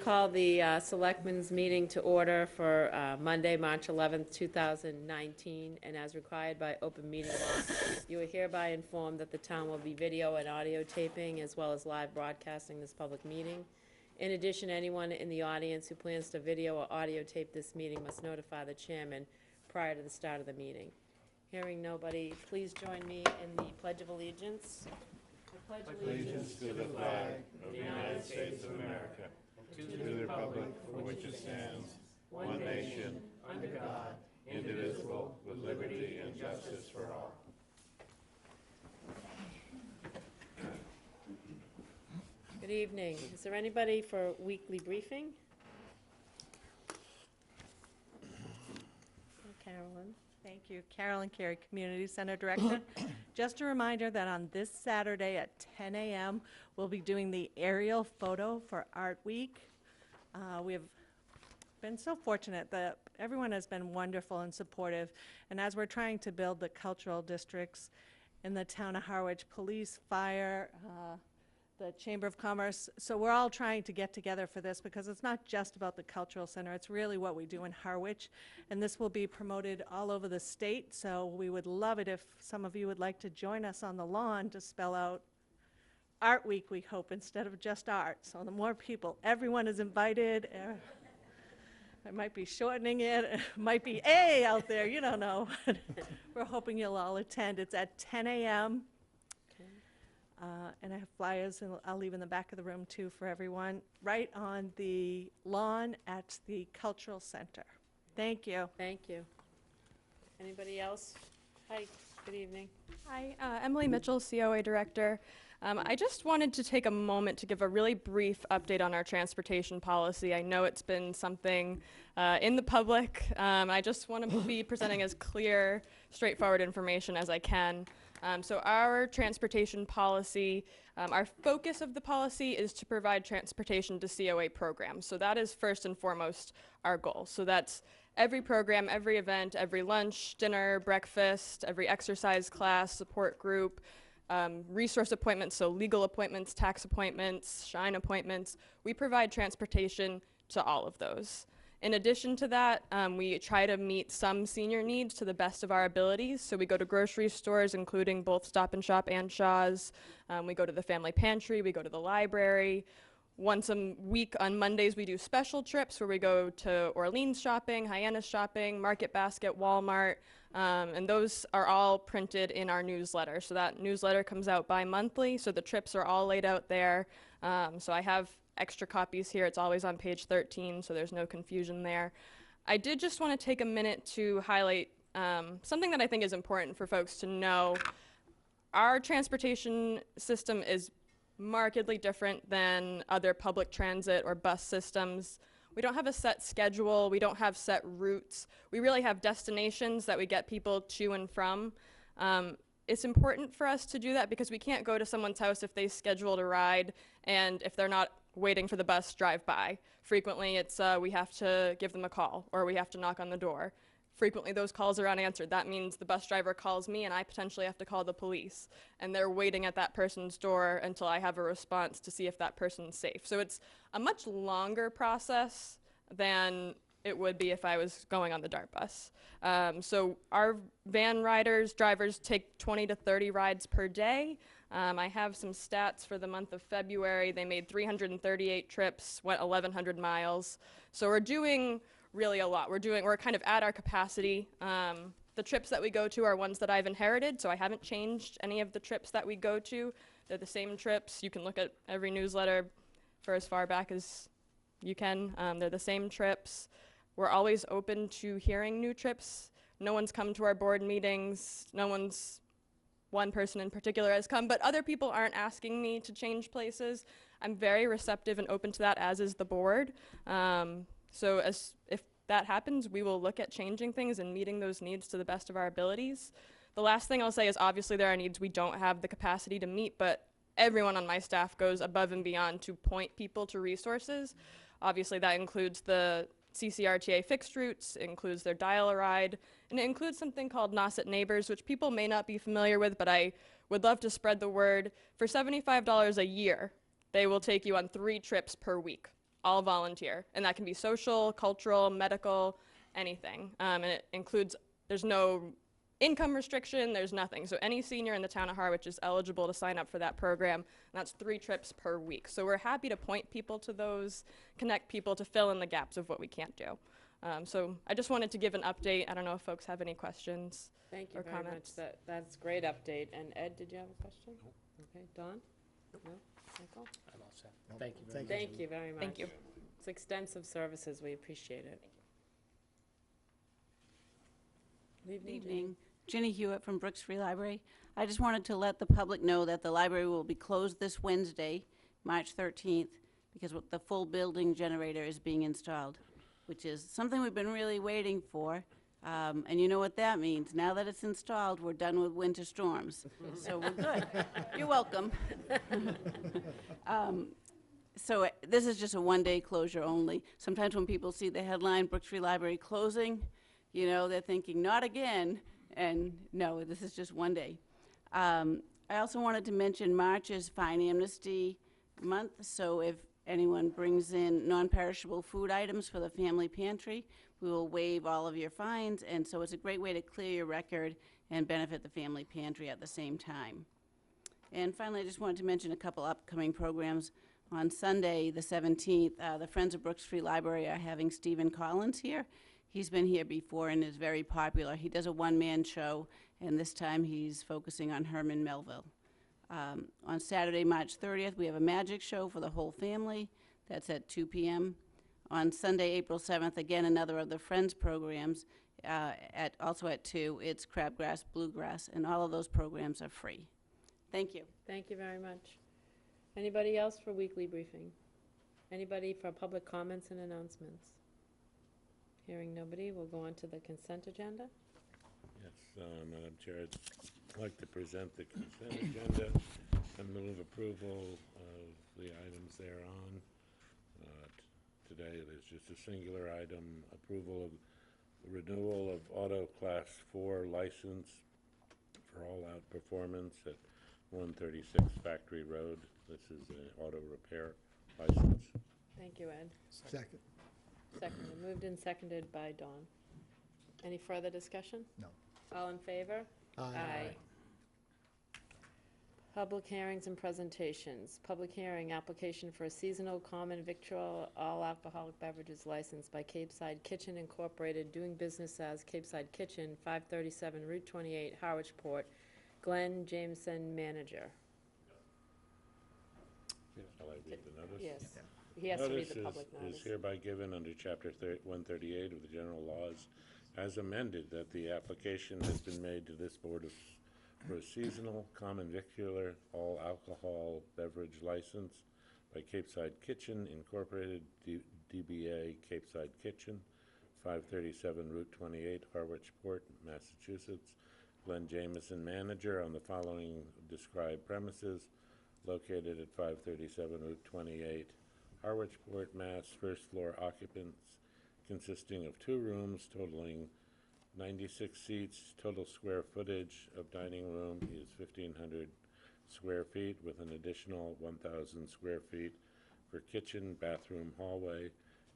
Call the Selectmen's meeting to order for Monday, March 11th, 2019, and as required by open meeting law, you are hereby informed that the town will be video and audio taping as well as live broadcasting this public meeting. In addition, anyone in the audience who plans to video or audio tape this meeting must notify the chairman prior to the start of the meeting. Hearing nobody, please join me in the Pledge of Allegiance. I pledge Allegiance to the flag of the United States of America, to the republic for which it stands, one nation, under God, indivisible, with liberty and justice for all. Good evening. Is there anybody for weekly briefing? Carolyn. Thank you. Carolyn Carey, Community Center Director. Just a reminder that on this Saturday at 10 a.m., we'll be doing the aerial photo for Art Week. We have been so fortunate that everyone has been wonderful and supportive. And as we're trying to build the cultural districts in the town of Harwich, police, fire, the Chamber of Commerce. So we're all trying to get together for this because it's not just about the cultural center, it's really what we do in Harwich. And this will be promoted all over the state, so we would love it if some of you would like to join us on the lawn to spell out Art Week, we hope, instead of just art. So the more people, everyone is invited. I might be shortening it, it might be A out there, you don't know. We're hoping you'll all attend. It's at 10 a.m. And I have flyers, and I'll leave in the back of the room, too, for everyone, right on the lawn at the Cultural Center. Thank you. Thank you. Anybody else? Hi, good evening. Hi, Emily Mitchell, COA Director. I just wanted to take a moment to give a really brief update on our transportation policy. I know it's been something in the public. I just want to be presenting as clear, straightforward information as I can. So our transportation policy, our focus of the policy is to provide transportation to COA programs. So that is first and foremost our goal. So that's every program, every event, every lunch, dinner, breakfast, every exercise class, support group, resource appointments, so legal appointments, tax appointments, shine appointments. We provide transportation to all of those. In addition to that, we try to meet some senior needs to the best of our abilities. So we go to grocery stores, including both Stop and Shop and Shaw's. We go to the family pantry, we go to the library. Once a week on Mondays, we do special trips where we go to Orleans shopping, Hyannis shopping, Market Basket, Walmart, and those are all printed in our newsletter. So that newsletter comes out bi-monthly, so the trips are all laid out there. So I have extra copies here. It's always on page 13, so there's no confusion there. I did just want to take a minute to highlight something that I think is important for folks to know. Our transportation system is markedly different than other public transit or bus systems. We don't have a set schedule. We don't have set routes. We really have destinations that we get people to and from. It's important for us to do that because we can't go to someone's house if they scheduled a ride and if they're not waiting for the bus, drive by. Frequently it's we have to give them a call or we have to knock on the door. Frequently those calls are unanswered. That means the bus driver calls me and I potentially have to call the police, and they're waiting at that person's door until I have a response to see if that person's safe. So it's a much longer process than it would be if I was going on the DART bus. So our van drivers take 20 to 30 rides per day. I have some stats for the month of February. They made 338 trips, went 1,100 miles. So we're doing really a lot. We're kind of at our capacity. The trips that we go to are ones that I've inherited, so I haven't changed any of the trips that we go to. They're the same trips. You can look at every newsletter for as far back as you can. They're the same trips. We're always open to hearing new trips. No one's come to our board meetings. One person in particular has come, but other people aren't asking me to change places. I'm very receptive and open to that, as is the board. So if that happens, we will look at changing things and meeting those needs to the best of our abilities. The last thing I'll say is obviously there are needs we don't have the capacity to meet, but everyone on my staff goes above and beyond to point people to resources. Obviously that includes the CCRTA fixed routes, it includes their dial-a-ride, and it includes something called Nauset Neighbors, which people may not be familiar with, but I would love to spread the word. For $75 a year, they will take you on 3 trips per week. all volunteer, and that can be social, cultural, medical, anything. And it includes, there's no income restriction, there's nothing. So any senior in the town of Harwich is eligible to sign up for that program, and that's 3 trips per week. So we're happy to point people to those, connect people to fill in the gaps of what we can't do. So I just wanted to give an update. I don't know if folks have any questions. Thank you Or very comments. much. That's a great update. And Ed, did you have a question? Okay, Don? No? Michael? I'm all set. Thank you very much. Thank you very much. Thank you. It's extensive services. We appreciate it. Good Good evening, Jenny. evening. Ginny Hewitt from Brooks Free Library. I just wanted to let the public know that the library will be closed this Wednesday, March 13th, because the full building generator is being installed, which is something we've been really waiting for. And you know what that means. Now that it's installed, we're done with winter storms. So we're good. You're welcome. So this is just a one-day closure only. Sometimes when people see the headline, Brooks Free Library closing, you know, they're thinking, not again. And no, this is just one day. I also wanted to mention March is Fine Amnesty Month, so if anyone brings in non-perishable food items for the family pantry, we will waive all of your fines, and so it's a great way to clear your record and benefit the family pantry at the same time. And finally, I just wanted to mention a couple upcoming programs. On Sunday, the 17th, the Friends of Brooks Free Library are having Stephen Collins here. He's been here before and is very popular. He does a one-man show, and this time he's focusing on Herman Melville. On Saturday, March 30th, we have a magic show for the whole family. That's at 2 p.m. On Sunday, April 7th, again, another of the Friends programs, also at 2. It's Crabgrass, Bluegrass, and all of those programs are free. Thank you. Thank you very much. Anybody else for weekly briefing? Anybody for public comments and announcements? Hearing nobody, we'll go on to the consent agenda. Yes, Madam Chair, I'd like to present the consent agenda and move approval of the items thereon. Today, there's just a singular item, approval of the renewal of Auto Class 4 license for all-out performance at 136 Factory Road. This is an auto repair license. Thank you, Ed. Second. Seconded, moved and seconded by Dawn. Any further discussion? No. All in favor? Aye. Public hearings and presentations. Public hearing, application for a seasonal common victual all alcoholic beverages license by Cape Side Kitchen Incorporated, doing business as Cape Side Kitchen, 537 Route 28, Harwich Port. Glenn Jameson, manager. Shall I read the notice? Yes. He has to read the public Notice notice. is hereby given under Chapter 138 of the General Laws as amended that the application has been made to this board for a seasonal common vicular all alcohol beverage license by Cape Side Kitchen Incorporated, DBA Cape Side Kitchen, 537 Route 28, Harwich Port, Massachusetts. Glenn Jameson, manager, on the following described premises located at 537 Route 28, Harwich Port, Mass. First floor occupants consisting of 2 rooms totaling 96 seats. Total square footage of dining room is 1,500 square feet with an additional 1,000 square feet for kitchen, bathroom, hallway,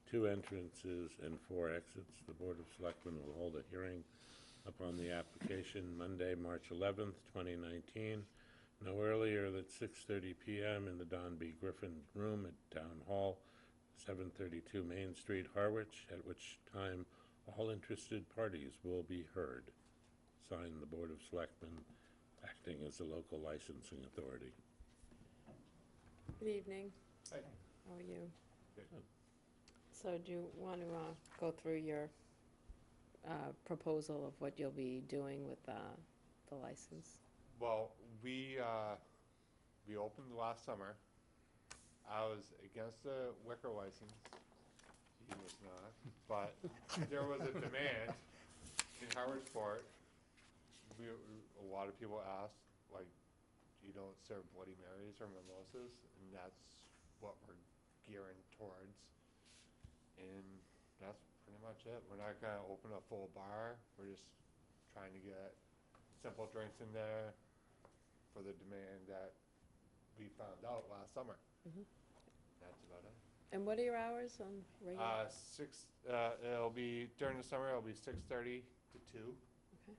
2 entrances and 4 exits. The Board of Selectmen will hold a hearing upon the application Monday, March 11th, 2019. No earlier than 6:30 p.m. in the Don B. Griffin Room at Town Hall, 732 Main Street, Harwich, at which time all interested parties will be heard. Signed, the Board of Selectmen, acting as the local licensing authority. Good evening. Hi. How are you? Good. So do you want to go through your proposal of what you'll be doing with the license? Well, we opened last summer. I was against the liquor license. He was not, but there was a demand in Harwich Port. A lot of people asked, like, you don't serve Bloody Marys or mimosas, and that's what we're gearing towards. And that's pretty much it. We're not gonna open a full bar. We're just trying to get simple drinks in there for the demand that we found out last summer. Mhm. That's about it. And what are your hours on regular? It'll be, during the summer, it'll be 6:30 to 2. Okay.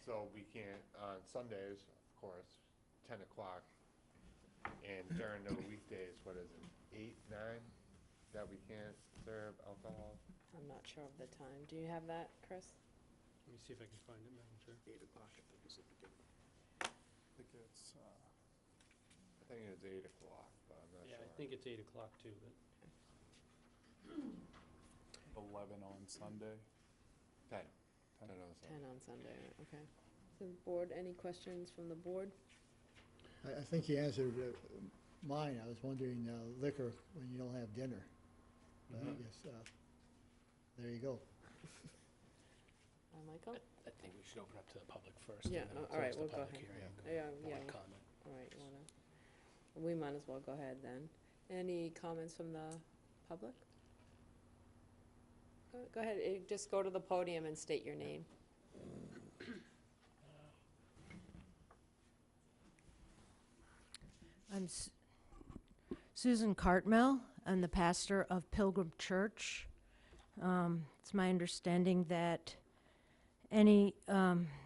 So we can't, on Sundays, of course, 10 o'clock. And during the weekdays, what is it, 8, 9, that we can't serve alcohol? I'm not sure of the time. Do you have that, Chris? Let me see if I can find it, Madam Chair. 8 o'clock, I think, is the beginning. I think it's 8 o'clock, but I'm not Yeah, sure. I think it's 8 o'clock too, but 11 on Sunday. 10. 10 on Sunday. 10 on Sunday, okay. So board, any questions from the board? I think you answered mine. I was wondering liquor when you don't have dinner. But I guess, there you go. Michael? I think we should open up to the public first. and Yeah, then all right, close the we'll go public ahead. hearing. Yeah, Public comment. all right, we might as well go ahead then. Any comments from the public? Go ahead, just go to the podium and state your name. I'm Susan Cartmel. I'm the pastor of Pilgrim Church. It's my understanding that any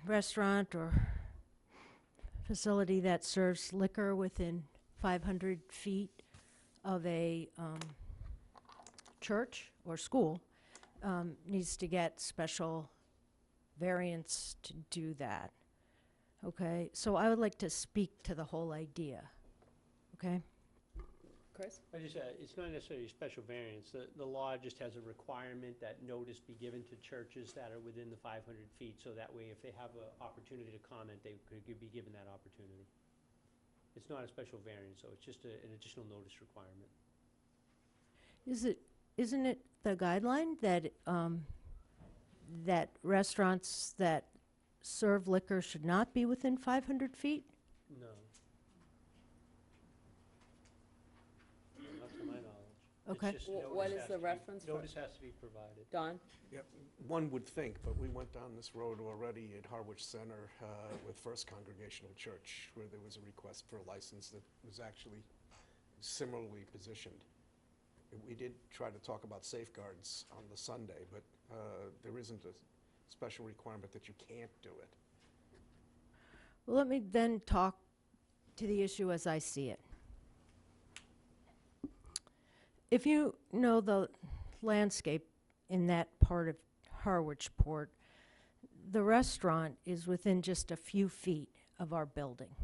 restaurant or facility that serves liquor within 500 feet of a church or school needs to get special variance to do that. Okay, so I would like to speak to the whole idea. Okay? Chris? I just, it's not necessarily a special variance. The law just has a requirement that notice be given to churches that are within the 500 feet, so that way if they have an opportunity to comment, they could be given that opportunity. It's not a special variance, so it's just an additional notice requirement. Isn't it the guideline that that restaurants that serve liquor should not be within 500 feet? No. Not to my knowledge. It's Okay. just What notice is has the to be- reference for? Notice has to be provided. Don? Yep, one would think, but we went down this road already at Harwich Center with First Congregational Church, where there was a request for a license that was actually similarly positioned. We did try to talk about safeguards on the Sunday, but there isn't a special requirement that you can't do it. Well, let me then talk to the issue as I see it. If you know the landscape in that part of Harwich Port, the restaurant is within just a few feet of our building.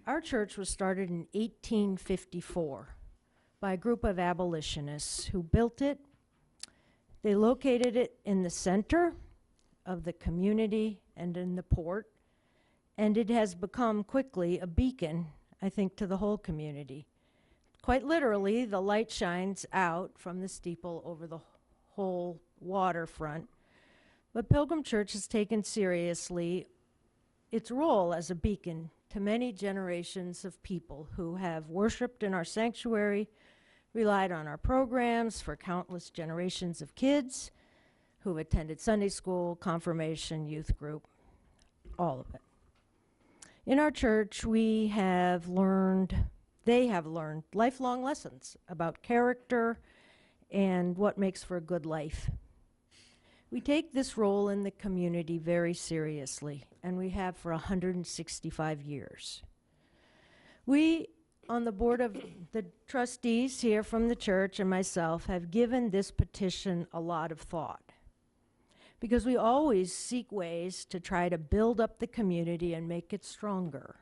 Our church was started in 1854 by a group of abolitionists who built it. They located it in the center of the community and in the port, and it has become quickly a beacon, I think, to the whole community. Quite literally, the light shines out from the steeple over the whole waterfront. But Pilgrim Church has taken seriously its role as a beacon to many generations of people who have worshiped in our sanctuary, relied on our programs for countless generations of kids who've attended Sunday school, confirmation, youth group, all of it. In our church, they have learned lifelong lessons about character and what makes for a good life. We take this role in the community very seriously, and we have for 165 years. We, on the board of the trustees here from the church and myself, have given this petition a lot of thought, because we always seek ways to try to build up the community and make it stronger.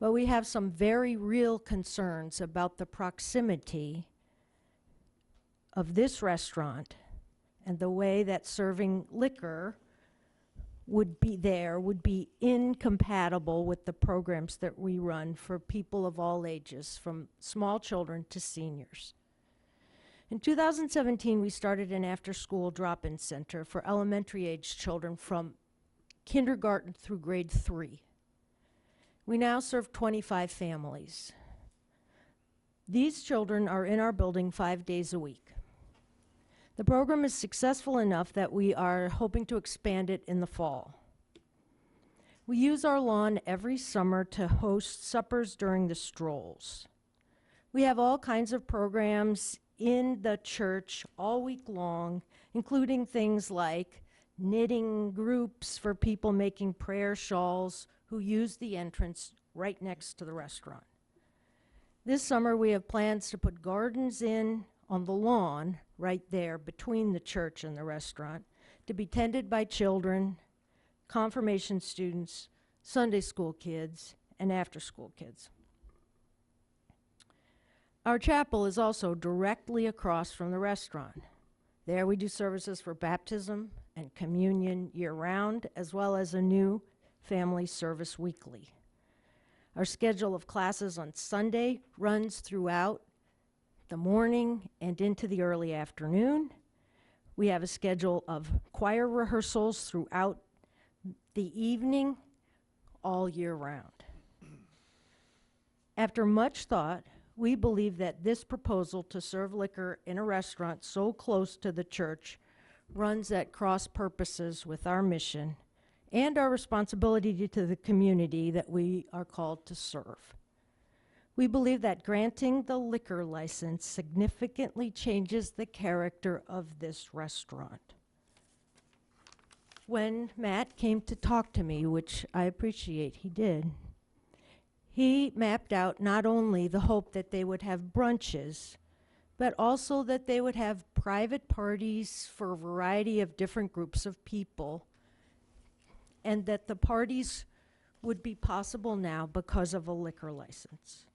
But we have some very real concerns about the proximity of this restaurant and the way that serving liquor would be incompatible with the programs that we run for people of all ages, from small children to seniors. In 2017, we started an after-school drop-in center for elementary-age children from kindergarten through grade 3. We now serve 25 families. These children are in our building 5 days a week. The program is successful enough that we are hoping to expand it in the fall. We use our lawn every summer to host suppers during the strolls. We have all kinds of programs in the church all week long, including things like knitting groups for people making prayer shawls who use the entrance right next to the restaurant. This summer, we have plans to put gardens in on the lawn right there between the church and the restaurant to be tended by children, confirmation students, Sunday school kids, and after-school kids. Our chapel is also directly across from the restaurant. There we do services for baptism and communion year-round, as well as a new family service weekly. Our schedule of classes on Sunday runs throughout the morning and into the early afternoon. We have a schedule of choir rehearsals throughout the evening, all year round. After much thought, we believe that this proposal to serve liquor in a restaurant so close to the church runs at cross purposes with our mission and our responsibility to the community that we are called to serve. We believe that granting the liquor license significantly changes the character of this restaurant. When Matt came to talk to me, which I appreciate he did, he mapped out not only the hope that they would have brunches, but also that they would have private parties for a variety of different groups of people, and that the parties would be possible now because of a liquor license.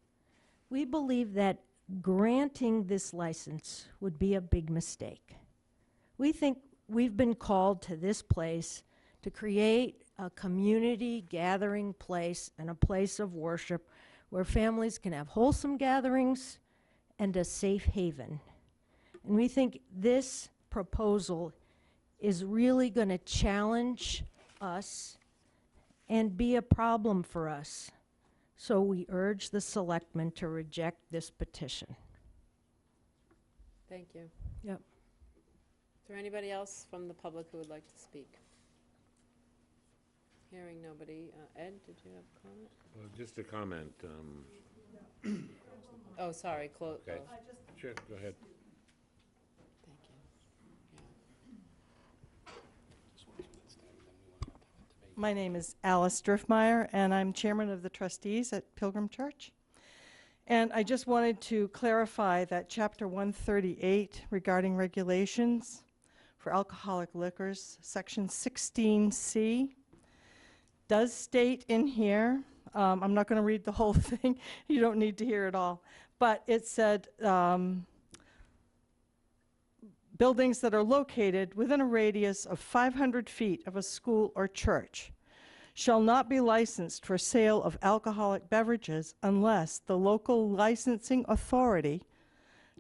We believe that granting this license would be a big mistake. We think we've been called to this place to create a community gathering place and a place of worship where families can have wholesome gatherings and a safe haven. And we think this proposal is really going to challenge us and be a problem for us. So we urge the selectmen to reject this petition. Thank you. Yep. Is there anybody else from the public who would like to speak? Hearing nobody. Ed, did you have a comment? Well, just a comment. Oh, sorry, Okay. Sure, go ahead. Thank you. My name is Alice Driftmeyer, and I'm chairman of the trustees at Pilgrim Church. And I just wanted to clarify that Chapter 138 regarding regulations for alcoholic liquors, Section 16C, does state in here, I'm not going to read the whole thing, you don't need to hear it all, but it said buildings that are located within a radius of 500 feet of a school or church shall not be licensed for sale of alcoholic beverages unless the local licensing authority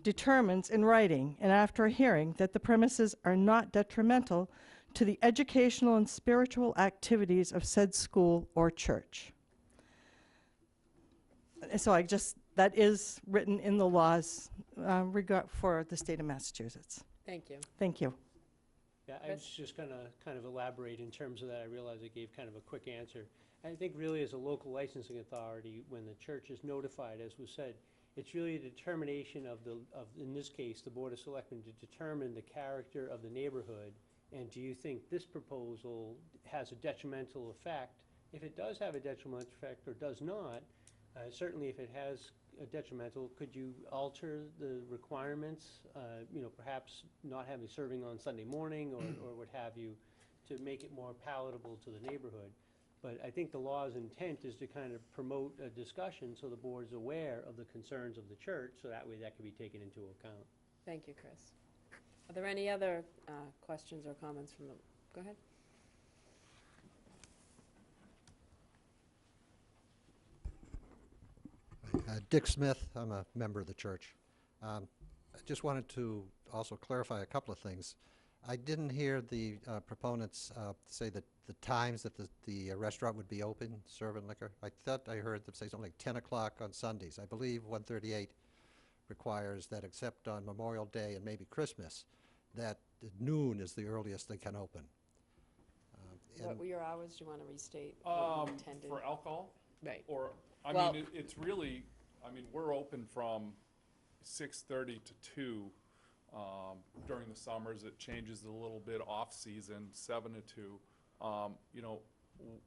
determines in writing and after a hearing that the premises are not detrimental to the educational and spiritual activities of said school or church. So that is written in the laws for the state of Massachusetts. Thank you. Thank you. Yeah, I was just gonna kind of elaborate in terms of that. I realize I gave kind of a quick answer. I think really as a local licensing authority, when the church is notified, as was said, it's really a determination of in this case, the Board of Selectmen to determine the character of the neighborhood. And do you think this proposal has a detrimental effect? If it does have a detrimental effect or does not, certainly if it has a detrimental, could you alter the requirements, perhaps not having serving on Sunday morning or what have you, to make it more palatable to the neighborhood? But I think the law's intent is to kind of promote a discussion so the board's aware of the concerns of the church, so that way that can be taken into account. Thank you, Chris. Are there any other questions or comments from the, go ahead. Dick Smith, I'm a member of the church. I just wanted to also clarify a couple of things. I didn't hear the proponents say that the times that the restaurant would be open, serving liquor. I thought I heard them say something like 10 o'clock on Sundays. I believe 138 requires that except on Memorial Day and maybe Christmas, that noon is the earliest they can open. What were your hours? Do you want to restate what you intended? For alcohol? Right. Or, Well- it's really, we're open from 6:30 to 2. During the summers, it changes a little bit off-season, 7 to 2. You know,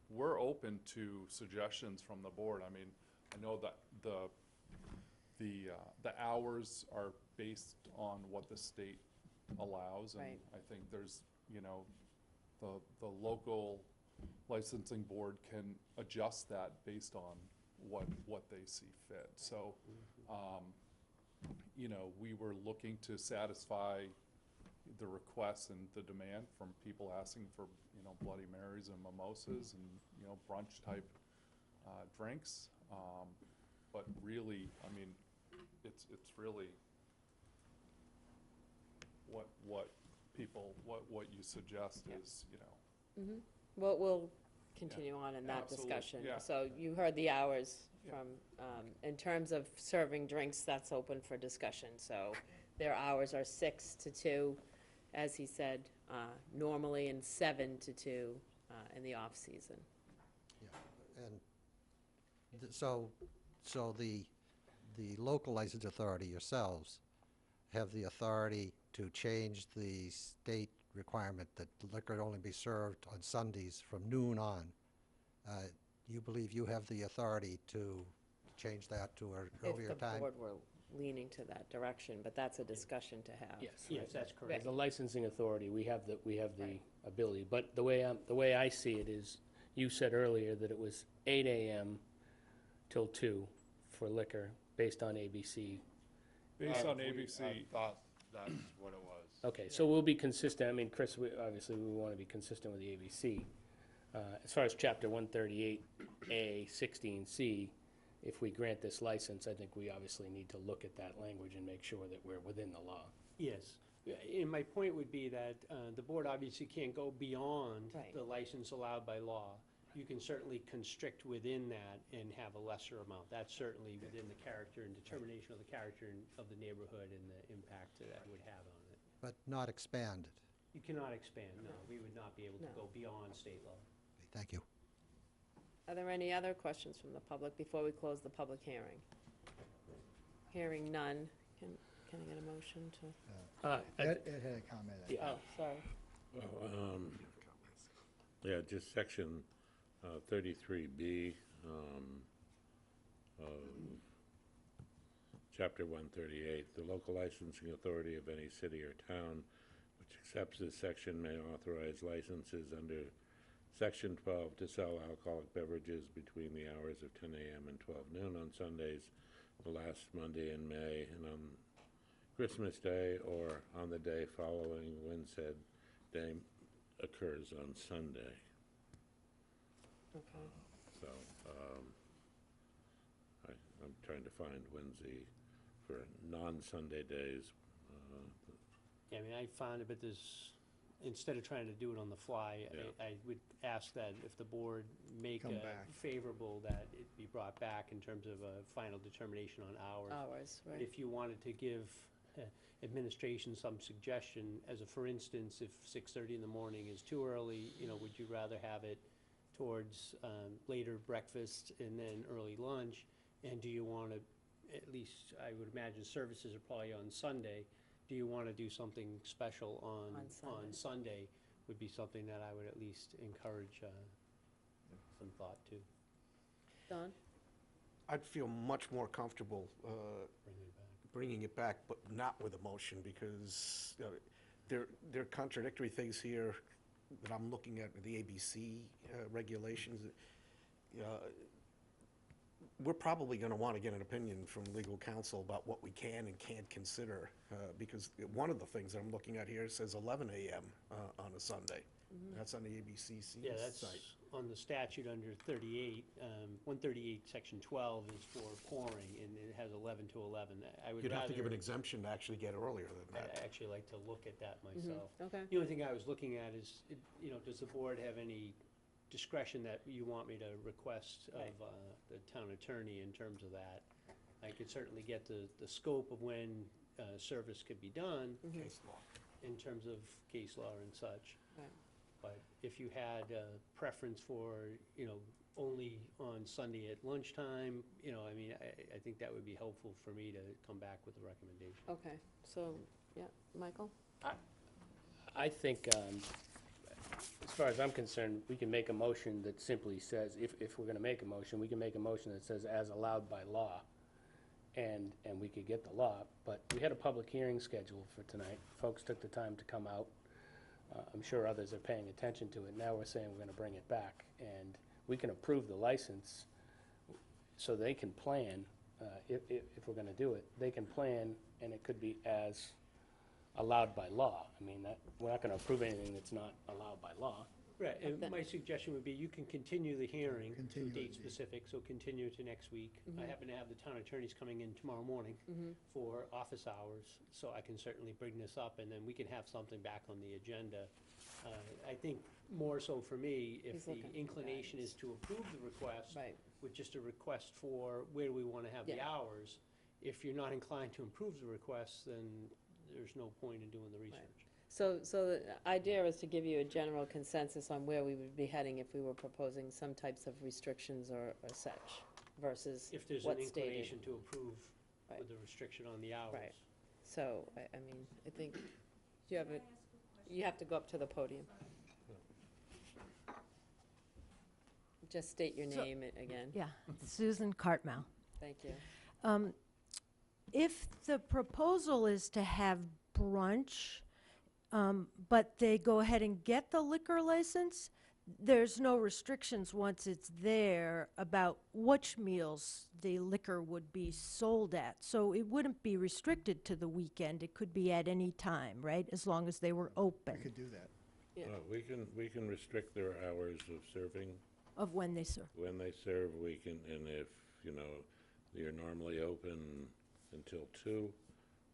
we're open to suggestions from the board. I mean, I know that the hours are based on what the state allows, and Right. I think there's, you know, the local licensing board can adjust that based on what they see fit. So, you know, we were looking to satisfy the requests and the demand from people asking for, you know, Bloody Marys and mimosas and, you know, brunch type drinks. But really, I mean, it's really what people, what you suggest is, you know. Well, we'll continue on in that Absolutely, discussion. yeah. So you heard the hours Yeah. from, in terms of serving drinks, that's open for discussion. So their hours are 6 to 2, as he said, normally, and 7 to 2 in the off-season. Yeah, and so the local license authority yourselves have the authority to change the state requirement that liquor only be served on Sundays from noon on. You believe you have the authority to change that to an earlier If the time? board were leaning to that direction, but that's a discussion to have. Yes, that's correct. Right. As the licensing authority, we have the ability. But the way I see it is, you said earlier that it was 8 a.m. till 2 for liquor, based on ABC. Based on I ABC, thought that's what it was. Okay, so we'll be consistent. I mean, Chris, obviously, we want to be consistent with the ABC. As far as Chapter 138A, 16C, if we grant this license, I think we obviously need to look at that language and make sure that we're within the law. Yes. And my point would be that the board obviously can't go beyond Right. the license allowed by law. You can certainly constrict within that and have a lesser amount. That's certainly within the character and determination of the character of the neighborhood and the impact that would have on it. But not expand it. You cannot expand, no. We would not be able to No. go beyond state law. Okay, thank you. Are there any other questions from the public before we close the public hearing? Hearing none, can I get a motion to? Ed had a comment. Yeah. Oh, sorry. Well, yeah, just section 33B of Chapter 138. The local licensing authority of any city or town which accepts this section may authorize licenses under Section 12 to sell alcoholic beverages between the hours of 10 a.m. and 12 noon on Sundays, the last Monday in May, and on Christmas Day or on the day following when said day occurs on Sunday. Okay. So, I'm trying to find when's for non-Sunday days. Yeah, I mean, I found it, but there's, instead of trying to do it on the fly, Yeah. I would ask that if the board make Come a back. favorable, that it be brought back in terms of a final determination on hours. Hours, But right. if you wanted to give administration some suggestion, as a for instance, if 6:30 in the morning is too early, you know, would you rather have it towards later breakfast and then early lunch? And do you want to, at least, I would imagine services are probably on Sunday, do you want to do something special On on Sunday? Would be something that I would at least encourage some thought to, Don? I'd feel much more comfortable bring it back. bringing it back, but not with a motion, because there are contradictory things here that I'm looking at with the ABC regulations. We're probably going to want to get an opinion from legal counsel about what we can and can't consider, because one of the things that I'm looking at here says 11 a.m. On a Sunday. That's on the ABCC Yeah, that's site. on the statute under 38, 138, section 12 is for pouring, and it has 11 to 11. I would You'd have to give an rather, exemption to actually get earlier than I'd that. actually like to look at that myself. Okay. The only thing I was looking at is, you know, does the board have any discretion that you want me to request of the town attorney in terms of that? I could certainly get the scope of when service could be done Case law. in terms of case law and such. Right. But if you had a preference for, you know, only on Sunday at lunchtime, you know, I mean, I think that would be helpful for me to come back with a recommendation. Okay, so, yeah, Michael? I think, as far as I'm concerned, we can make a motion that simply says, if we're gonna make a motion, we can make a motion that says as allowed by law. And we could get the law, but we had a public hearing scheduled for tonight. Folks took the time to come out. I'm sure others are paying attention to it. Now we're saying we're gonna bring it back, and we can approve the license so they can plan, if we're gonna do it, they can plan, and it could be as allowed by law. I mean, we're not gonna approve anything that's not allowed by law. Right, and my suggestion would be you can continue the hearing to Continue date it, yeah. specific, so continue to next week. I happen to have the town attorneys coming in tomorrow morning for office hours, so I can certainly bring this up, and then we can have something back on the agenda. I think more so for me, if He's the looking for inclination guidance. is to approve the request Right. with just a request for where do we want to have the Yeah. hours, if you're not inclined to approve the request, then there's no point in doing the research. So the idea is to give you a general consensus on where we would be heading if we were proposing some types of restrictions or such versus If there's an what's stated. inclination to approve Right. with the restriction on the hours. Right. So, I mean, I think, do you have you have to go up to the podium. Just state your So- name again. Yeah, Susan Cartmel. Thank you. If the proposal is to have brunch, but they go ahead and get the liquor license, there's no restrictions once it's there about which meals the liquor would be sold at. So it wouldn't be restricted to the weekend. It could be at any time, right? As long as they were We open could do that. Yeah. We can restrict their hours of serving. of when they serve. When they serve, we can, and if, you know, you're normally open until 2,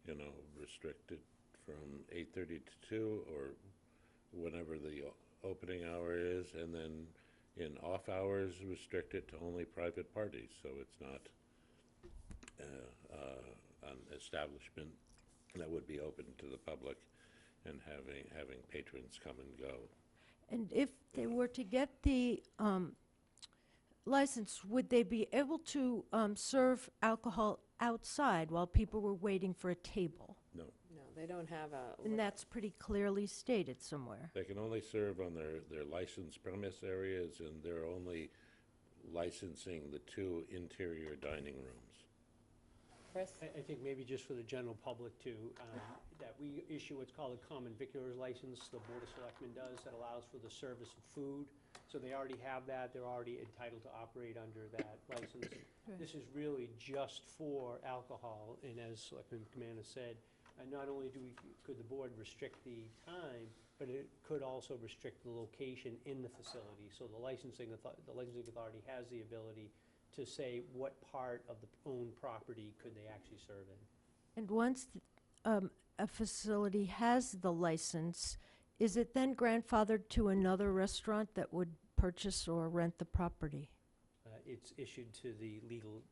you know, restrict it from 8:30 to 2, or whenever the opening hour is, and then in off hours, restrict it to only private parties, so it's not an establishment that would be open to the public and having patrons come and go. And if they were to get the license, would they be able to serve alcohol outside while people were waiting for a table? No, No, they don't have a. And that's pretty clearly stated somewhere. they can only serve on their licensed premise areas, and they're only licensing the 2 interior dining rooms. Chris? I think maybe just for the general public too, that we issue what's called a common vicular's license, the Board of Selectmen does, that allows for the service of food. So they already have that, they're already entitled to operate under that license. This is really just for alcohol, and as Selectman McManus said, not only could the board restrict the time, but it could also restrict the location in the facility. So the licensing authority has the ability to say what part of the owned property could they actually serve in. And once a facility has the license, is it then grandfathered to another restaurant that would purchase or rent the property? It's issued to the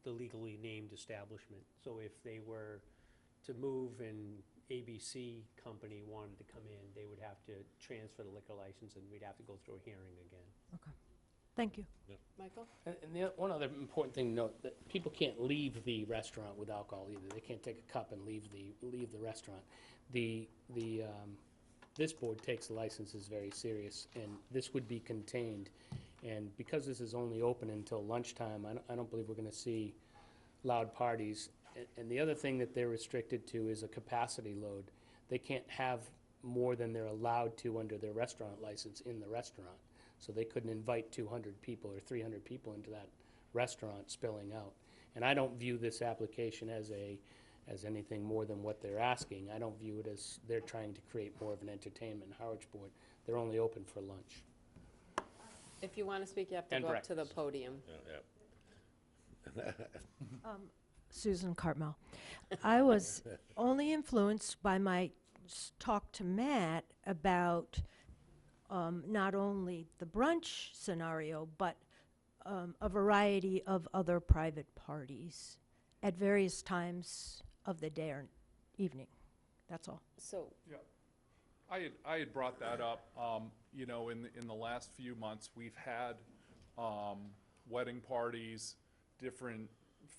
legally named establishment. So if they were to move and ABC company wanted to come in, they would have to transfer the liquor license, and we'd have to go through a hearing again. Okay. Thank you. Michael? And one other important thing to note, that people can't leave the restaurant with alcohol either. They can't take a cup and leave the restaurant. This board takes the licenses very serious, and this would be contained. And because this is only open until lunchtime, I don't believe we're gonna see loud parties. And the other thing that they're restricted to is a capacity load. They can't have more than they're allowed to under their restaurant license in the restaurant. So they couldn't invite 200 people or 300 people into that restaurant spilling out. And I don't view this application as anything more than what they're asking. I don't view it as they're trying to create more of an entertainment. Harwich Board, they're only open for lunch. If you want to speak, you have to And go up to the breakfast. podium. Yeah. Susan Cartmel. I was only influenced by my talk to Matt about not only the brunch scenario, but a variety of other private parties at various times of the day or evening. That's all. So, Yeah, I had brought that up, you know, in the last few months, we've had wedding parties, different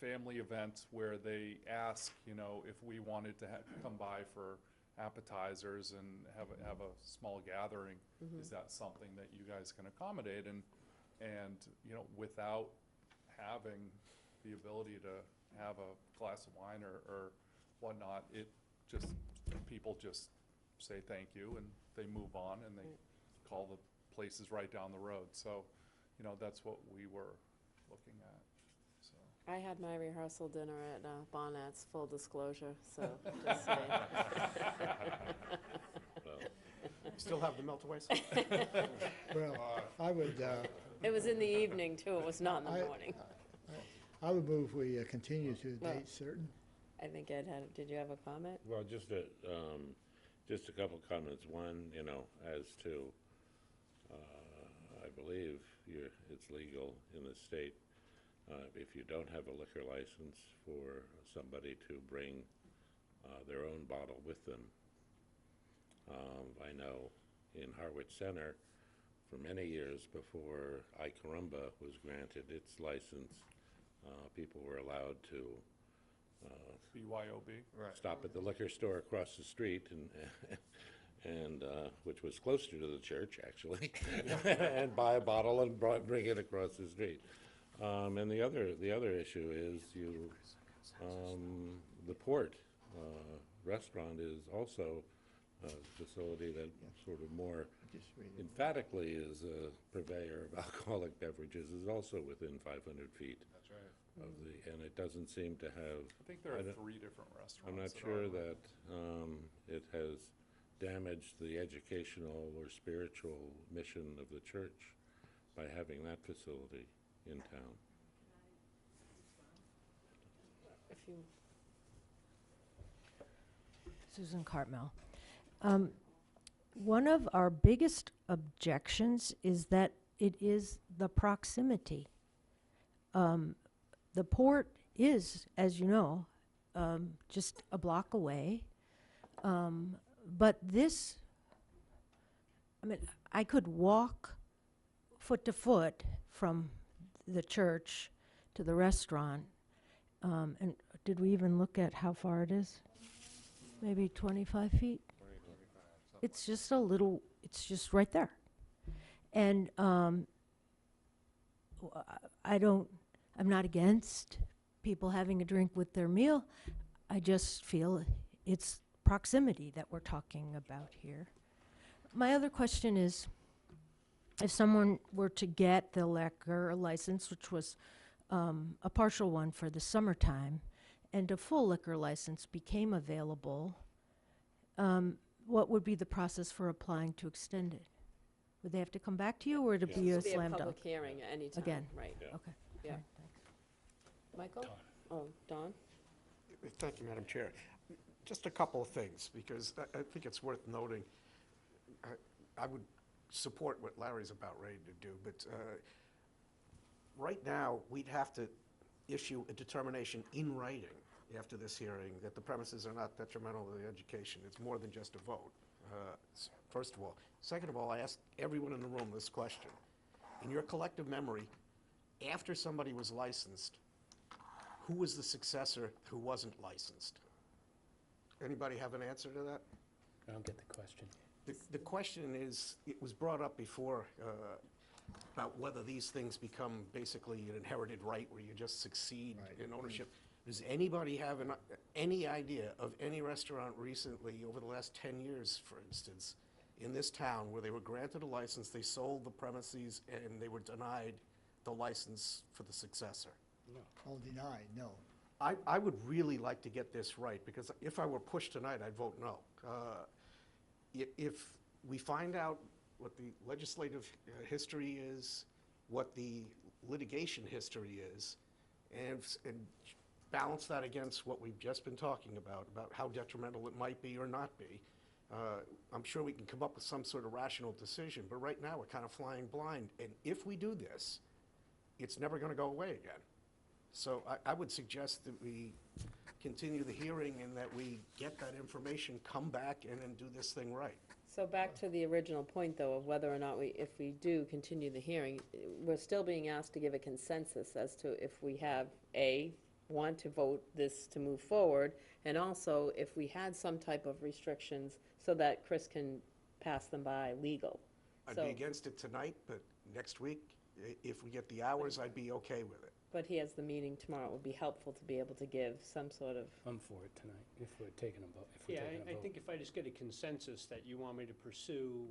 family events where they ask, you know, if we wanted to come by for appetizers and have a small gathering, is that something that you guys can accommodate? And you know, without having the ability to have a glass of wine or whatnot, it just, people just say thank you and they move on and they call the places right down the road. So, you know, that's what we were looking at, so. I had my rehearsal dinner at Bonnet's, full disclosure, so just saying. Still have the melt-away? Well, I would, It was in the evening, too. It was not in the morning. I would move we continue to a date certain. I think Ed had, did you have a comment? Well, just a couple comments. One, you know, as to, I believe it's legal in the state, if you don't have a liquor license, for somebody to bring their own bottle with them. I know in Harwich Center, for many years before I Carumba was granted its license, people were allowed to BYOB. stop at the liquor store across the street and which was closer to the church, actually, and buy a bottle and bring it across the street. And the other issue is the port restaurant is also a facility that sort of more emphatically is a purveyor of alcoholic beverages, is also within 500 feet. That's right. Of and it doesn't seem to have. I think there are 3 different restaurants. I'm not sure that it has damaged the educational or spiritual mission of the church by having that facility in town. If you, Susan Cartmel. One of our biggest objections is that it is the proximity. The port is, as you know, just a block away. But this, I mean, I could walk foot to foot from the church to the restaurant. And did we even look at how far it is? Maybe 25 feet? It's just a little, it's just right there. And I'm not against people having a drink with their meal. I just feel it's proximity that we're talking about here. My other question is, if someone were to get the liquor license, which was a partial one for the summertime, and a full liquor license became available, what would be the process for applying to extend it? Would they have to come back to you, or would it be a This would slam be a dunk? public hearing at any time. Again. Right. Yeah. Okay. Yeah. All right, thanks. Michael? Oh, Don? Thank you, Madam Chair. Just a couple of things, because I think it's worth noting. I would support what Larry's about ready to do, but right now, we'd have to issue a determination in writing after this hearing that the premises are not detrimental to the education. It's more than just a vote, first of all. Second of all, I asked everyone in the room this question. In your collective memory, after somebody was licensed, who was the successor who wasn't licensed? Anybody have an answer to that? I don't get the question. The question is, it was brought up before about whether these things become basically an inherited right where you just succeed in ownership. Does anybody have any idea of any restaurant recently, over the last 10 years, for instance, in this town where they were granted a license, they sold the premises, and they were denied the license for the successor? Oh, denied, no. I would really like to get this right, because if I were pushed tonight, I'd vote no. If we find out what the legislative history is, what the litigation history is, and balance that against what we've just been talking about how detrimental it might be or not be, I'm sure we can come up with some sort of rational decision. But right now, we're kind of flying blind. And if we do this, it's never going to go away again. So I would suggest that we continue the hearing and that we get that information, come back and then do this thing right. So back to the original point, though, of whether or not if we do continue the hearing, we're still being asked to give a consensus as to if we have, want to vote this to move forward, and also if we had some type of restrictions so that Chris can pass them by legal. I'd So- be against it tonight, but next week, if we get the hours, I'd be okay with it. But he has the meeting tomorrow. It would be helpful to be able to give some sort of, I'm for it tonight, if we're taking a vote, if we're Yeah, taking a I vote. think if I just get a consensus that you want me to pursue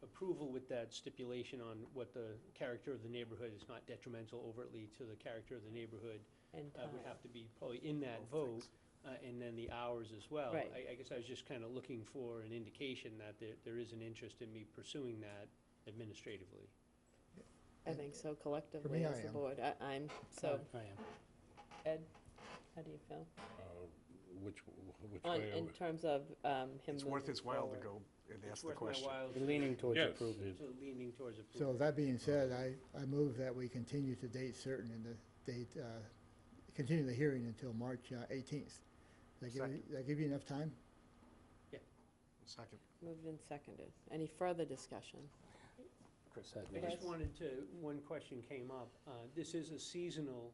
approval with that stipulation on what the character of the neighborhood is not detrimental overtly to the character of the neighborhood, and would have to be probably in that vote, and then the hours as well. Right. I guess I was just kind of looking for an indication that there is an interest in me pursuing that administratively. I think so collectively I as a am. board. I'm, so, I am. Ed, how do you feel? Which On, way? in terms of him It's worth moving his while to forward. go and It's ask the worth my question. while We're leaning towards Yes. approval. to leaning towards So approval. that being said, I move that we continue to date certain and the date, continue the hearing until March 18th. That give you enough time? Second. Moved and seconded. Any further discussion? Chris had I me. just wanted to, one question came up. This is a seasonal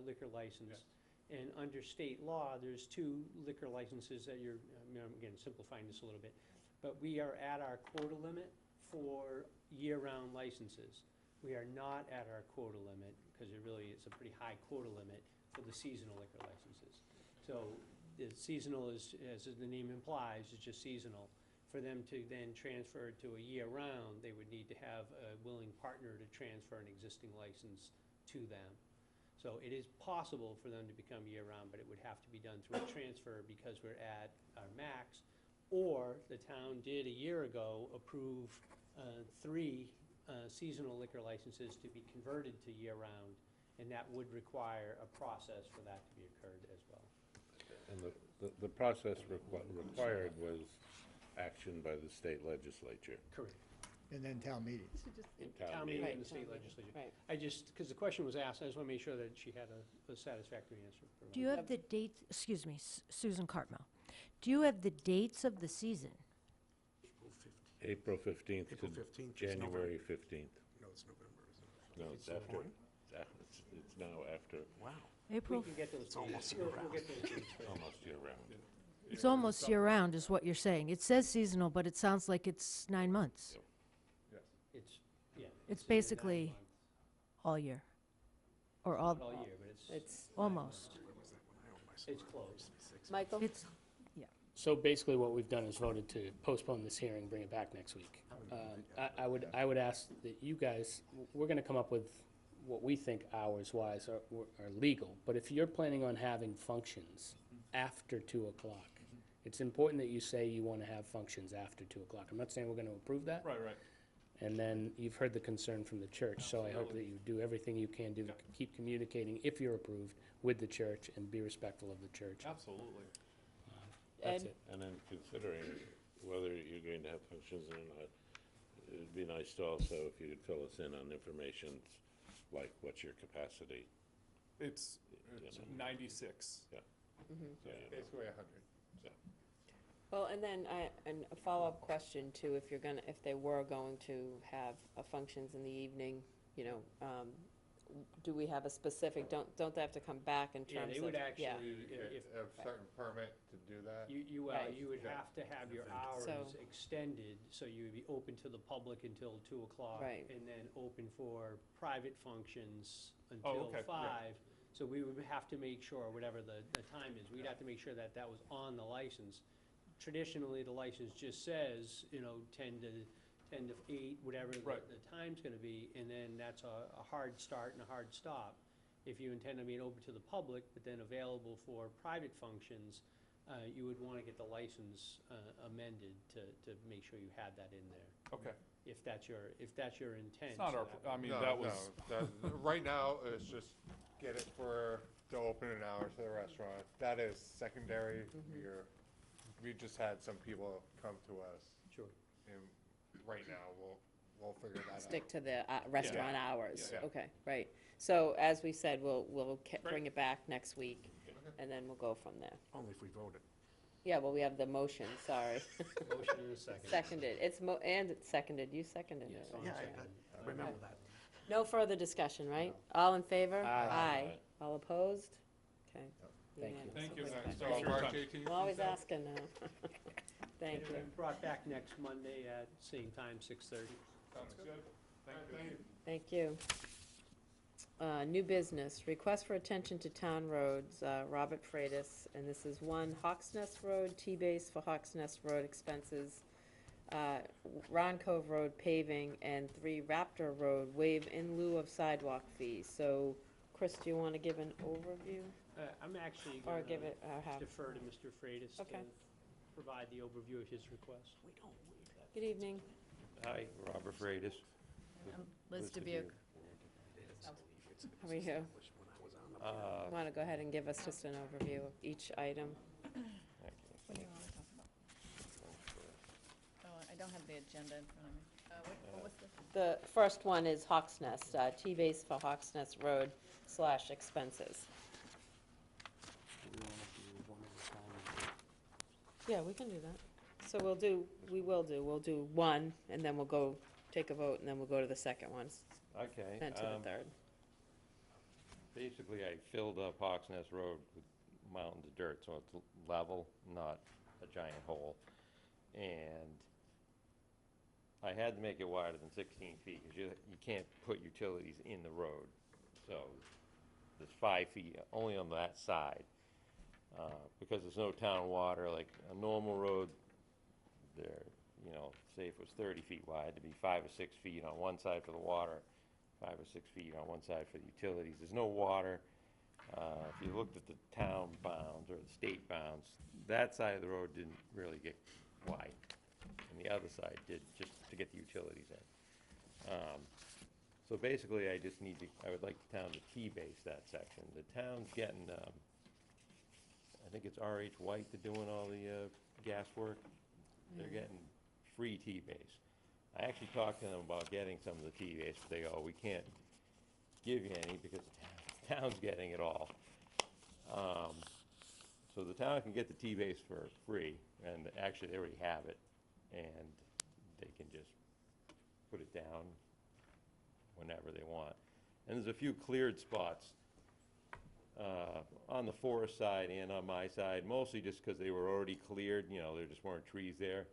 liquor license. And under state law, there's 2 liquor licenses that you're, I'm again simplifying this a little bit, but we are at our quota limit for year-round licenses. We are not at our quota limit, because it really is a pretty high quota limit for the seasonal liquor licenses. So the seasonal is, as the name implies, is just seasonal. For them to then transfer to a year-round, they would need to have a willing partner to transfer an existing license to them. So it is possible for them to become year-round, but it would have to be done through a transfer because we're at our max. Or the town did a year ago approve 3 seasonal liquor licenses to be converted to year-round, and that would require a process for that to be occurred as well. And the process required was action by the state legislature. Correct. And then town meeting. Town meeting Right, and the state town meeting, legislature. right. I just, because the question was asked, I just want to make sure that she had a satisfactory answer. Do you have the dates, excuse me, Susan Cartmel, do you have the dates of the season? April 15th April to 15th is January 15th. No, it's November, isn't it? No, it's after, it's now after, Wow. April, We can get those. It's almost we'll year-round. get those dates for you. almost year-round. it's almost year-round is what you're saying. It says seasonal, but it sounds like it's 9 months, It's, yeah. It's a 9 basically month, all year. Or Not all, all year, but It's, almost. it's close. Michael? It's, So basically, what we've done is voted to postpone this hearing, bring it back next week. I would ask that you guys, we're gonna come up with what we think hours-wise are legal, but if you're planning on having functions after 2 o'clock, it's important that you say you wanna have functions after 2 o'clock. I'm not saying we're gonna approve that. Right. And then you've heard the concern from the church, so I hope that you do everything you can do to keep communicating, if you're approved, with the church and be respectful of the church. Absolutely. That's Ed? it. And then considering whether you're going to have functions or not, it'd be nice to also, if you could fill us in on information, like what's your capacity? It's You know. 96. So, you know. Basically 100. Well, and then and a follow-up question too, if they were going to have functions in the evening, you know, do we have a specific, don't they have to come back in Yeah, terms of? they would actually, You if, have a certain permit to do that. you Right. would have to have your hours So- extended, so you would be open to the public until 2 o'clock. Right. And then open for private functions Oh, until okay, yeah. 5. So we would have to make sure, whatever the time is, we'd have to make sure that that was on the license. Traditionally, the license just says, 10 to 8, whatever Right. the time's gonna be, and then that's a hard start and a hard stop. If you intend to be open to the public, but then available for private functions, you would wanna get the license amended to make sure you had that in there, Okay. if that's your intent. It's not so our, that I would- mean, No, that was, no, right now, it's just get it for the opening hours of the restaurant. That is secondary. We just had some people come to us, Sure. and right now, we'll figure that out. Stick to the restaurant hours? Yeah. Okay, right. So as we said, we'll bring it back next week. and then we'll go from there. Only if we voted. Yeah, well, we have the motion, sorry. Motion and a second. Seconded, and it's seconded, you seconded it. Yes, Yeah, right? I remember that. No further discussion, right? All in favor? Aye. All opposed? Okay. Thank you. Thank you. Unanimous. So Thanks for your March time. 18th? I'm always asking now. Thank you. Brought back next Monday at same time, 6:30. Sounds good. Thank you. Thank you. New business, request for attention to town roads, Robert Freitas, and this is 1 Hawks Nest Road, T-base for Hawks Nest Road expenses, Ron Cove Road paving, and 3 Raptor Road waive in lieu of sidewalk fees. So, Chris, do you want to give an overview? I'm actually Or going give to it, have, defer to Mr. Freitas to Okay. provide the overview of his request. good evening. Hi, Robert Freitas. Liz Dubuque. How are you? Want to go ahead and give us just an overview of each item? What do you want to talk about? Oh, I don't have the agenda in front of me. What was the? The first one is Hawks Nest, T-base for Hawks Nest Road / expenses. Yeah, we can do that. So we'll do 1, and then we'll go take a vote, and then we'll go to the second one, Okay. then to the third. Basically, I filled up Hawks Nest Road with mountains of dirt, so it's level, not a giant hole. And I had to make it wider than 16 feet, because you can't put utilities in the road. So there's 5 feet only on that side. Because there's no town water, like a normal road, there, say if it was 30 feet wide, there'd be 5 or 6 feet on one side for the water, 5 or 6 feet on one side for the utilities. There's no water. If you looked at the town bounds or the state bounds, that side of the road didn't really get wide. And the other side did, just to get the utilities in. So basically, I would like the town to T-base that section. The town's getting, I think it's R.H. White they're doing all the gas work. They're getting free T-base. I actually talked to them about getting some of the T-base, but they go, we can't give you any because the town's getting it all. So the town can get the T-base for free, and actually they already have it, and they can just put it down whenever they want. And there's a few cleared spots on the forest side and on my side, mostly just because they were already cleared, there just weren't trees there.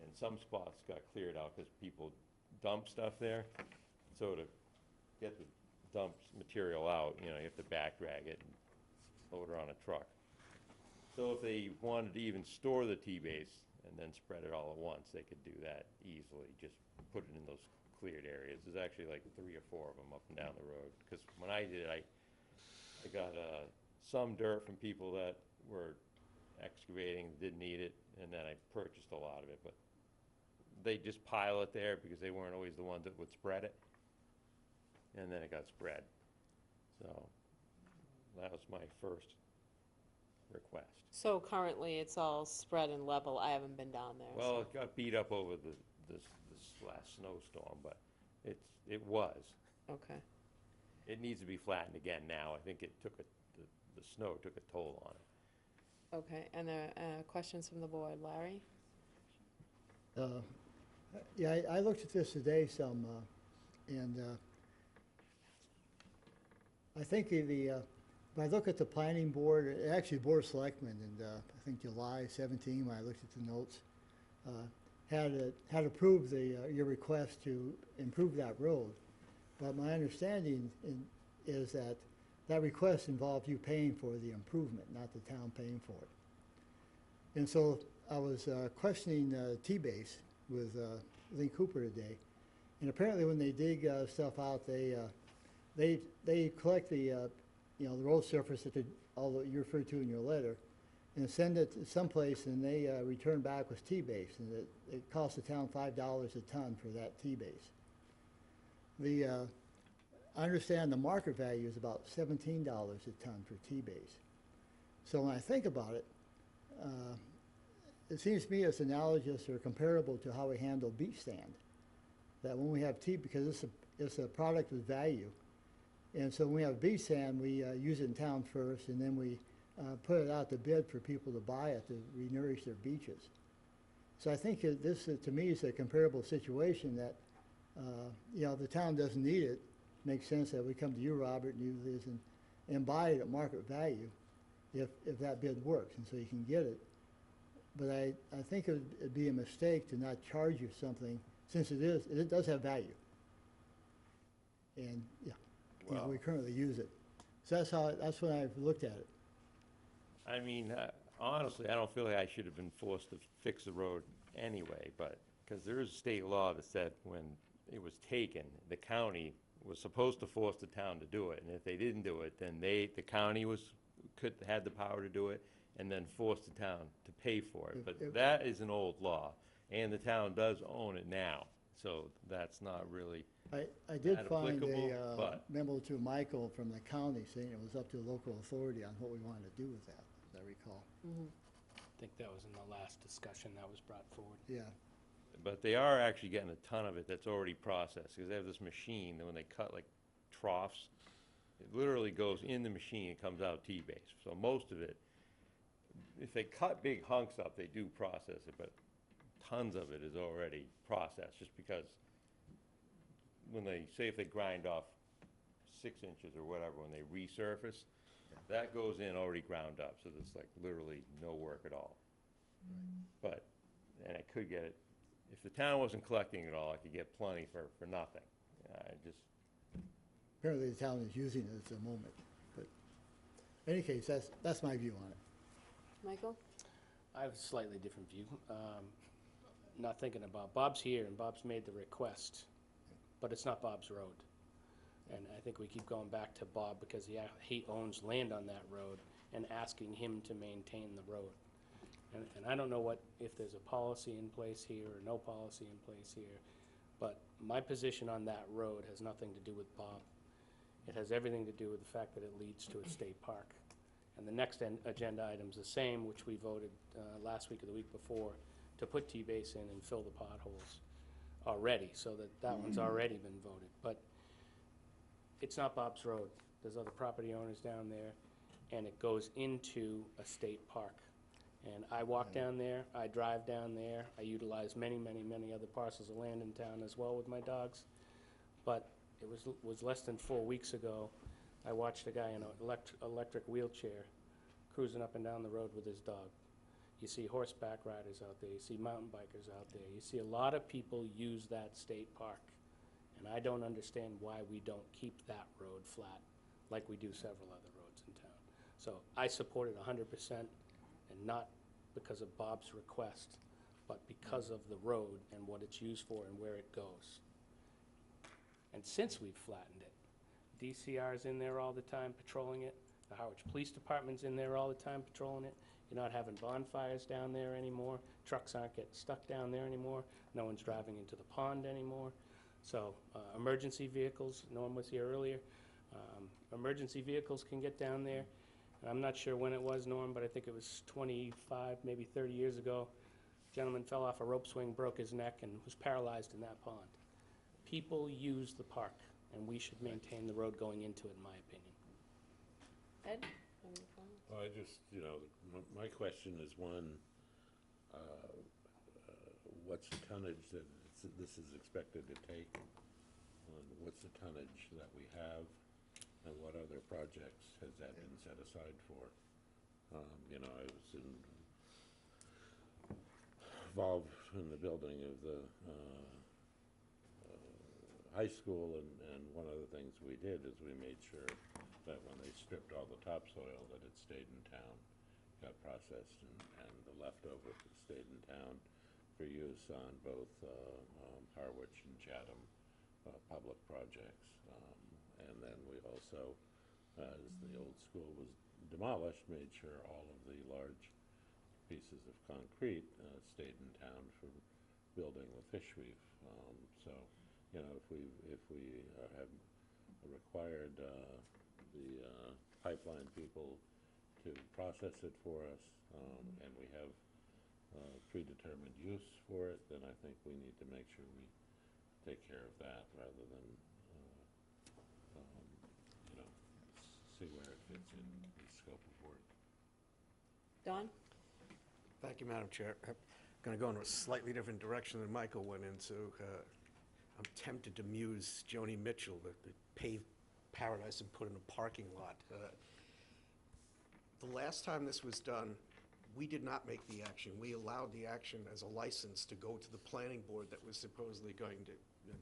And some spots got cleared out because people dump stuff there. So to get the dump material out, you have to back drag it and load it on a truck. So if they wanted to even store the T-base and then spread it all at once, they could do that easily, just put it in those cleared areas. There's actually like 3 or 4 of them up and down the road. Because when I did it, I got some dirt from people that were excavating, didn't need it, and then I purchased a lot of it. But they just pile it there because they weren't always the ones that would spread it. And then it got spread. So that was my first request. So currently, it's all spread and level. I haven't been down there. Well, so. it got beat up over this last snowstorm, but it was. Okay. It needs to be flattened again now. I think the snow took a toll on it. Okay, and questions from the board. Larry? Yeah, I looked at this today some, and I think if I look at the planning board, actually Board of Selectmen, and I think July 17, when I looked at the notes, had approved your request to improve that road. But my understanding is that that request involved you paying for the improvement, not the town paying for it. And so I was questioning T-base with Lee Cooper today, and apparently when they dig stuff out, they collect the the road surface that all that you referred to in your letter, and send it to someplace, and they return back with T-base, and it costs the town $5 a ton for that T-base. I understand the market value is about $17 a ton for T-base. So when I think about it, it seems to me it's analogous or comparable to how we handle beach sand. That when we have because it's a product with value, and so when we have beach sand, we use it in town first, and then we put it out to bid for people to buy it to re-nourish their beaches. So I think this, to me, is a comparable situation that, you know, if the town doesn't need it, makes sense that we come to you, Robert, and you, Liz, and buy it at market value if that bid works, and so you can get it. But I think it'd be a mistake to not charge you something, since it does have value. And, yeah, you know, we currently use it. So that's when I've looked at it. I mean, honestly, I don't feel like I should have been forced to fix the road anyway, but, because there is state law that said when it was taken, the county was supposed to force the town to do it, and if they didn't do it, then the county had the power to do it, and then force the town to pay for it. But that is an old law, and the town does own it now, so that's not really I did not find applicable, a but- memo to Michael from the county saying it was up to the local authority on what we wanted to do with that, as I recall. I think that was in the last discussion that was brought forward. Yeah. But they are actually getting a ton of it that's already processed, because they have this machine that when they cut like troughs, it literally goes in the machine and comes out T-base. So most of it, if they cut big hunks up, they do process it, but tons of it is already processed, just because when they, say if they grind off 6 inches or whatever, when they resurface, that goes in already ground up, so there's like literally no work at all. But, and I could get it, if the town wasn't collecting it all, I could get plenty for nothing. Apparently the town is using it at the moment, but in any case, that's my view on it. Michael? I have a slightly different view. Not thinking about, Bob's here and Bob's made the request, but it's not Bob's road. And I think we keep going back to Bob because he owns land on that road and asking him to maintain the road. And I don't know if there's a policy in place here or no policy in place here, but my position on that road has nothing to do with Bob. It has everything to do with the fact that it leads to a state park. And the next agenda item's the same, which we voted last week or the week before, to put T-base in and fill the potholes already, so that one's already been voted. But it's not Bob's road. There's other property owners down there, and it goes into a state park. And I walk down there, I drive down there, I utilize many, many, many other parcels of land in town as well with my dogs. But it was less than 4 weeks ago, I watched a guy in an electric wheelchair cruising up and down the road with his dog. You see horseback riders out there, you see mountain bikers out there, you see a lot of people use that state park. And I don't understand why we don't keep that road flat like we do several other roads in town. So I support it 100%, and not because of Bob's request, but because of the road and what it's used for and where it goes. And since we've flattened it, DCR's in there all the time patrolling it, the Harwich Police Department's in there all the time patrolling it. You're not having bonfires down there anymore, trucks aren't getting stuck down there anymore, no one's driving into the pond anymore. So emergency vehicles, Norm was here earlier, emergency vehicles can get down there. And I'm not sure when it was, Norm, but I think it was 25, maybe 30 years ago. Gentleman fell off a rope swing, broke his neck, and was paralyzed in that pond. People use the park, and we should maintain the road going into it, in my opinion. Ed? Well, I just, my question is one, what's the tonnage that this is expected to take? What's the tonnage that we have? And what other projects has that been set aside for? I was involved in the building of the high school, and one of the things we did is we made sure that when they stripped all the topsoil, that it stayed in town, got processed, and the leftover stayed in town for use on both Harwich and Chatham public projects. And then we also, as the old school was demolished, made sure all of the large pieces of concrete stayed in town for building the fish reef. So, if we have required the pipeline people to process it for us, and we have predetermined use for it, then I think we need to make sure we take care of that rather than see where it fits in the scope of work. Don? Thank you, Madam Chair. I'm going to go in a slightly different direction than Michael went into. I'm tempted to muse Joni Mitchell, the paved paradise and put in a parking lot. The last time this was done, we did not make the action. We allowed the action as a license to go to the planning board that was supposedly going to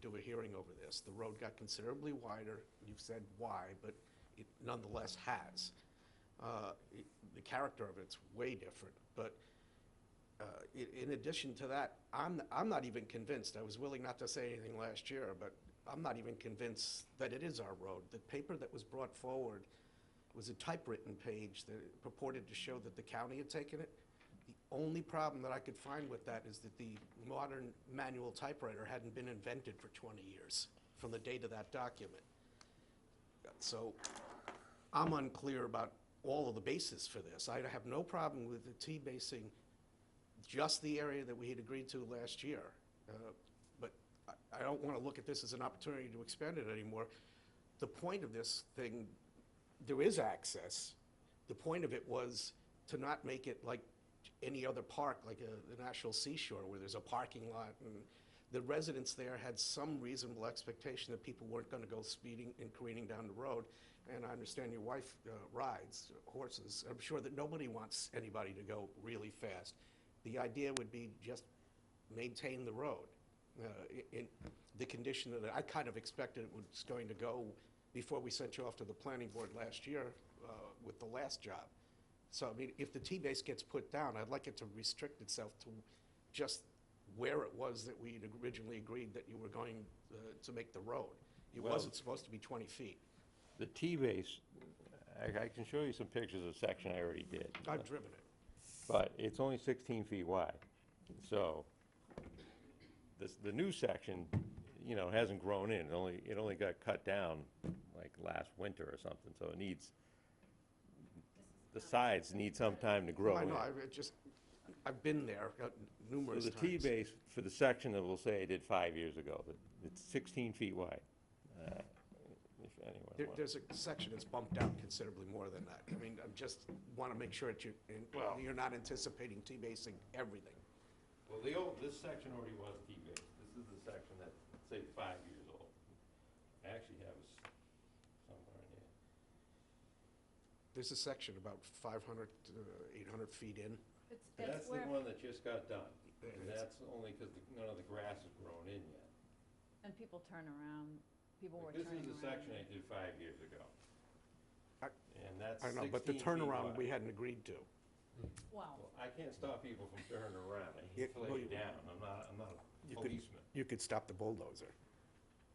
do a hearing over this. The road got considerably wider. You've said why, but it nonetheless has. The character of it's way different. But in addition to that, I'm not even convinced. I was willing not to say anything last year, but I'm not even convinced that it is our road. The paper that was brought forward was a typewritten page that purported to show that the county had taken it. The only problem that I could find with that is that the modern manual typewriter hadn't been invented for 20 years from the date of that document. So I'm unclear about all of the basis for this. I have no problem with the T-basing just the area that we had agreed to last year. But I don't want to look at this as an opportunity to expand it anymore. The point of this thing, there is access. The point of it was to not make it like any other park, like the National Seashore, where there's a parking lot, and the residents there had some reasonable expectation that people weren't going to go speeding and careening down the road. And I understand your wife rides horses. I'm sure that nobody wants anybody to go really fast. The idea would be just maintain the road in the condition that I kind of expected it was going to go before we sent you off to the planning board last year with the last job. So, I mean, if the T-base gets put down, I'd like it to restrict itself to just where it was that we had originally agreed that you were going to make the road. It wasn't supposed to be 20 feet. The T-base, I can show you some pictures of the section I already did. I've driven it. But it's only 16 feet wide. So the new section, you know, hasn't grown in. It only got cut down like last winter or something. So it needs, the sides need some time to grow I in. know, I've been there numerous So times. the T-base for the section that we'll say I did 5 years ago, it's 16 feet wide. If anyone wants. There's a section that's bumped out considerably more than that. I mean, I just want to make sure that you're not anticipating T-basing everything. Well, this section already was T-based. This is the section that's, say, 5 years old. I actually have it somewhere in here. There's a section about 500 to 800 feet in. That's the one that just got done. And that's only because none of the grass has grown in yet. And people turn around, people were This turning is around. the section I did 5 years ago. And that's I know, 16 but the feet turnaround wide. we hadn't agreed to. Wow. Well, I can't stop people from turning around. I hate to lay you down. I'm not a policeman. You could stop the bulldozer.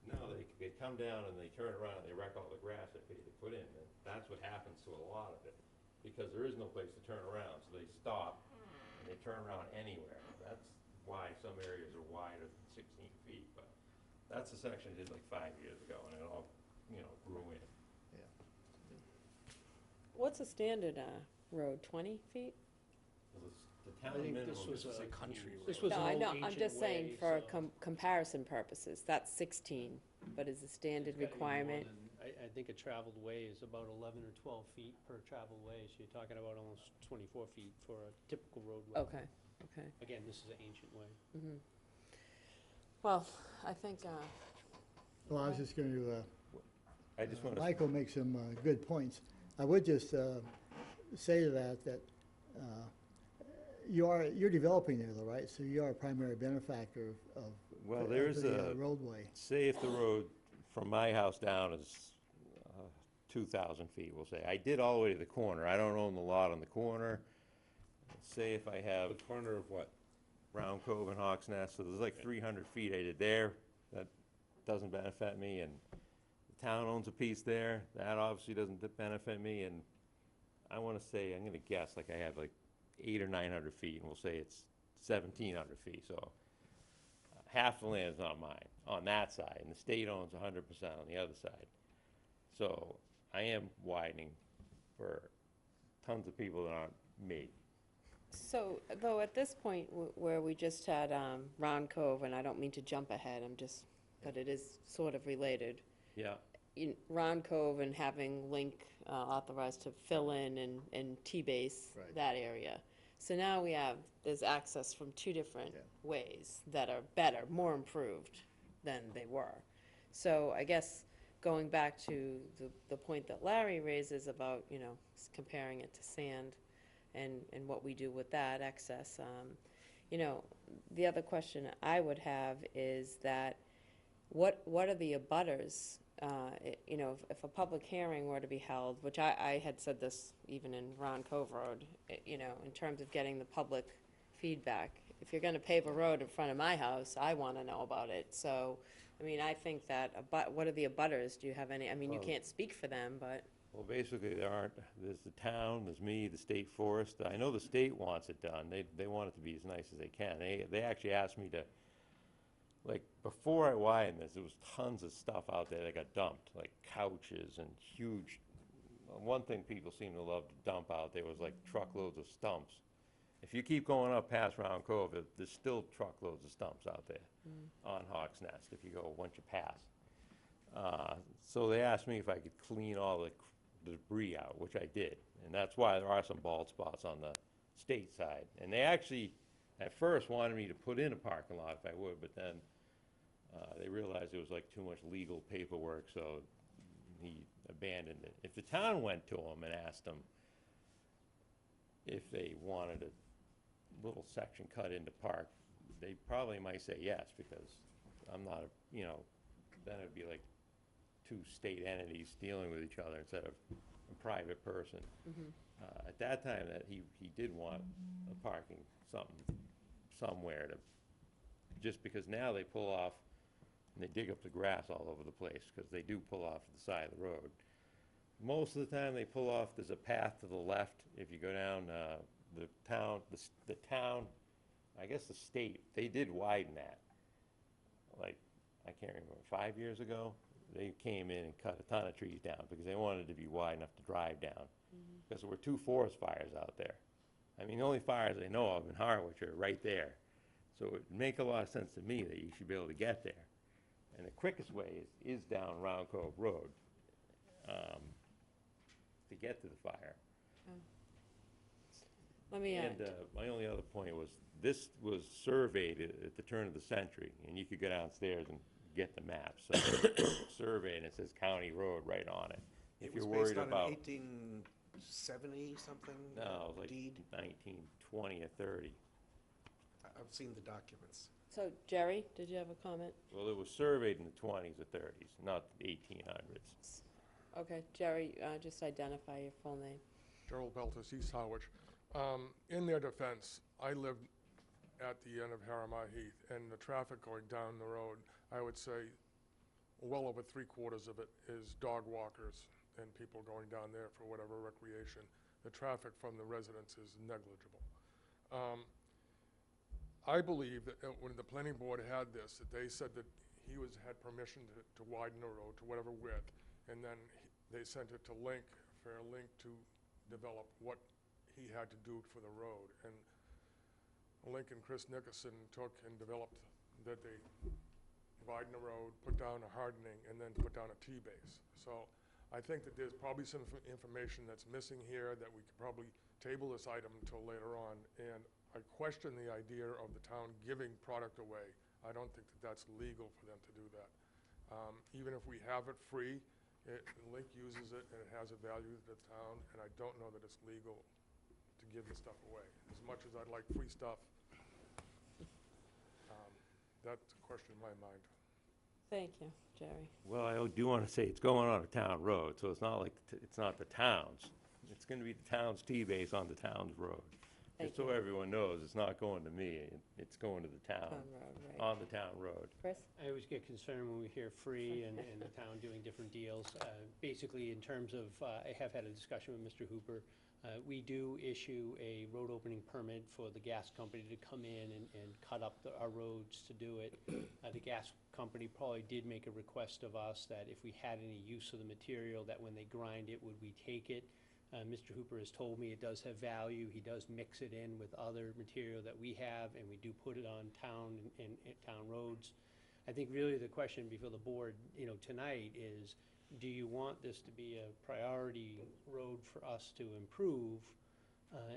No, they come down and they turn around and they wreck all the grass that they put in. And that's what happens to a lot of it. Because there is no place to turn around, so they stop and they turn around anywhere. That's why some areas are wider than 16 feet. But that's the section I did like 5 years ago, and it all, you know, grew in. What's a standard road, 20 feet? The town I think minimum this was is a country road. This was No, an I old know, I'm ancient just saying way, for so comparison purposes, that's 16, but is the standard it's gotta be more requirement? than- I think a traveled way is about 11 or 12 feet per traveled way, so you're talking about almost 24 feet for a typical roadway. Okay, okay. Again, this is an ancient way. Well, I think, Well, I was just going to, I just want to. Michael makes some good points. I would just say to that you're developing there, though, right? So you are a primary benefactor of Well, of there's the a roadway. Say if the road from my house down is 2,000 feet, we'll say. I did all the way to the corner. I don't own the lot on the corner. Say if I have. The corner of what? Round Cove and Hawks Nest, so there's like 300 feet I did there. That doesn't benefit me, and the town owns a piece there. That obviously doesn't benefit me, and I want to say, I'm going to guess, like I have like 800 or 900 feet, and we'll say it's 1,700 feet, so half the land is not mine on that side, and the state owns 100% on the other side. So I am widening for tons of people that aren't me. so, though, at this point where we just had Round Cove, and I don't mean to jump ahead, but it is sort of related. Yeah. Ron Cove and having Link authorized to fill in and T-base Right. that area. So now there's access from two different Yeah. ways that are better, more improved than they were. So I guess going back to the point that Larry raises about, comparing it to sand and what we do with that excess, the other question I would have is that what are the abutters? If a public hearing were to be held, which I had said this even in Ron Cove Road, in terms of getting the public feedback. If you're gonna pave a road in front of my house, I wanna know about it. So, I think that, what are the abutters? Do you have any, you Well- can't speak for them, but, Well, basically, there's the town, there's me, the state forest. I know the state wants it done. They want it to be as nice as they can. They actually asked me to, like, before I widened this, there was tons of stuff out there that got dumped, like couches and huge, one thing people seem to love to dump out there was like truckloads of stumps. If you keep going up past Round Cove, there's still truckloads of stumps out there on Hawk's Nest if you go, once you pass. So they asked me if I could clean all the debris out, which I did. And that's why there are some bald spots on the state side. And they actually, at first, wanted me to put in a parking lot if I would, but then they realized it was like too much legal paperwork, so he abandoned it. If the town went to him and asked them if they wanted a little section cut into park, they probably might say yes, because I'm not, then it'd be like two state entities dealing with each other instead of a private person. At that time, that he did want a parking somewhere to, just because now they pull off and they dig up the grass all over the place, because they do pull off to the side of the road. Most of the time they pull off, there's a path to the left. If you go down the town, I guess the state, they did widen that. Like, I can't remember, 5 years ago, they came in and cut a ton of trees down because they wanted it to be wide enough to drive down. Because there were 2 forest fires out there. The only fires I know of in Harwich are right there. So it would make a lot of sense to me that you should be able to get there. And the quickest way is down Round Cove Road to get to the fire. let me, And my only other point was, this was surveyed at the turn of the century, and you could go downstairs and get the maps. So surveyed, and it says County Road right on it. If you're worried about. It was based on an 1870 something No, like deed. 1920 or 30. I've seen the documents. so Jerry, did you have a comment? Well, it was surveyed in the 20s or 30s, not the 1800s. Okay, Jerry, just identify your full name. Gerald Beltis, East Harwich. In their defense, I lived at the end of Harriman Heath, and the traffic going down the road, I would say well over 3/4 of it is dog walkers and people going down there for whatever recreation. The traffic from the residents is negligible. I believe that when the planning board had this, that they said that he had permission to widen the road to whatever width, and then they sent it to Link, for Link to develop what he had to do for the road. And Link and Chris Nickerson took and developed that they widen the road, put down a hardening, and then put down a T-base. So I think that there's probably some information that's missing here that we could probably table this item until later on. And I question the idea of the town giving product away. I don't think that that's legal for them to do that. Even if we have it free, Link uses it and it has a value to the town, and I don't know that it's legal to give the stuff away. As much as I'd like free stuff, that's a question in my mind. Thank you, Jerry. Well, I do want to say it's going on a town road, so it's not like, it's not the town's. It's going to be the town's T-base on the town's road. Just so everyone knows, it's not going to me, it's going to the town, Town road, right. on the town road. Chris? I always get concerned when we hear free and the town doing different deals. Basically, in terms of, I have had a discussion with Mr. Hooper. We do issue a road opening permit for the gas company to come in and cut up our roads to do it. The gas company probably did make a request of us that if we had any use of the material, that when they grind it, would we take it? Mr. Hooper has told me it does have value. He does mix it in with other material that we have, and we do put it on town and town roads. I think really the question before the board, tonight is, do you want this to be a priority road for us to improve?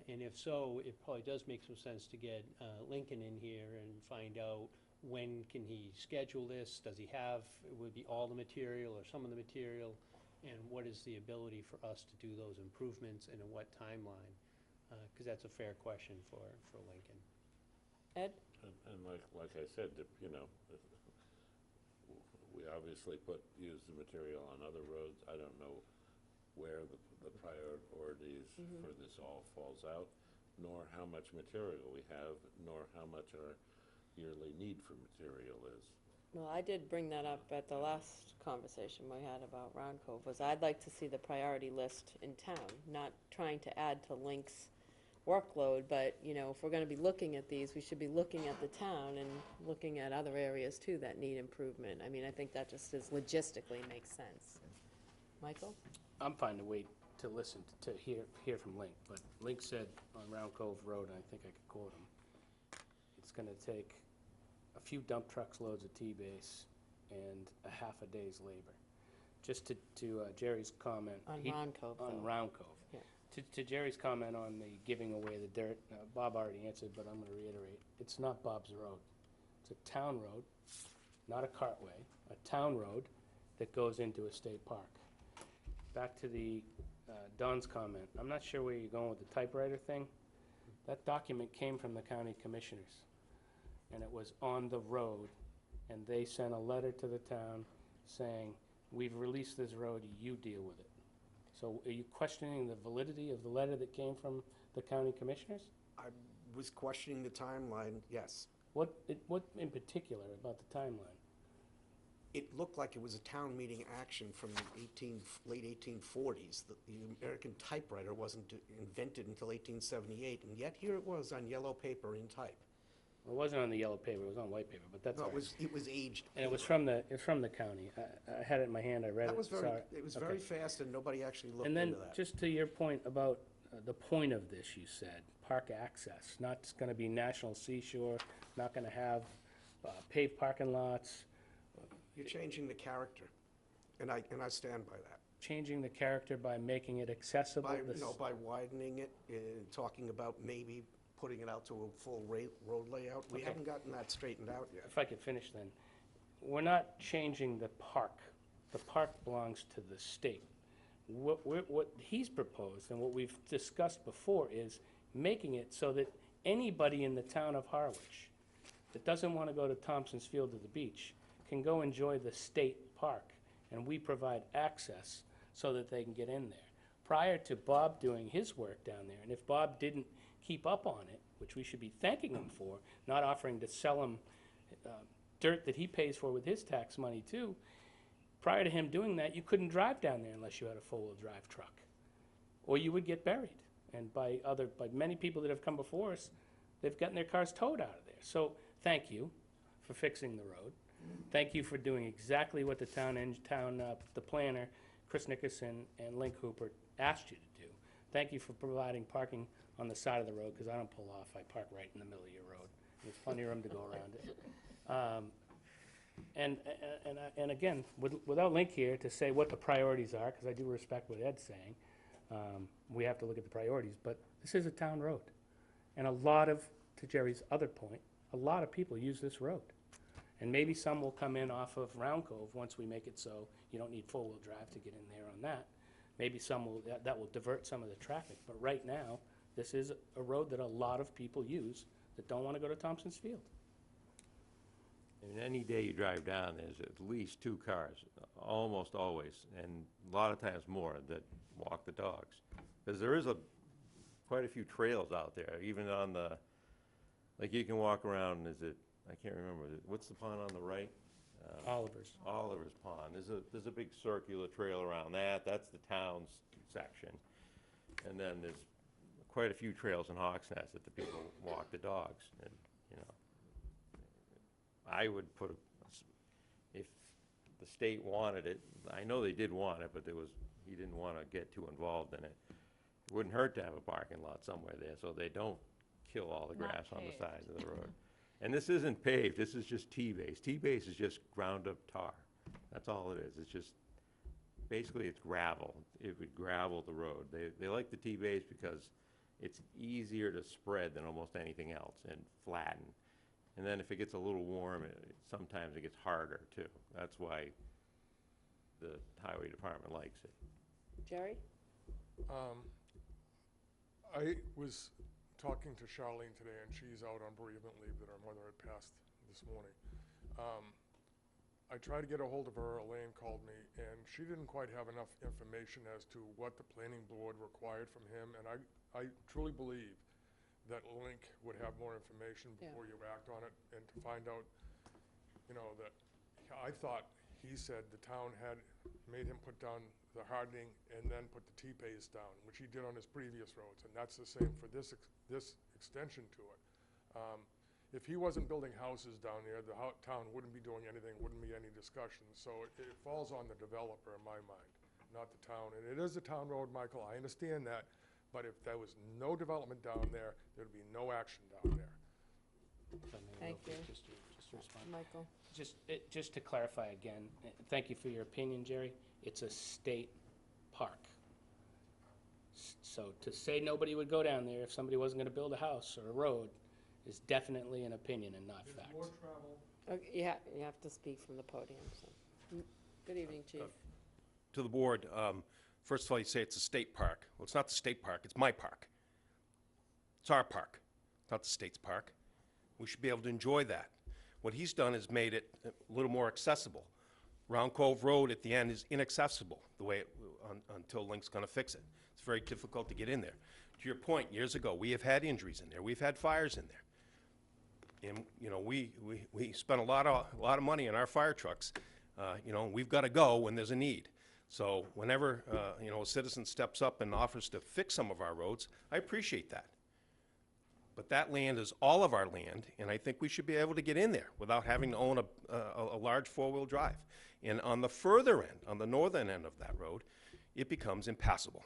And if so, it probably does make some sense to get Lincoln in here and find out when can he schedule this? Does he have, would it be all the material or some of the material? And what is the ability for us to do those improvements and in what timeline? Because that's a fair question for Lincoln. Ed? And like I said, you know, we obviously use the material on other roads. I don't know where the priorities for this all falls out, nor how much material we have, nor how much our yearly need for material is. Well, I did bring that up at the last conversation we had about Round Cove, was I'd like to see the priority list in town, not trying to add to Link's workload, but, you know, if we're gonna be looking at these, we should be looking at the town and looking at other areas too that need improvement. I mean, I think that just is logistically makes sense. Michael? I'm fine to wait to listen, to hear from Link, but Link said on Round Cove Road, and I think I could quote him, it's gonna take a few dump trucks loads of T-base and a half a day's labor. Just to Jerry's comment. On Round Cove, On though. Round Cove. Yeah. To Jerry's comment on the giving away the dirt, Bob already answered, but I'm gonna reiterate, it's not Bob's road. It's a town road, not a cartway, a town road that goes into a state park. Back to the Don's comment, I'm not sure where you're going with the typewriter thing. That document came from the county commissioners, and it was on the road, and they sent a letter to the town saying, we've released this road, you deal with it. So are you questioning the validity of the letter that came from the county commissioners? I was questioning the timeline, yes. What in particular about the timeline? It looked like it was a town meeting action from the late 1840s. The American typewriter wasn't invented until 1878, and yet here it was on yellow paper in type. It wasn't on the yellow paper, it was on white paper, but that's No, all right. it was aged. And it was from the county. I had it in my hand, I read it. That was Sorry. it was Okay. very fast, and nobody actually looked And then, into that. just to your point about the point of this, you said, park access, not gonna be National Seashore, not gonna have paved parking lots, You're changing the character, and I stand by that. changing the character by making it accessible. By widening it, and talking about maybe putting it out to a full road layout. We Okay. haven't gotten that straightened out yet. If I could finish then. We're not changing the park. The park belongs to the state. What he's proposed and what we've discussed before is making it so that anybody in the town of Harwich that doesn't want to go to Thompson's Field or the beach can go enjoy the state park, and we provide access so that they can get in there. Prior to Bob doing his work down there, and if Bob didn't keep up on it, which we should be thanking him for, not offering to sell him dirt that he pays for with his tax money too, prior to him doing that, you couldn't drive down there unless you had a four-wheel drive truck, or you would get buried. And by many people that have come before us, they've gotten their cars towed out of there. So thank you for fixing the road. Thank you for doing exactly what the the planner, Chris Nickerson and Link Hooper asked you to do. Thank you for providing parking on the side of the road, because I don't pull off, I park right in the middle of your road. There's plenty of room to go around it. And again, without Link here to say what the priorities are, because I do respect what Ed's saying, we have to look at the priorities, but this is a town road. And to Jerry's other point, a lot of people use this road. And maybe some will come in off of Round Cove once we make it so you don't need four-wheel drive to get in there on that. Maybe that will divert some of the traffic, but right now, this is a road that a lot of people use that don't want to go to Thompson's Field. And any day you drive down, there's at least two cars, almost always, and a lot of times more, that walk the dogs. Because there is quite a few trails out there, even on like you can walk around, I can't remember, what's the pond on the right? Oliver's. Oliver's Pond. There's a big circular trail around that. That's the town's section. And then there's quite a few trails in Hawks Nest that the people walk the dogs. And, I would if the state wanted it, I know they did want it, but he didn't want to get too involved in it. It wouldn't hurt to have a parking lot somewhere there so they don't kill all the grass on the sides of the road. And this isn't paved, this is just T-base. T-base is just ground up tar. That's all it is. It's just basically it's gravel. It would gravel the road. They like the T-bays because it's easier to spread than almost anything else and flatten. And then if it gets a little warm, sometimes it gets harder too. That's why the highway department likes it. Jerry? I was talking to Charlene today, and she's out on bereavement leave that her mother had passed this morning. I tried to get a hold of her, Elaine called me, and she didn't quite have enough information as to what the planning board required from him, and I truly believe that Link would have more information before you act on it, and to find out, you know, that, I thought he said the town had made him put down the hardening and then put the T-pays down, which he did on his previous roads, and that's the same for this extension to it. If he wasn't building houses down there, the town wouldn't be doing anything, wouldn't be any discussion. So it falls on the developer in my mind, not the town. And it is a town road, Michael, I understand that, but if there was no development down there, there'd be no action down there. Thank you. Just to respond. Michael? Just to clarify again, thank you for your opinion, Jerry. It's a state park. So to say nobody would go down there if somebody wasn't going to build a house or a road is definitely an opinion and not fact. Okay, you have to speak from the podium, so. Good evening, Chief. To the board, first of all, you say it's a state park. Well, it's not the state park, it's my park. It's our park, not the state's park. We should be able to enjoy that. What he's done is made it a little more accessible. Round Cove Road at the end is inaccessible the way until Link's going to fix it. It's very difficult to get in there. To your point, years ago, we have had injuries in there. We've had fires in there. And, you know, we spent a lot of money on our fire trucks. You know, we've got to go when there's a need. So whenever, you know, a citizen steps up and offers to fix some of our roads, I appreciate that. But that land is all of our land, and I think we should be able to get in there without having to own a large four-wheel drive. And on the further end, on the northern end of that road, it becomes impassable.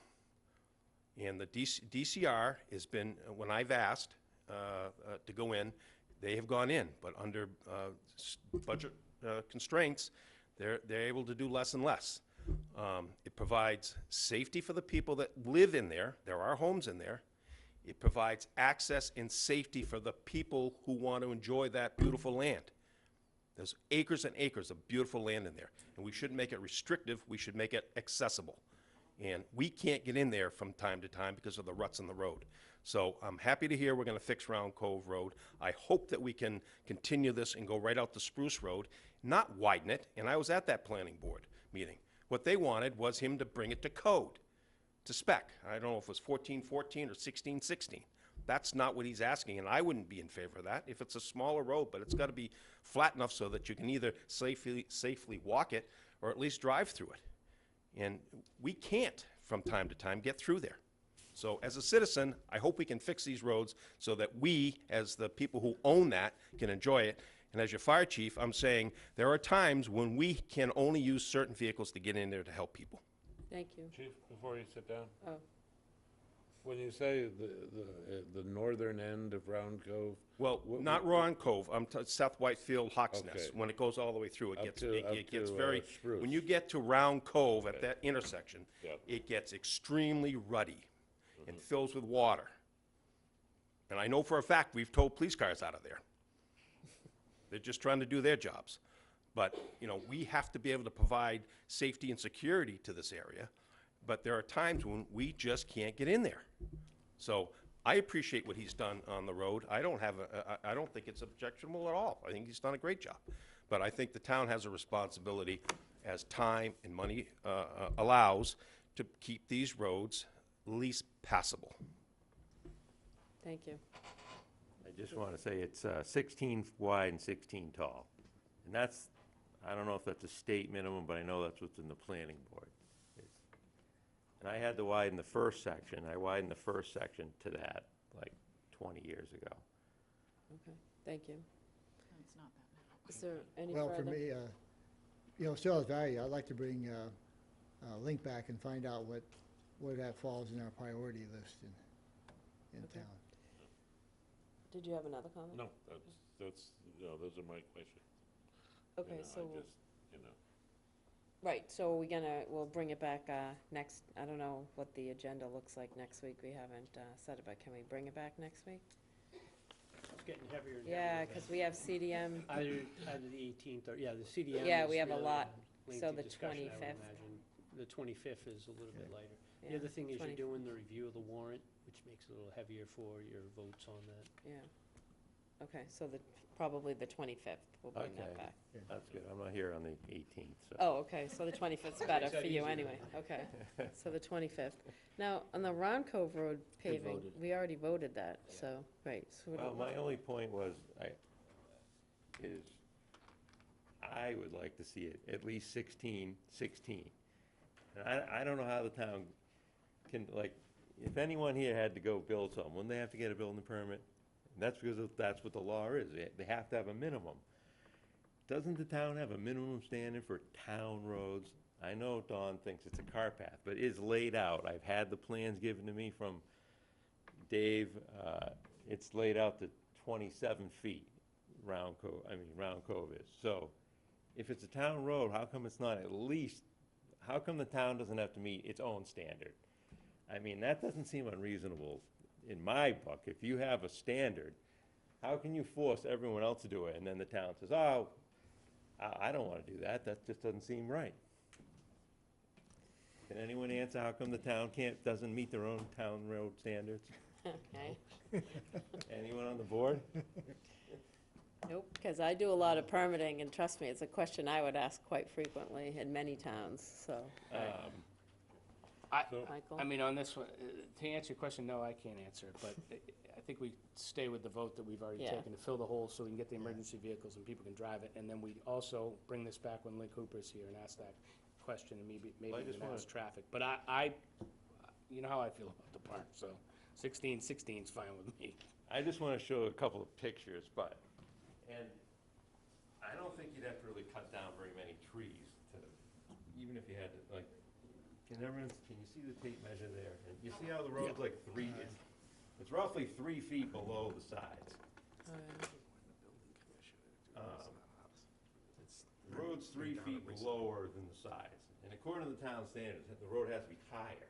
And the DCR has been, when I've asked to go in, they have gone in, but under budget constraints, they're able to do less and less. It provides safety for the people that live in there. There are homes in there. It provides access and safety for the people who want to enjoy that beautiful land. There's acres and acres of beautiful land in there, and we shouldn't make it restrictive. We should make it accessible. And we can't get in there from time to time because of the ruts in the road. So I'm happy to hear we're going to fix Round Cove Road. I hope that we can continue this and go right out to Spruce Road, not widen it. And I was at that planning board meeting. What they wanted was him to bring it to code, to spec. I don't know if it was 1414 or 1616. That's not what he's asking, and I wouldn't be in favor of that if it's a smaller road, but it's got to be flat enough so that you can either safely walk it or at least drive through it. And we can't, from time to time, get through there. So as a citizen, I hope we can fix these roads so that we, as the people who own that, can enjoy it. And as your fire chief, I'm saying there are times when we can only use certain vehicles to get in there to help people. Thank you. Chief, before you sit down, Oh, when you say the northern end of Round Cove, Well, not Round Cove, I'm South Whitefield, Hawks Nest. Okay. When it goes all the way through, Up it to gets very, Spruce. when you get to Round Cove at Okay. that intersection, Yep. it gets extremely ruddy and fills with water. And I know for a fact we've towed police cars out of there. They're just trying to do their jobs. But, you know, we have to be able to provide safety and security to this area. But there are times when we just can't get in there. So I appreciate what he's done on the road. I don't think it's objectionable at all. I think he's done a great job. But I think the town has a responsibility, as time and money allows, to keep these roads least passable. thank you. I just want to say it's 16 wide and 16 tall. And that's, I don't know if that's a state minimum, but I know that's what's in the planning board. And I had to widen the first section. I widened the first section to that like 20 years ago. Okay, thank you. It's not that now. Is there any Well, further? for me, you know, still has value. I'd like to bring Link back and find out where that falls in our priority list in Okay. town. Did you have another comment? No, that's, no, those are my questions. Okay, You know, so, I just, you know, Right, so we'll bring it back next, I don't know what the agenda looks like next week. We haven't set it, but can we bring it back next week? It's getting heavier and Yeah, heavier. because we have CDM. Either the 18th or, yeah, the CDM Yeah, is we have a really lot. lengthy So the discussion, I would 25th. imagine. The 25th is a little bit lighter. Yeah, The other thing is 20 you're doing the review of the warrant, which makes it a little heavier for your votes on that. Yeah. Okay, so probably the 25th, we'll bring that Okay. back. That's good. I'm not here on the 18th, so. Oh, okay, so the 25th is better Makes that for you easier. anyway, okay. So the 25th. Now, on the Round Cove Road paving, voted. we already voted that, so, right. So Well, my only point was, I would like to see it at least 16. And I don't know how the town can, like, if anyone here had to go build something, wouldn't they have to get a building permit? That's because that's what the law is. They have to have a minimum. Doesn't the town have a minimum standard for town roads? I know Dawn thinks it's a car path, but it's laid out. I've had the plans given to me from Dave. It's laid out to 27 feet, Round Cove is. So if it's a town road, how come it's not at least, how come the town doesn't have to meet its own standard? I mean, that doesn't seem unreasonable in my book. If you have a standard, how can you force everyone else to do it? And then the town says, oh, I don't want to do that. That just doesn't seem right. Can anyone answer how come the town doesn't meet their own town road standards? Okay. Anyone on the board? Nope, because I do a lot of permitting, and trust me, it's a question I would ask quite frequently in many towns, so. Michael? I mean, on this one, to answer your question, no, I can't answer it, but I think we stay with the vote that we've already Yeah. taken to fill the hole so we can get the emergency vehicles and people can drive it, and then we also bring this back when Lynn Cooper's here and ask that question, and maybe I we just can wanna- ask traffic. But you know how I feel about the park, so 16's fine with me. I just want to show a couple of pictures, and I don't think you'd have to really cut down very many trees even if you had to, like, can you see the tape measure there? And you see how the road's like it's roughly 3 feet below the sides. The road's 3 feet lower than the sides. And according to the town standards, the road has to be higher.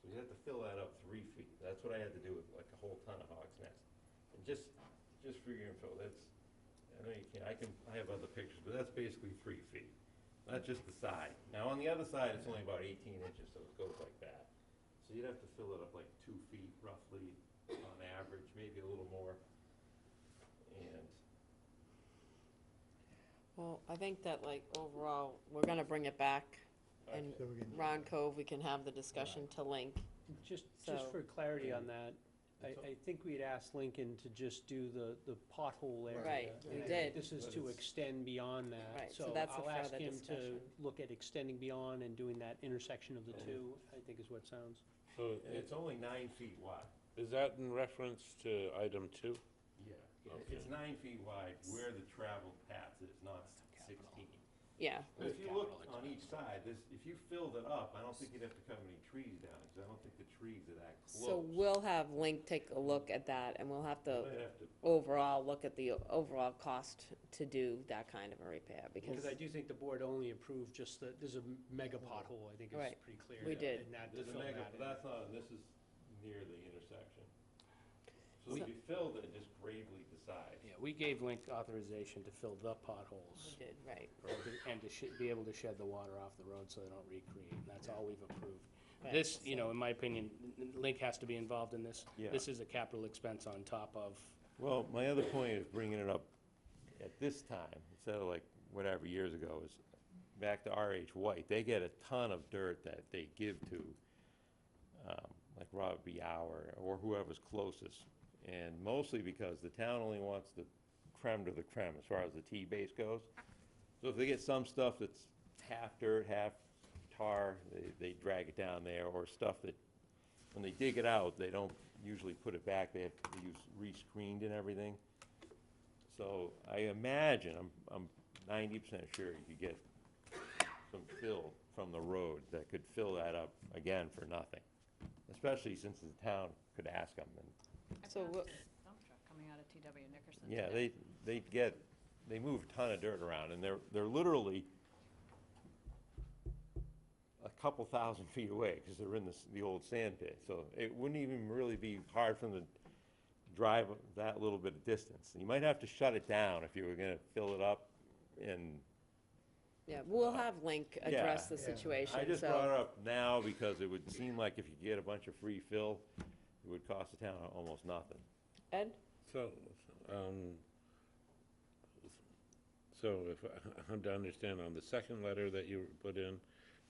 So you have to fill that up 3 feet. That's what I had to do with like a whole ton of hog's nest. And just for your info, I know you can't, I have other pictures, but that's basically 3 feet. That's just the side. Now, on the other side, it's only about 18 inches, so it goes like that. So you'd have to fill it up like 2 feet roughly on average, maybe a little more. And Well, I think that, like, overall, we're gonna bring it back, and So we can- Round Cove, we can have the discussion to link. Just So- for clarity on that, I think we'd asked Lincoln to just do the pothole area. Right, and we I think did. This is to extend beyond that. Right, so that's a I'll ask further him to discussion. look at extending beyond and doing that intersection of the two, I think is what it sounds. So it's only 9 feet wide. Is that in reference to item 2? Yeah. It's 9 feet wide where the traveled path is, not 16. Yeah, But if you look on each side, if you filled it up, I don't think you'd have to cut any trees down, because I don't think the trees are that close. so we'll have Link take a look at that, and we'll have to Might have to- overall look at the overall cost to do that kind of a repair, because, Because I do think the board only approved just there's a mega pothole, I think Right. it's pretty clear. We did. And that to There's a fill mega, that but in. that's not, this is near the intersection. So if you filled it, just gravely decide. Yeah, we gave Link authorization to fill the potholes we did, right. and to be able to shed the water off the road so they don't recreate, and that's all we've approved. Right, This, in my opinion, Link has to be involved in this. Yeah. This is a capital expense on top of, Well, my other point is bringing it up at this time, instead of like whatever years ago, is back to R.H. White. They get a ton of dirt that they give to, like Robert B. Hour or whoever's closest. And mostly because the town only wants the creme de la creme as far as the T-base goes. So if they get some stuff that's half dirt, half tar, they drag it down there, or stuff that, when they dig it out, they don't usually put it back, they have to use re-screened and everything. So I imagine, I'm 90% sure you could get some fill from the road that could fill that up again for nothing. Especially since the town could ask them. And So what, Dump truck coming out of TW Nickerson. yeah, today. they move a ton of dirt around, and they're literally a couple thousand feet away, because they're in the old sand pit. So it wouldn't even really be hard for them to drive that little bit of distance. You might have to shut it down if you were gonna fill it up and. Yeah, we'll have Link address the situation, I just so- brought it up now because it would seem like if you get a bunch of free fill, it would cost the town almost nothing. Ed? So, so if I'm to understand, on the second letter that you put in,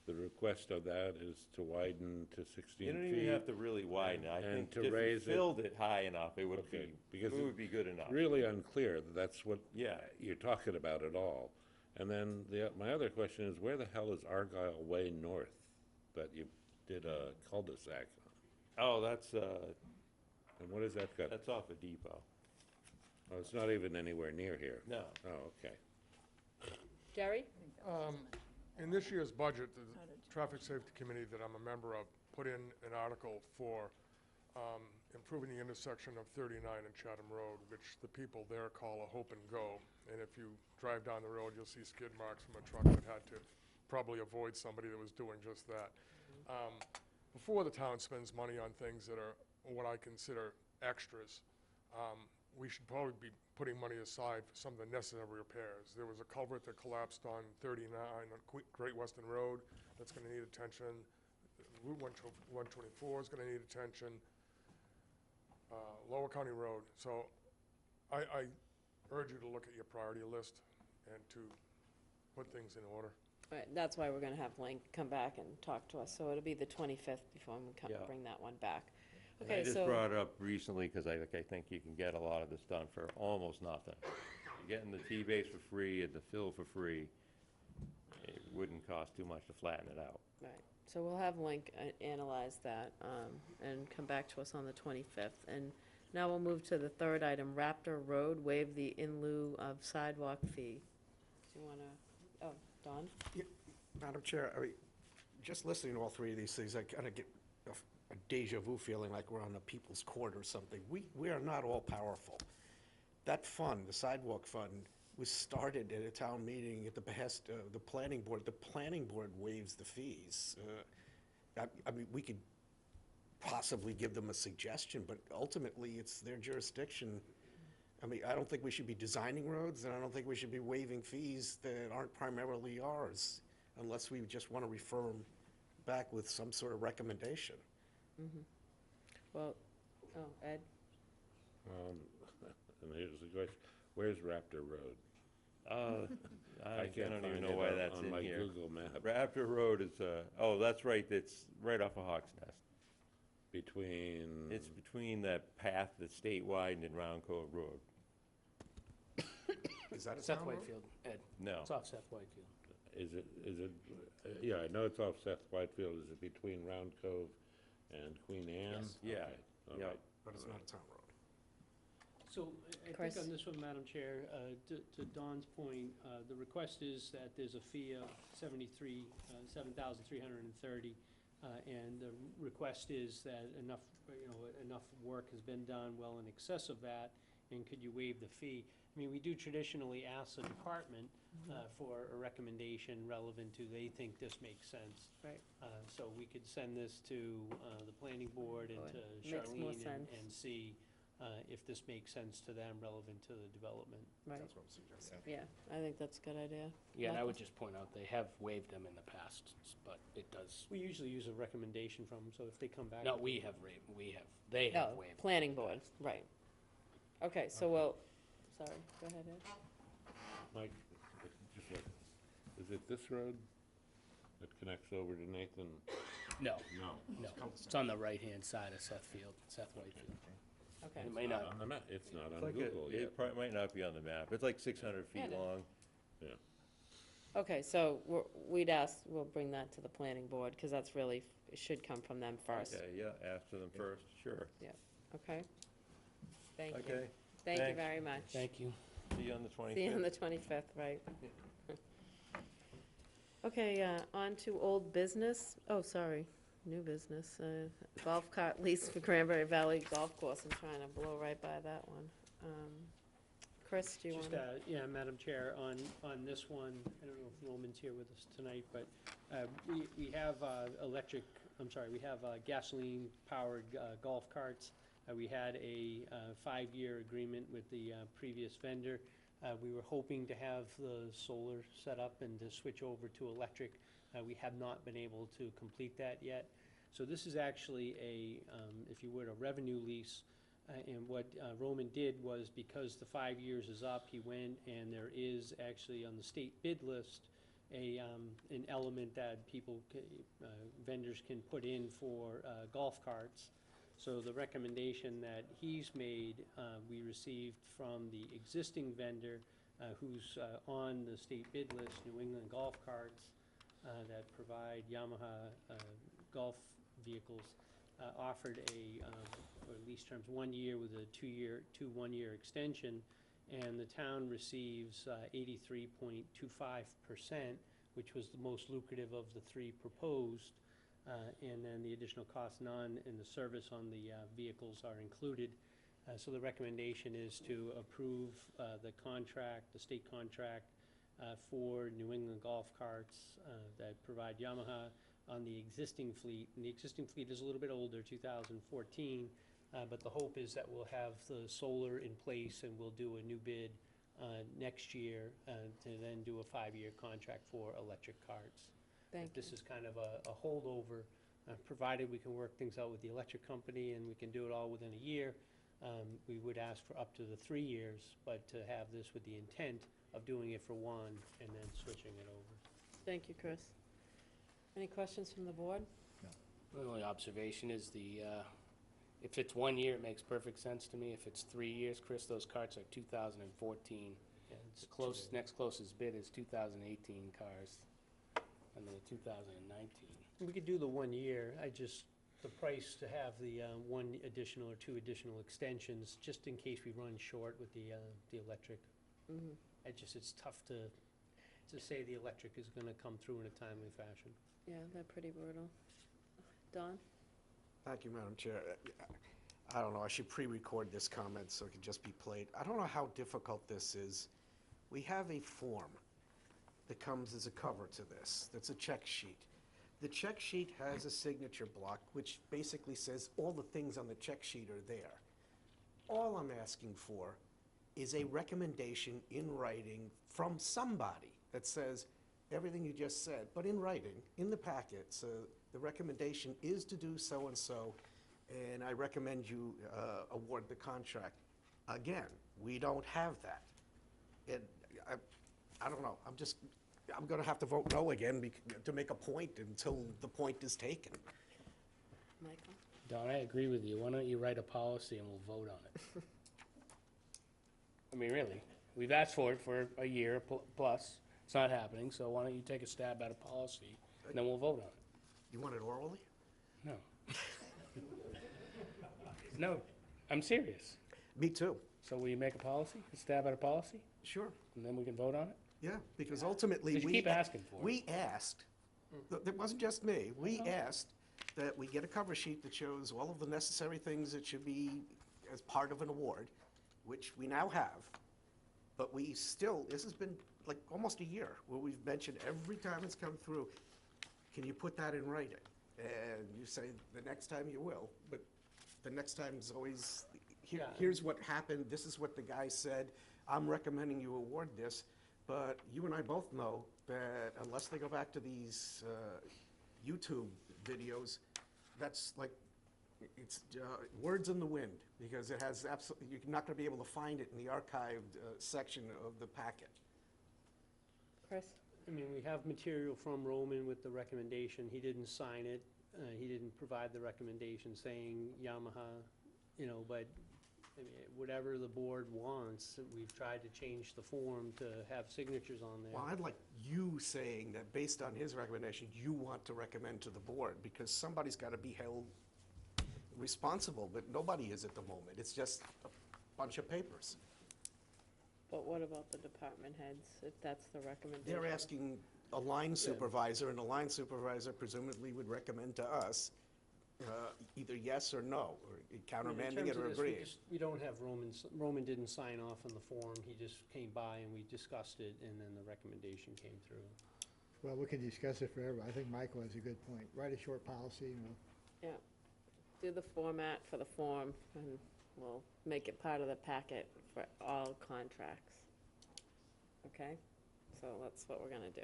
the request of that is to widen to 16 feet? You don't even have to really widen it. I think to if you raise it- filled it high enough, it would Okay, be, because it would be good enough. Really unclear that that's what Yeah. you're talking about at all. And then my other question is, where the hell is Argyle Way North that you did a cul-de-sac on? Oh, that's, And what has that got? that's off a depot. Oh, it's not even anywhere near here? No. Oh, okay. Jerry? In this year's budget, the Traffic Safety Committee that I'm a member of put in an article for improving the intersection of 39 and Chatham Road, which the people there call a hope and go. And if you drive down the road, you'll see skid marks from a truck that had to probably avoid somebody that was doing just that. Before the town spends money on things that are what I consider extras, we should probably be putting money aside for some of the necessary repairs. There was a culvert that collapsed on 39 on Great Western Road that's going to need attention. Route 124 is going to need attention. Lower County Road. So I urge you to look at your priority list and to put things in order. Right, that's why we're gonna have Link come back and talk to us, so it'll be the 25th before we come, Yeah. bring that one back. And Okay, I just so, brought it up recently because I think you can get a lot of this done for almost nothing. You're getting the T-base for free and the fill for free. It wouldn't cost too much to flatten it out. right, so we'll have Link analyze that, and come back to us on the 25th. And now we'll move to the third item, Raptor Road, waive the in lieu of sidewalk fee. Do you wanna, Don? Madam Chair, just listening to all three of these things, I kind of get a deja vu feeling like we're on a people's court or something. We are not all powerful. That fund, the sidewalk fund, was started at a town meeting at the behest of the planning board. The planning board waives the fees. I mean, we could possibly give them a suggestion, but ultimately, it's their jurisdiction. I mean, I don't think we should be designing roads, and I don't think we should be waiving fees that aren't primarily ours, unless we just want to refer them back with some sort of recommendation. Well, Ed? And here's the question, where's Raptor Road? I can't don't even find know it why on- that's on in my here. Google map. Raptor Road is, that's right, it's right off of Hawks Nest. Between? It's between that path that's state widened and Round Cove Road. Is that a Seth town road? Whitefield, Ed. No. It's off Seth Whitefield. Is it, yeah, I know it's off Seth Whitefield, is it between Round Cove and Queen Anne? Yes. Yeah. Okay, all Yeah. right. But it's not a town road. So I Chris? think on this one, Madam Chair, to Don's point, the request is that there's a fee of $7,330, and the request is that enough work has been done well in excess of that, and could you waive the fee? I mean, we do traditionally ask the department for a recommendation relevant to, they think this makes sense. Right. So we could send this to the planning board and to Makes more Charlene sense. and see if this makes sense to them relevant to the development. Right, That's what I'm suggesting. yeah, I think that's a good idea. Yeah, and I Michael? would just point out, they have waived them in the past, but it does, We usually use a recommendation from them, so if they come back. no, with- they have No, waived. planning board, right. Okay, so we'll, sorry, go ahead, Ed. Mike, just like, is it this road that connects over to Nathan? No, No. no, it's on the right-hand side of Seth Whitefield. Okay. It may not, On the map, it's not on It's like Google yet. it probably might not be on the map. It's like 600 feet Yeah. long. Yeah. Okay, so we'll bring that to the planning board, because that's really, it should come from them first. Okay, yeah, after them first, sure. Okay? Thank you. Okay, Thank you thanks. very much. thank you. See you on the 25th. See you on the 25th, right. Okay, on to old business. Oh, sorry, new business. Golf cart lease for Cranberry Valley Golf Course. I'm trying to blow right by that one. Chris, do you want Just, to? yeah, Madam Chair, on this one, I don't know if Roman's here with us tonight, but we have we have gasoline-powered golf carts. We had a 5-year agreement with the previous vendor. We were hoping to have the solar set up and to switch over to electric. We have not been able to complete that yet. So this is actually if you would, a revenue lease. And what Roman did was, because the 5 years is up, he went and there is actually on the state bid list an element that vendors can put in for golf carts. So the recommendation that he's made, we received from the existing vendor who's on the state bid list, New England Golf Carts, that provide Yamaha golf vehicles, offered or lease terms 1 year with a 2 1-year extension, and the town receives 83.25%, which was the most lucrative of the 3 proposed, and then the additional costs, none, and the service on the vehicles are included. So the recommendation is to approve the contract, the state contract, for New England Golf Carts that provide Yamaha on the existing fleet. And the existing fleet is a little bit older, 2014, but the hope is that we'll have the solar in place and we'll do a new bid next year to then do a 5-year contract for electric carts. Thank you. This is kind of a holdover, provided we can work things out with the electric company and we can do it all within a year. We would ask for up to the 3 years, but to have this with the intent of doing it for 1 and then switching it over. Thank you, Chris. Any questions from the board? The only observation is if it's 1 year, it makes perfect sense to me. If it's 3 years, Chris, those carts are 2014. Yeah, The next closest bid is 2018 cars, and then 2019. we could do the 1 year. The price to have the 1 additional or 2 additional extensions, just in case we run short with the electric. Mhm. It's tough to say the electric is going to come through in a timely fashion. Yeah, they're pretty brutal. Don? Thank you, Madam Chair. I don't know, I should pre-record this comment so it can just be played. I don't know how difficult this is. We have a form that comes as a cover to this, that's a check sheet. The check sheet has a signature block, which basically says all the things on the check sheet are there. All I'm asking for is a recommendation in writing from somebody that says everything you just said, but in writing, in the packet. So the recommendation is to do so-and-so, and I recommend you award the contract. Again, we don't have that. I don't know, I'm gonna have to vote no again to make a point until the point is taken. Michael? Don, I agree with you. Why don't you write a policy and we'll vote on it? I mean, really, we've asked for it for a year plus. It's not happening, so why don't you take a stab at a policy, and then we'll vote on it? You want it orally? No. No, I'm serious. Me too. So will you make a policy, a stab at a policy, Sure. and then we can vote on it? Yeah, because ultimately, 'Cause you keep asking for it. we asked, it wasn't just me, we asked that we get a cover sheet that shows all of the necessary things that should be as part of an award, which we now have, but this has been like almost a year, where we've mentioned every time it's come through, can you put that in writing? And you say, the next time you will, but the next time is always, here's what happened, this is what the guy said, I'm recommending you award this. But you and I both know that unless they go back to these YouTube videos, that's like, it's words in the wind, because it has absolutely, you're not going to be able to find it in the archived section of the packet. Chris? I mean, we have material from Roman with the recommendation. He didn't sign it. He didn't provide the recommendation saying Yamaha, but I mean, whatever the board wants, we've tried to change the form to have signatures on there. Well, I'd like you saying that based on his recommendation, you want to recommend to the board, because somebody's got to be held responsible, but nobody is at the moment. It's just a bunch of papers. But what about the department heads, if that's the recommendation? They're asking a line supervisor, and a line supervisor presumably would recommend to us either yes or no, or In countermanding terms it of or this, agreeing. we don't have Roman didn't sign off on the form, he just came by and we discussed it, and then the recommendation came through. Well, we can discuss it forever. I think Michael has a good point. Write a short policy and we'll Yeah. Do the format for the form, and we'll make it part of the packet for all contracts. Okay? So that's what we're gonna do.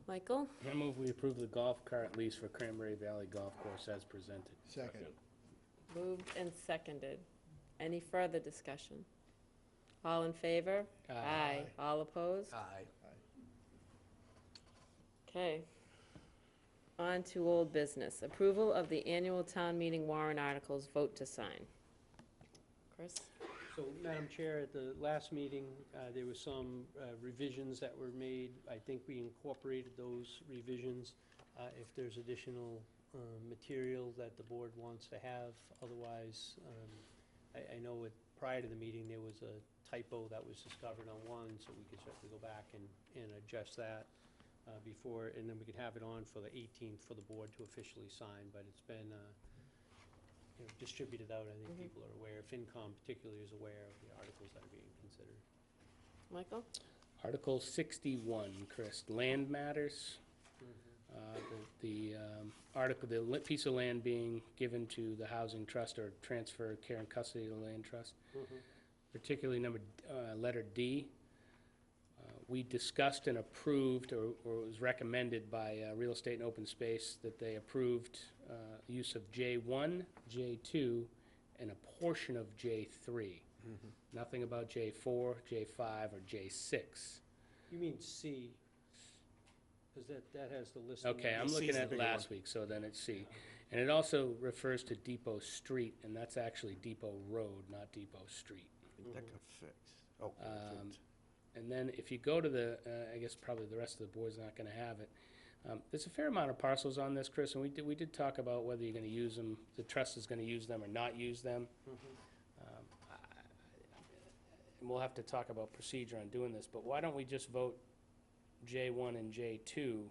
Michael? I move we approve the golf cart lease for Cranberry Valley Golf Course as presented. second. Moved and seconded. Any further discussion? All in favor? Aye. All opposed? Aye. Okay. On to old business. Approval of the annual town meeting warrant articles, vote to sign. Chris? So, Madam Chair, at the last meeting, there were some revisions that were made. I think we incorporated those revisions. If there's additional material that the board wants to have, otherwise, I know prior to the meeting, there was a typo that was discovered on one, so we could certainly go back and adjust that before, and then we could have it on for the 18th for the board to officially sign, but it's been distributed out. I think people are aware. FinCom particularly is aware of the articles that are being considered. Michael? Article 61, Chris, land matters. The article, the piece of land being given to the housing trust or transfer care and custody of the land trust, particularly letter D. We discussed and approved, or it was recommended by Real Estate and Open Space, that they approved use of J1, J2, and a portion of J3. Nothing about J4, J5, or J6. You mean C, because that has the list. Okay, I'm looking at last week, so then it's C. And it also refers to Depot Street, and that's actually Depot Road, not Depot Street. I think that got fixed. Oh, perfect. And then if you go to the, I guess probably the rest of the board's not gonna have it. There's a fair amount of parcels on this, Chris, and we did talk about whether you're gonna use them, the trust is gonna use them or not use them. And we'll have to talk about procedure on doing this, but why don't we just vote J1 and J2?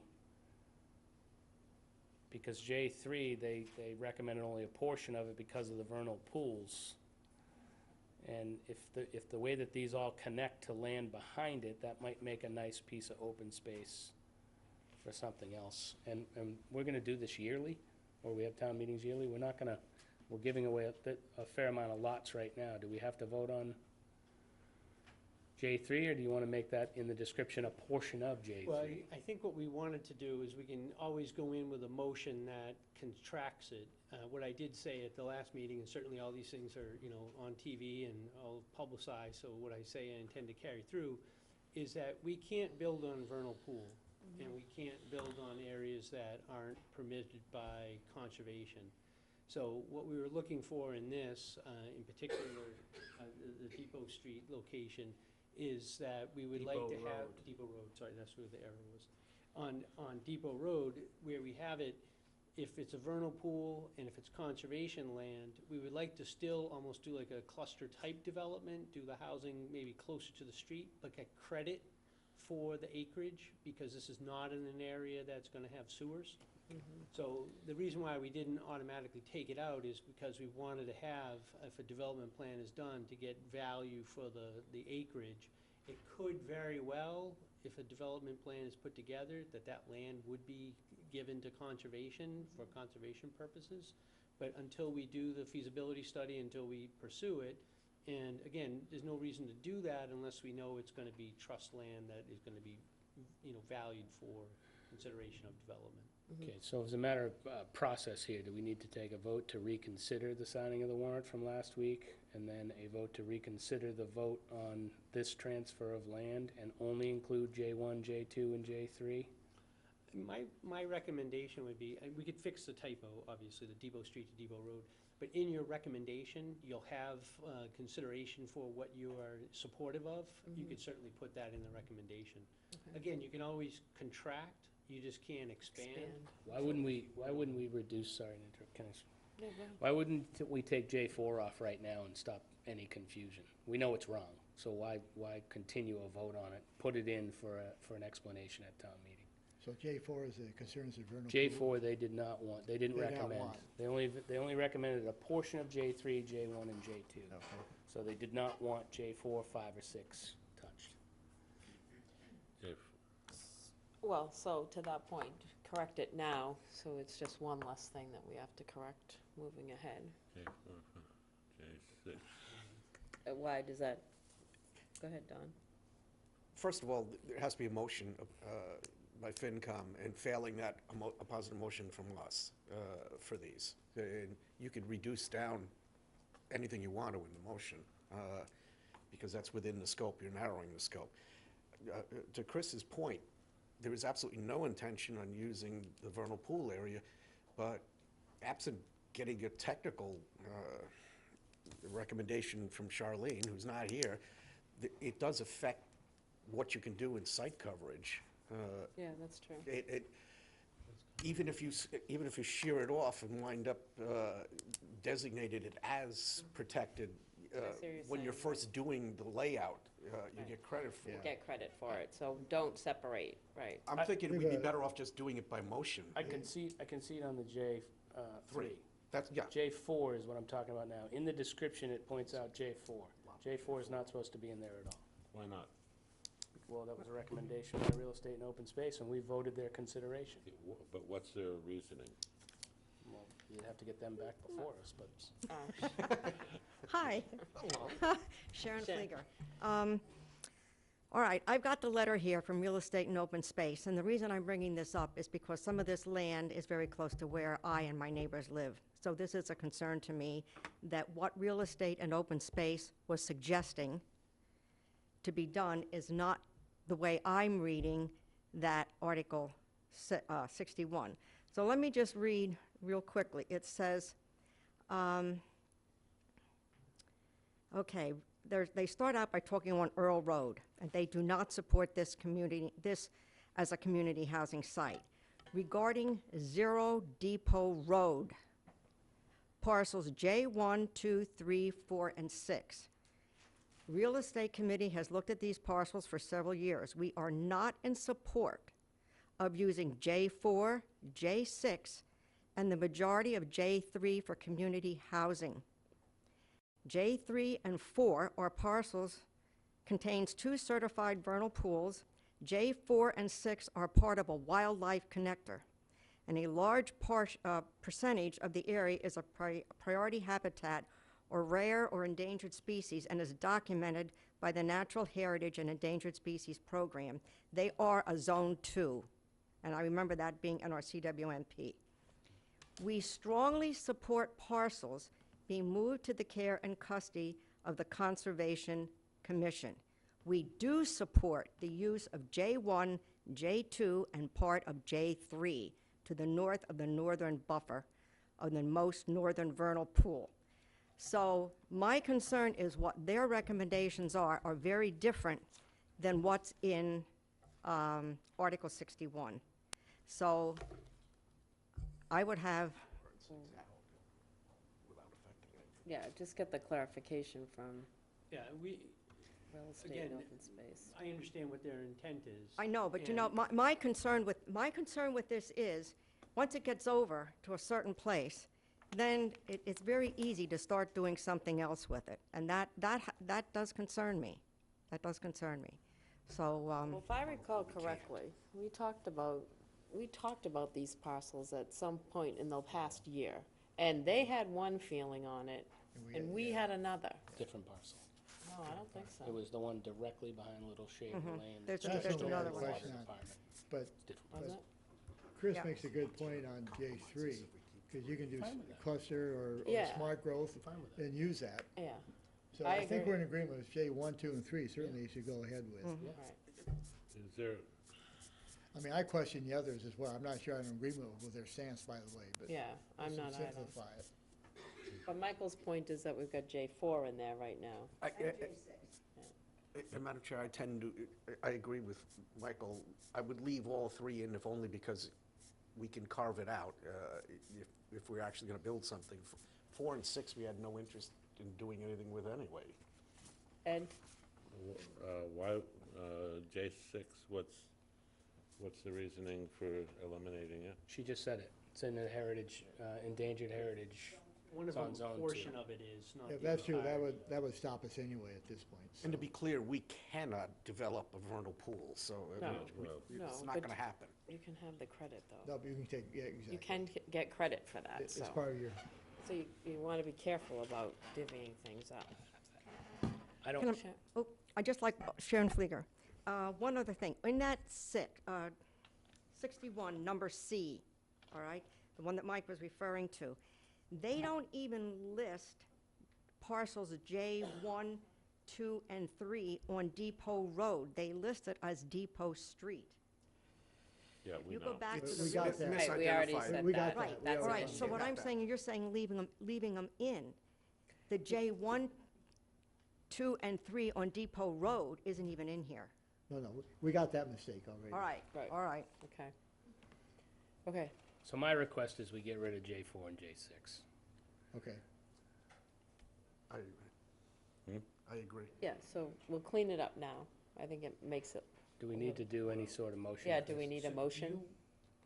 Because J3, they recommended only a portion of it because of the vernal pools. And if the way that these all connect to land behind it, that might make a nice piece of open space for something else. And we're gonna do this yearly, or we have town meetings yearly. We're giving away a fair amount of lots right now. Do we have to vote on J3, or do you wanna make that in the description a portion of J3? Well, I think what we wanted to do is we can always go in with a motion that contracts it. What I did say at the last meeting, and certainly all these things are, on TV and all publicized, so what I say I intend to carry through, is that we can't build on vernal pool, and we can't build on areas that aren't permitted by conservation. So what we were looking for in this, in particular, the Depot Street location, is that we would like to have Depot Road, sorry, that's where the arrow was. On Depot Road, where we have it, if it's a vernal pool and if it's conservation land, we would like to still almost do like a cluster type development, do the housing maybe closer to the street, but get credit for the acreage, because this is not in an area that's gonna have sewers. So the reason why we didn't automatically take it out is because we wanted to have, if a development plan is done, to get value for the acreage. It could very well, if a development plan is put together, that land would be given to conservation for conservation purposes. But until we do the feasibility study, until we pursue it, and again, there's no reason to do that unless we know it's gonna be trust land that is gonna be, valued for consideration of development. Okay, so as a matter of process here, do we need to take a vote to reconsider the signing of the warrant from last week, and then a vote to reconsider the vote on this transfer of land and only include J1, J2, and J3? My recommendation would be, and we could fix the typo, obviously, the Depot Street to Depot Road, but in your recommendation, you'll have consideration for what you are supportive of. You could certainly put that in the recommendation. Again, you can always contract, you just can't expand. Why wouldn't we reduce, sorry to interrupt, can I? Why wouldn't we take J4 off right now and stop any confusion? We know it's wrong, so why continue a vote on it? Put it in for an explanation at town meeting. So J4 is the concerns of vernal pool? J4, they did not want, they didn't They did not recommend. want. They only recommended a portion of J3, J1, and J2. Okay. So they did not want J4, 5, or 6 touched. If, Well, so to that point, correct it now, so it's just one less thing that we have to correct moving ahead. J6. Why does that, go ahead, Don. First of all, there has to be a motion by FinCom, and failing that, a positive motion from us for these. And you could reduce down anything you want to in the motion, because that's within the scope, you're narrowing the scope. To Chris's point, there is absolutely no intention on using the vernal pool area, but absent getting a technical recommendation from Charlene, who's not here, it does affect what you can do in site coverage. Yeah, that's true. Even if you shear it off and wind up designated it as protected, I see what you're when you're saying, first doing the layout, you get credit for You it. get credit for it, so don't separate, right. I'm thinking we'd be better off just doing it by motion. I concede on the J3. That's, yeah. J4 is what I'm talking about now. In the description, it points out J4. J4 is not supposed to be in there at all. Why not? Well, that was a recommendation by Real Estate and Open Space, and we voted their consideration. But what's their reasoning? Well, you'd have to get them back before us, but. Hi. Sharon Flieger. All right, I've got the letter here from Real Estate and Open Space, and the reason I'm bringing this up is because some of this land is very close to where I and my neighbors live. So this is a concern to me that what Real Estate and Open Space was suggesting to be done is not the way I'm reading that Article 61. So let me just read real quickly. It says, okay, they start out by talking on Earl Road, and they do not support this as a community housing site. Regarding Zero Depot Road, parcels J1, 2, 3, 4, and 6. Real Estate Committee has looked at these parcels for several years. We are not in support of using J4, J6, and the majority of J3 for community housing. J3 and 4 are parcels, contains 2 certified vernal pools. J4 and 6 are part of a wildlife connector. And a large percentage of the area is a priority habitat or rare or endangered species and is documented by the Natural Heritage and Endangered Species Program. They are a Zone 2, and I remember that being in our CWMP. We strongly support parcels being moved to the care and custody of the Conservation Commission. We do support the use of J1, J2, and part of J3 to the north of the northern buffer of the most northern vernal pool. So my concern is what their recommendations are very different than what's in Article 61. So I would have, Yeah, just get the clarification from Yeah, Real Estate again, and Open Space. I understand what their intent is. I know, but you know, and- my concern with this is, once it gets over to a certain place, then it's very easy to start doing something else with it. And that does concern me. That does concern me. So, Well, if I recall correctly, we talked about these parcels at some point in the past year, and they had one feeling on it, and we had another. Different parcel. No, I don't think so. It was the one directly behind Little Shaver Lane. There's That's there's what I another had a one. question on. But Was it? Chris Yeah. makes a good point on J3, because you can do cluster or Yeah. smart growth and use that. Yeah, So I I think agree. we're in agreement with J1, 2, and 3, certainly you should go ahead with. right. Is there, I mean, I question the others as well. I'm not sure I'm in agreement with their stance, by the way, but Yeah, I'm this will not either. simplify it. But Michael's point is that we've got J4 in there right now. And Madam Chair, I agree with Michael. I would leave all 3 in, if only because we can carve it out if we're actually going to build something. 4 and 6, we had no interest in doing anything with anyway. Ed? why, J6, what's What's the reasoning for eliminating it? She just said it. It's in the heritage, endangered heritage. It's on Whatever zone portion 2. of it is, not If the that's true, entire. that would stop us anyway at this point. And to so. be clear, we cannot develop a vernal pool, so No. it's No, not but going to happen. You can have the credit, though. No, but you can take, yeah, exactly. You can get credit for that, It's so. part of your, So you want to be careful about divvying things up. I don't, Can I- Sure. Oh, I just like Sharon Flieger. One other thing, in that 61, number C, all right, the one that Mike was referring to, they don't even list parcels J1, 2, and 3 on Depot Road. They list it as Depot Street. Yeah, we You know. go back to We the got real- that. Right, we already said We got that. Right, We all already right, so what got I'm that. saying, you're saying leaving them in. The J1, 2, and 3 on Depot Road isn't even in here. no, we got that mistake already. All right, Right. all right. Okay. Okay, so my request is we get rid of J4 and J6. Okay. I agree. I agree. yeah, so we'll clean it up now. I think it makes it, Do we need to do any sort of motion? yeah, for do we this? need a So motion?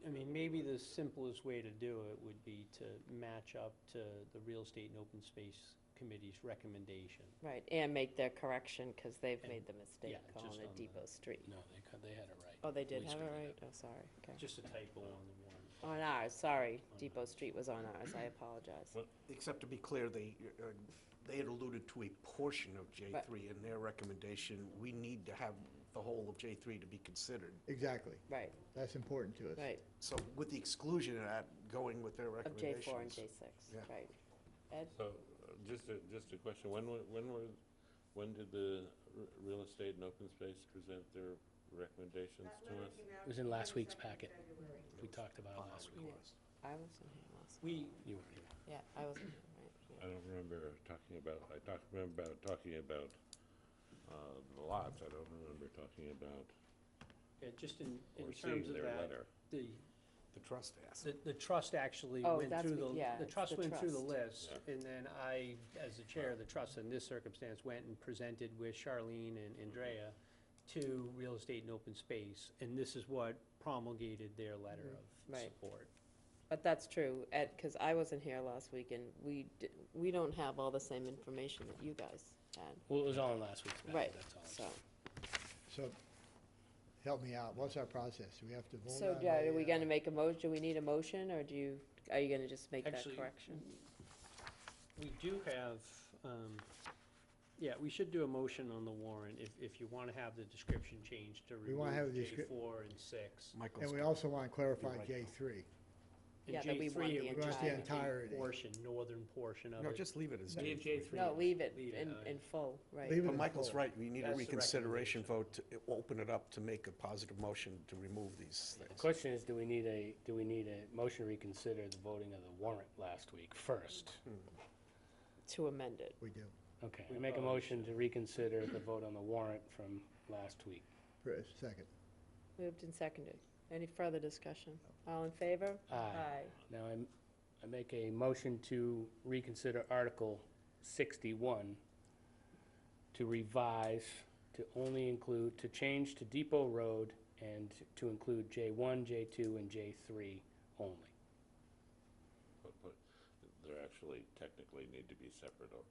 I mean, maybe the simplest way to do it would be to match up to the Real Estate and Open Space Committee's recommendation. Right, and make their correction, because they've made the mistake yeah, calling just it on the- Depot Street. No, they had it right. Oh, they did We have it screwed right? Oh, sorry, okay. Just a typo on the warrant. On ours, sorry, Depot Street was on ours, I apologize. Except to be clear, they had alluded to a portion of J3 in their recommendation. We need to have the whole of J3 to be considered. Exactly. Right, That's important to us. right, So with the exclusion of that, going with their of recommendations. J4 and J6, Yeah. right. Ed? So, just a question, when did the Real Estate and Open Space present their recommendations to us? It was in last week's packet. We talked about it last week. I wasn't here last, We, You weren't here. yeah, I wasn't here, right, yeah. I don't remember remember talking about the lots, I don't remember talking about, yeah, just in or terms seeing of their that, letter. the, The trust asked. the trust actually Oh, went that's through what- the, yeah, the it's trust the went through the trust. list, and then I, as the chair of the trust in this circumstance, went and presented with Charlene and Andrea to Real Estate and Open Space, and this is what promulgated their letter of Right. support. But that's true, Ed, because I wasn't here last week, and we don't have all the same information that you guys had. Well, it was all in last week's packet, Right, that's all. so, So, help me out. What's our process? Do we have to vote so, on yeah, the, are we gonna make a motion, do we need a motion, or are you gonna just make that Actually, correction? We do have, yeah, we should do a motion on the warrant if you want to have the description changed to We wanna have remove the descrip- J4 and 6. Michael's And we also want to clarify You're right. J3. And Yeah, that we want J3, the it would We want just the be the entirety. portion, northern portion of No, it. just leave it as Leave J3. J3. No, leave it Leave it, in, all right. in full, right. Leave it But in Michael's full. right, we need a That's the reconsideration vote to open it up to make a positive motion to remove these The things. question is, do we need a motion to reconsider the voting of the warrant last week first? To amend it. We do. Okay, I make a motion to reconsider the vote on the warrant from last week. First, second. Moved and seconded. Any further discussion? All in favor? Aye. Now, I make a motion to reconsider Article 61, to revise, to only include, to change to Depot Road and to include J1, J2, and J3 only. But they actually technically need to be separate, or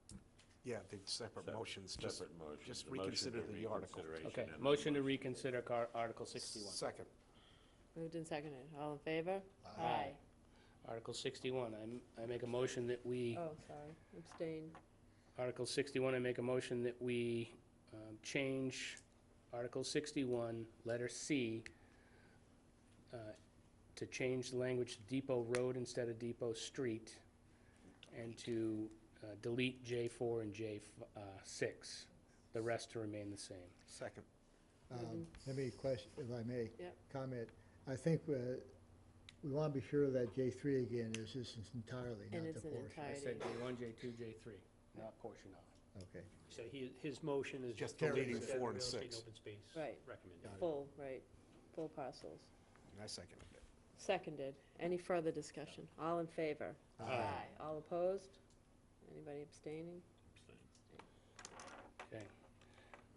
Yeah, the separate motions, just separate motions. just The motion reconsider for the article. reconsideration Okay, and- motion to reconsider Article 61. Second. Moved and seconded. All in favor? Aye. Article 61, I make a motion that we, Oh, sorry, abstain. Article 61, I make a motion that we change Article 61, letter C, to change the language to Depot Road instead of Depot Street, and to delete J4 and J6, the rest to remain the same. Second. Let me question, if I may, Yep. comment. I think we want to be sure that J3 again is this is entirely, And not it's the an portion. I entirety. said J1, J2, J3, not portion of. Okay. So his motion is Just to deleting accept 4 and Real Estate 6. Open Space Right. recommendation. Full, right, full parcels. I seconded it. Seconded. Any further discussion? All in favor? Aye. All opposed? Anybody abstaining? Okay.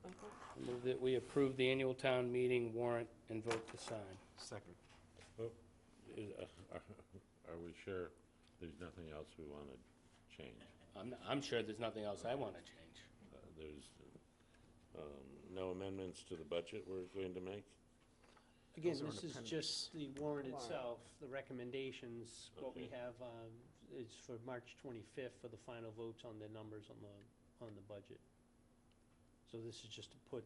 Michael? I move that we approve the annual town meeting warrant and vote to sign. Second. Well, are we sure there's nothing else we want to change? I'm sure there's nothing else I want to change. There's no amendments to the budget we're going to make? Again, Those are this is independent. just the warrant Warrant. itself, the recommendations. What we Okay. have is for March 25th for the final votes on the numbers on the budget. So this is just to put,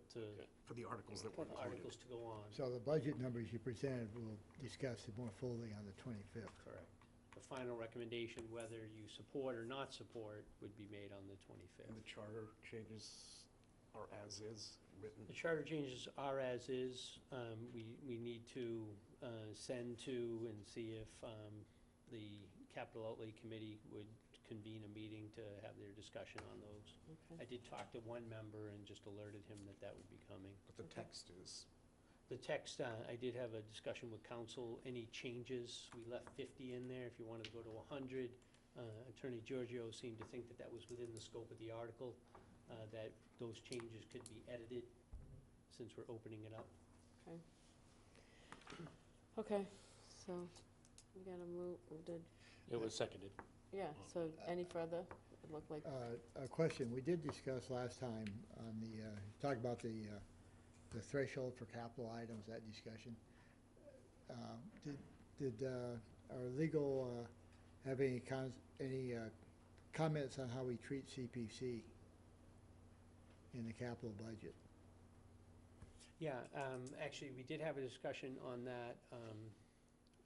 For the articles that were put included. articles to go on. So the budget numbers you presented, we'll discuss it more fully on the 25th. Correct. The final recommendation, whether you support or not support, would be made on the And 25th. the charter changes are as is written. The charter changes are as is. We need to send to and see if the capital outlay committee would convene a meeting to have their discussion on those. Okay. I did talk to one member and just alerted him that that would be coming. But the text is, The text, I did have a discussion with council. Any changes, we left 50 in there. If you wanted to go to 100, Attorney Giorgio seemed to think that that was within the scope of the article, that those changes could be edited since we're opening it up. Okay. Okay, so we gotta move, It was seconded. yeah, so any further? It looked like, A question, we did discuss last time on the, talk about the threshold for capital items, that discussion. Did our legal have any comments on how we treat CPC in the capital budget? Yeah, actually, we did have a discussion on that.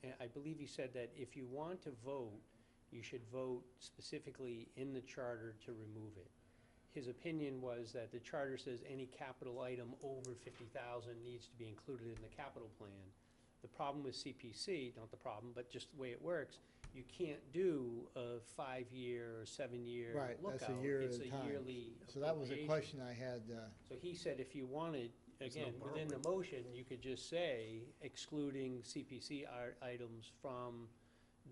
And I believe he said that if you want to vote, you should vote specifically in the charter to remove it. His opinion was that the charter says any capital item over 50,000 needs to be included in the capital plan. The problem with CPC, not the problem, but just the way it works, you can't do a 5-year or 7-year Right, lookout. that's a year at It's a a time. yearly So that was a appropriation. question I had, So he said if you wanted, There's no again, within the motion, you could just say excluding CPC items from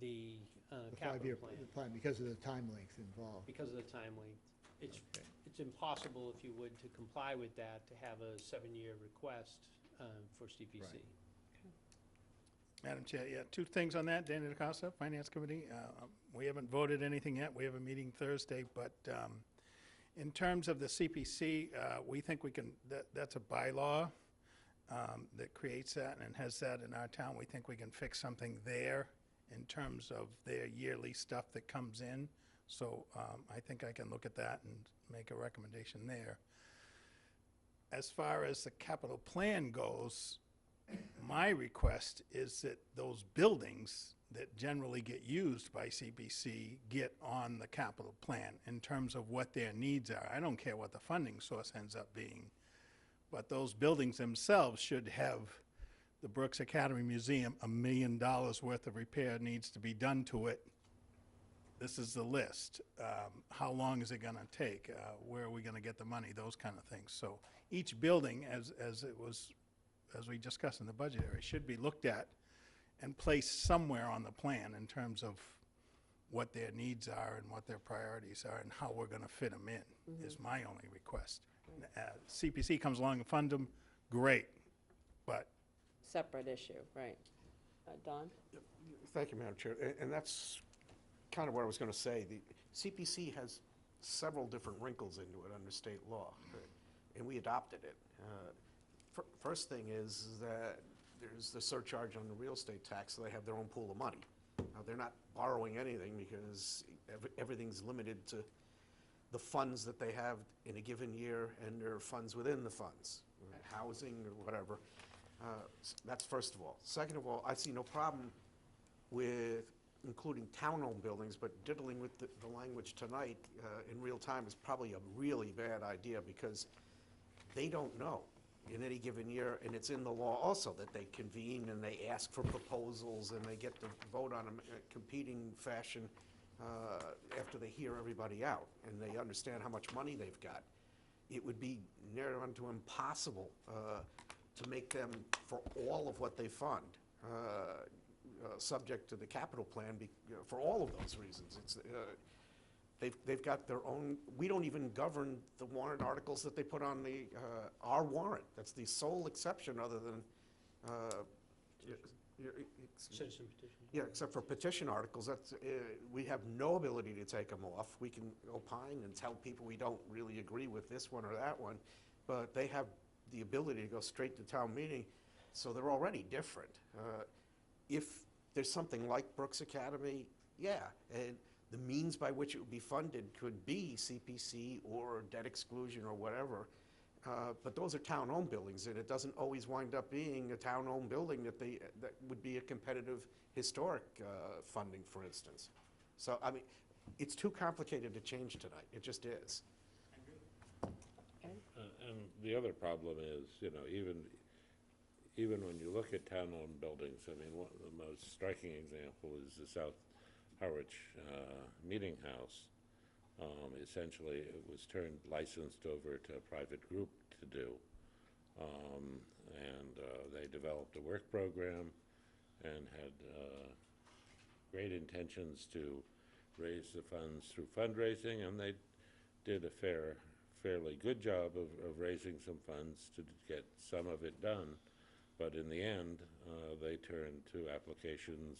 the the capital 5-year plan plan, because of the time length involved. because of the time length. It's impossible, if you would, to comply with that, to have a 7-year request for CPC. Right. Madam Chair, yeah, two things on that. Danny DaCosta, Finance Committee. We haven't voted anything yet. We have a meeting Thursday, but in terms of the CPC, we think we can, that's a bylaw that creates that and has that in our town. We think we can fix something there in terms of their yearly stuff that comes in. So I think I can look at that and make a recommendation there. As far as the capital plan goes, my request is that those buildings that generally get used by CPC get on the capital plan in terms of what their needs are. I don't care what the funding source ends up being, but those buildings themselves should have the Brooks Academy Museum, $1 million worth of repair needs to be done to it. This is the list. How long is it going to take? Where are we going to get the money? Those kind of things. So each building, as we discussed in the budget area, should be looked at and placed somewhere on the plan in terms of what their needs are and what their priorities are and how we're going to fit them in, is my only request. CPC comes along and fund them, great, but separate issue, right. Don? thank you, Madam Chair. And that's kind of what I was going to say. The CPC has several different wrinkles into it under state law, and we adopted it. First thing is that there's the surcharge on the real estate tax, so they have their own pool of money. Now, they're not borrowing anything because everything's limited to the funds that they have in a given year and their funds within the funds, housing or whatever. That's first of all. Second of all, I see no problem with including town-owned buildings, but diddling with the language tonight in real time is probably a really bad idea because they don't know in any given year, and it's in the law also that they convene and they ask for proposals and they get to vote on them in a competing fashion after they hear everybody out and they understand how much money they've got. It would be near unto impossible to make them, for all of what they fund, subject to the capital plan for all of those reasons. It's, they've got their own, we don't even govern the warrant articles that they put on our warrant. That's the sole exception other than Citizen petition. Yeah, except for petition articles, that's, we have no ability to take them off. We can opine and tell people we don't really agree with this one or that one, but they have the ability to go straight to town meeting, so they're already different. If there's something like Brooks Academy, yeah, and the means by which it would be funded could be CPC or debt exclusion or whatever. But those are town-owned buildings, and it doesn't always wind up being a town-owned building that would be a competitive historic funding, for instance. So, I mean, it's too complicated to change tonight. It just is. And the other problem is, you know, even when you look at town-owned buildings, I mean, one of the most striking example is the South Harwich Meeting House. Essentially, it was licensed over to a private group to do. They developed a work program and had great intentions to raise the funds through fundraising, and they did a fairly good job of raising some funds to get some of it done. But in the end, they turned to applications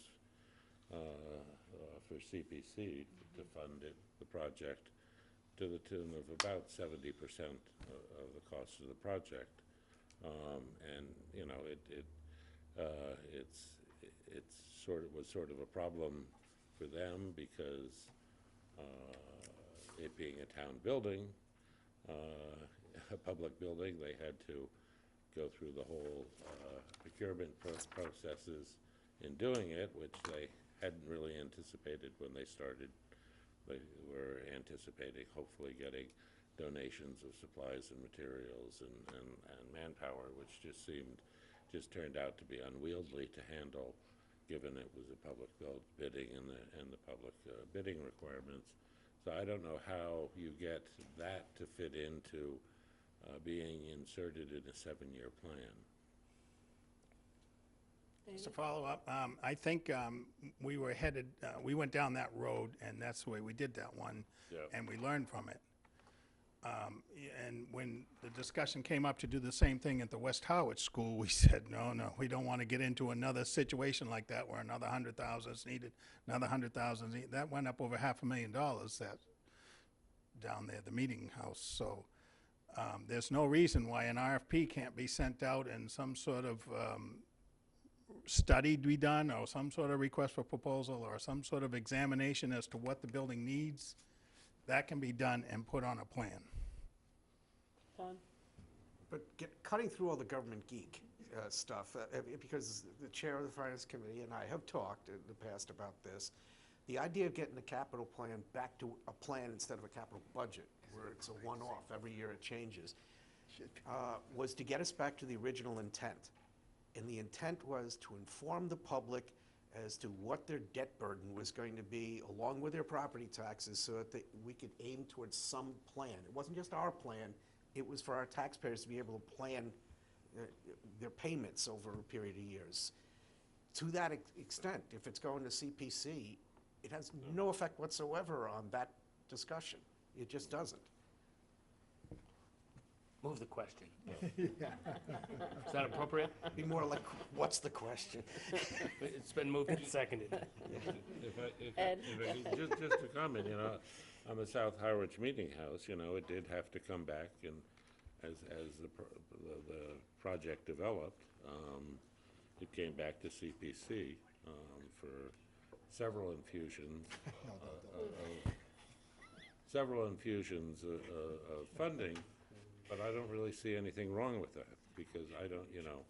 for CPC to fund the project to the tune of about 70% of the cost of the project. And you know, was sort of a problem for them because it being a town building, a public building, they had to go through the whole procurement processes in doing it, which they hadn't really anticipated when they started. They were anticipating hopefully getting donations of supplies and materials and manpower, which just turned out to be unwieldy to handle, given it was a public bidding and the public bidding requirements. So I don't know how you get that to fit into being inserted in a 7-year plan. Just to follow up, I think we were headed, we went down that road, and that's the way we did that one, and we learned from it. And when the discussion came up to do the same thing at the West Harwich School, we said, no, we don't want to get into another situation like that where another 100,000 is needed, another 100,000 is needed. That went up over $500,000 that down there, the meeting house. So there's no reason why an RFP can't be sent out and some sort of study be done, or some sort of request for proposal, or some sort of examination as to what the building needs. That can be done and put on a plan. But cutting through all the government geek stuff, because the chair of the Finance Committee and I have talked in the past about this, the idea of getting the capital plan back to a plan instead of a capital budget, where it's a one-off, every year it changes, was to get us back to the original intent. And the intent was to inform the public as to what their debt burden was going to be, along with their property taxes, so that we could aim towards some plan. It wasn't just our plan, it was for our taxpayers to be able to plan their payments over a period of years. To that extent, if it's going to CPC, it has no effect whatsoever on that discussion. It just doesn't. Move the question. Is that appropriate? Be more like, what's the question? It's been moved and seconded. Ed? Just to comment, you know, on the South Harwich Meeting House, you know, it did have to come back, and as the project developed, it came back to CPC for several infusions of funding. But I don't really see anything wrong with that, because I don't, you know,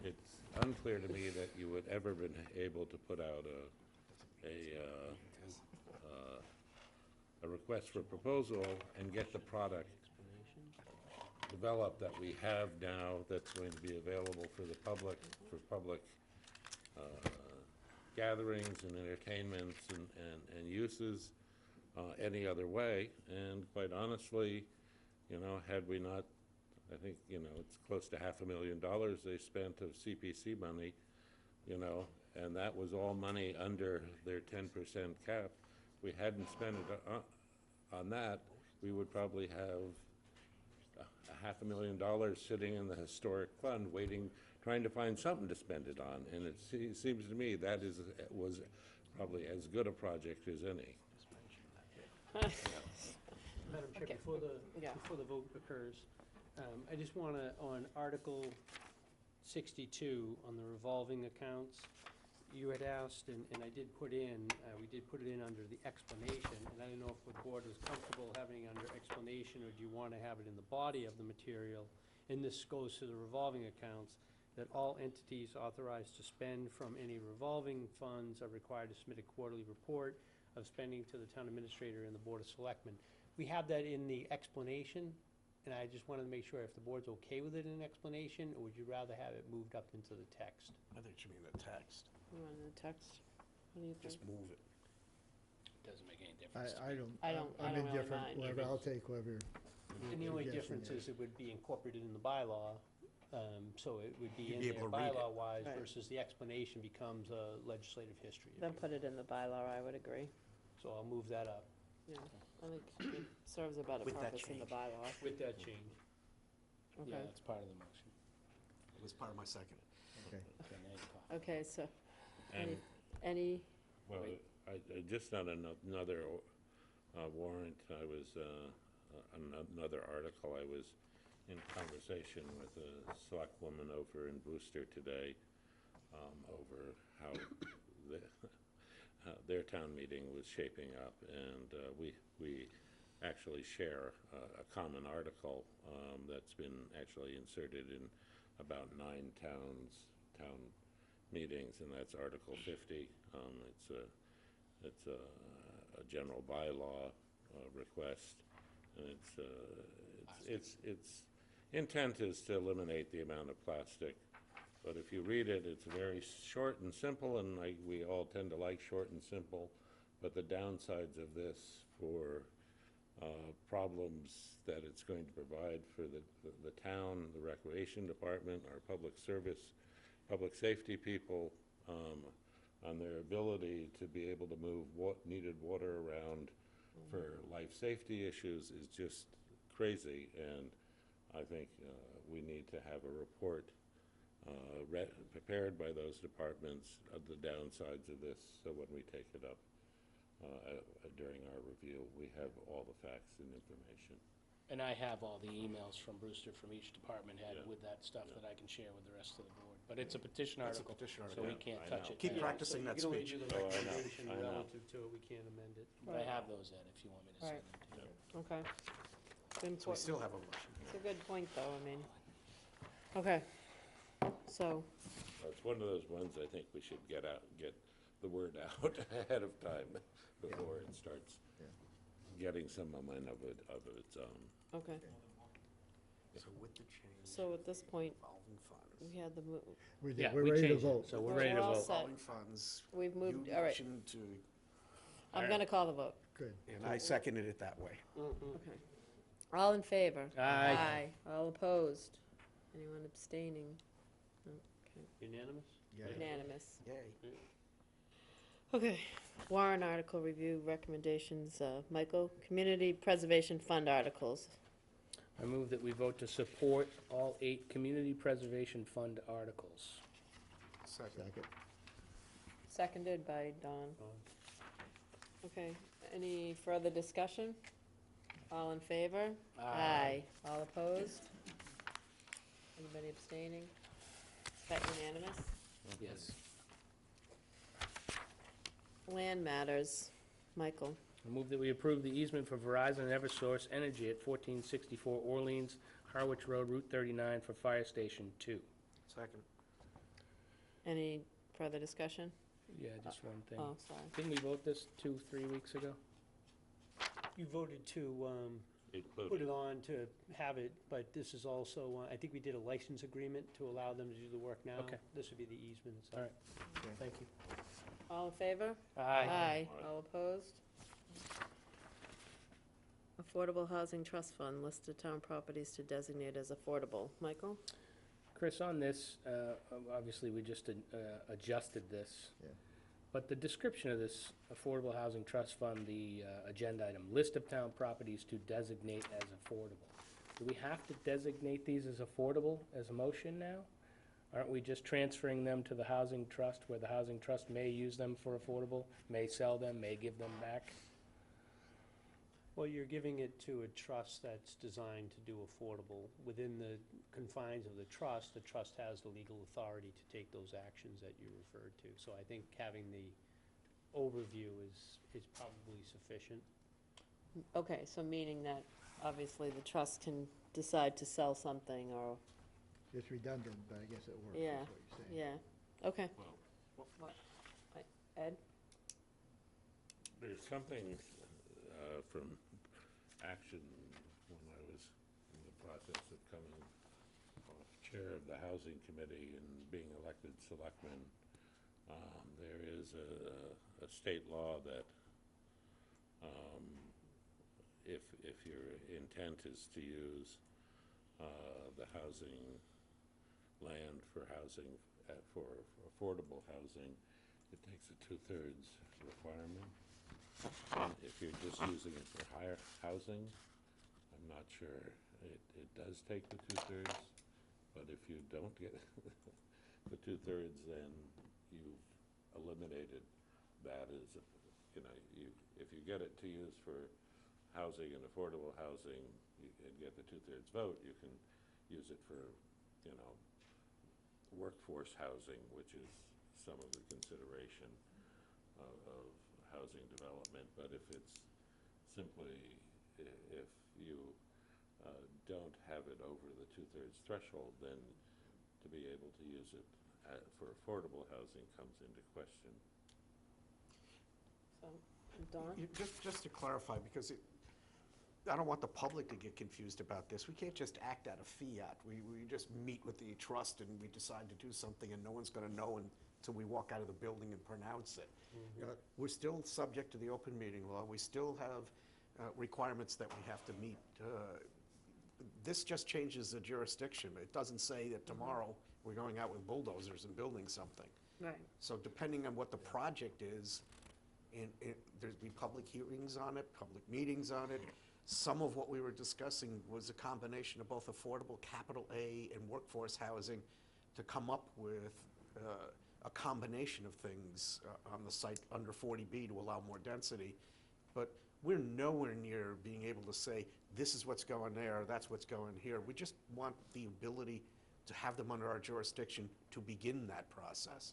it's unclear to me that you would ever been able to put out a request for proposal and get the product developed that we have now, that's going to be available for the public, for public gatherings and entertainments and uses any other way. And quite honestly, you know, had we not, I think, you know, it's close to $500,000 they spent of CPC money, you know, and that was all money under their 10% cap. If we hadn't spent it on that, we would probably have $500,000 sitting in the historic fund, waiting, trying to find something to spend it on. And it seems to me that was probably as good a project as any. Madam Chair, before the vote occurs, I just want to, on Article 62, on the revolving accounts, you had asked, and I did put in, we did put it in under the explanation, and I don't know if the board was comfortable having it under explanation, or do you want to have it in the body of the material? And this goes to the revolving accounts, that all entities authorized to spend from any revolving funds are required to submit a quarterly report of spending to the town administrator and the Board of Selectmen. We have that in the explanation, and I just wanted to make sure if the board's okay with it in explanation, or would you rather have it moved up into the text? I think you mean the text. You want the text? What do you think? Just move it. Doesn't make any difference. I don't I'm really indifferent, mind. whatever, I'll take whatever. And the only suggestion difference is it would be incorporated in the bylaw, so it would be You'd in be there able to read it. bylaw-wise Right. versus the explanation becomes a legislative history. Then put it in the bylaw, I would agree. So I'll move that up Yeah, I think it serves a better With that purpose in the change. bylaw. with that change. Yeah, Okay, that's part of the motion. It was part of my second. Okay. Okay, now you're talking. okay, so, And, any, well, just on another warrant, I was, another article, I was in conversation with a selectwoman over in Brewster today, over how their town meeting was shaping up, and we actually share a common article that's been actually inserted in about 9 town meetings, and that's Article 50. It's a general bylaw request, and its intent is to eliminate the amount of plastic. But if you read it, it's very short and simple, and we all tend to like short and simple. But the downsides of this for problems that it's going to provide for the town, the recreation department, our public service, public safety people, on their ability to be able to move needed water around for life safety issues is just crazy. And I think we need to have a report prepared by those departments of the downsides of this, so when we take it up during our review, we have all the facts and information. And I have all the emails from Brewster from each department head Yeah. with that stuff that I can share with the rest of the board. But it's a petition It's a article, petition so we article. can't I touch know. it. Keep now. practicing that You can only speech. do the Oh, I know. recommendation I know. relative to it, we can't amend it. But I have those, Ed, if you want me to send Right. them to you. okay. Good So we point. still have a motion. It's a good point, though, I mean, okay, so, It's one of those ones I think we should get the word out ahead of time before it starts getting some momentum of its own. okay, So with the change, so at this point, revolving funds. we had the, Yeah, We're we ready to changed it, vote. so we're We're ready to all vote. set. Revolving funds. we've moved, You all right, motioned to, I'm gonna call the vote, Good. and I seconded it that way. okay. All in favor? Aye. All opposed? Anyone abstaining? No, okay, Unanimous? unanimous. Yay. Okay, warrant article review recommendations, Michael, Community Preservation Fund articles. I move that we vote to support all 8 Community Preservation Fund articles. Second. Second. Seconded by Don. Okay, any further discussion? All in favor? Aye. All opposed? Anybody abstaining? Is that unanimous? Yes. Land matters, Michael. I move that we approve the easement for Verizon and Eversource Energy at 1464 Orleans, Harwich Road, Route 39 for Fire Station 2. Second. Any further discussion? Yeah, just one thing. Oh, sorry. Didn't we vote this 2-3 weeks ago? You voted to put it on to have it, but this is also, I think we did a license agreement to allow them to do the work now. Okay. This would be the easement itself. All right. Thank you. All in favor? Aye. All opposed? Affordable Housing Trust Fund, list of town properties to designate as affordable. Michael? Chris, on this, obviously, we just adjusted this. Yeah. But the description of this Affordable Housing Trust Fund, the agenda item, list of town properties to designate as affordable. Do we have to designate these as affordable as a motion now? Aren't we just transferring them to the housing trust, where the housing trust may use them for affordable, may sell them, may give them back? Well, you're giving it to a trust that's designed to do affordable. Within the confines of the trust has the legal authority to take those actions that you referred to. So I think having the overview is probably sufficient. Okay, so meaning that obviously the trust can decide to sell something or, It's redundant, but I guess it works, yeah, is what you're saying. yeah, okay. What? Ed? There's something from action when I was in the process of coming off chair of the housing committee and being elected selectman. There is a state law that if your intent is to use the housing land for housing, for affordable housing, it takes a 2/3 requirement. And if you're just using it for higher housing, I'm not sure it does take the 2/3, but if you don't get the 2/3, then you've eliminated that as, if you get it to use for housing and affordable housing, and get the 2/3 vote, you can use it for, workforce housing, which is some of the consideration of housing development. But if it's simply, if you don't have it over the 2/3 threshold, then to be able to use it for affordable housing comes into question. So, Don? Just to clarify, because I don't want the public to get confused about this. We can't just act out of fiat. We just meet with the trust and we decide to do something, and no one's going to know until we walk out of the building and pronounce it. We're still subject to the open meeting law. We still have requirements that we have to meet. This just changes the jurisdiction. It doesn't say that tomorrow we're going out with bulldozers and building something. Right. So depending on what the project is, there'd be public hearings on it, public meetings on it. Some of what we were discussing was a combination of both affordable capital A and workforce housing to come up with a combination of things on the site under 40B to allow more density. But we're nowhere near being able to say, this is what's going there, that's what's going here. We just want the ability to have them under our jurisdiction to begin that process.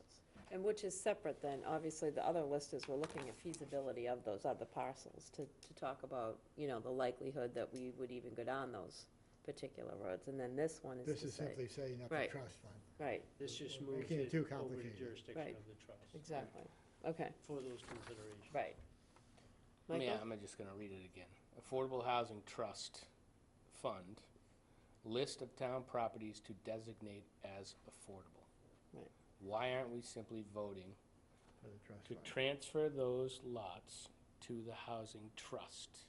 And which is separate then, obviously, the other listers were looking at feasibility of those other parcels to talk about, the likelihood that we would even go down those particular roads. And then this one is to say. This is simply setting up a Right. trust fund. Right, This just We're moves making it it too over to complicated. jurisdiction Right. of the trust. exactly. Okay, For those considerations. right. Yeah, Michael? I'm just gonna read it again. Affordable Housing Trust Fund, list of town properties to designate as affordable. Right. Why aren't we simply voting For the trust to fund. transfer those lots to the housing trust?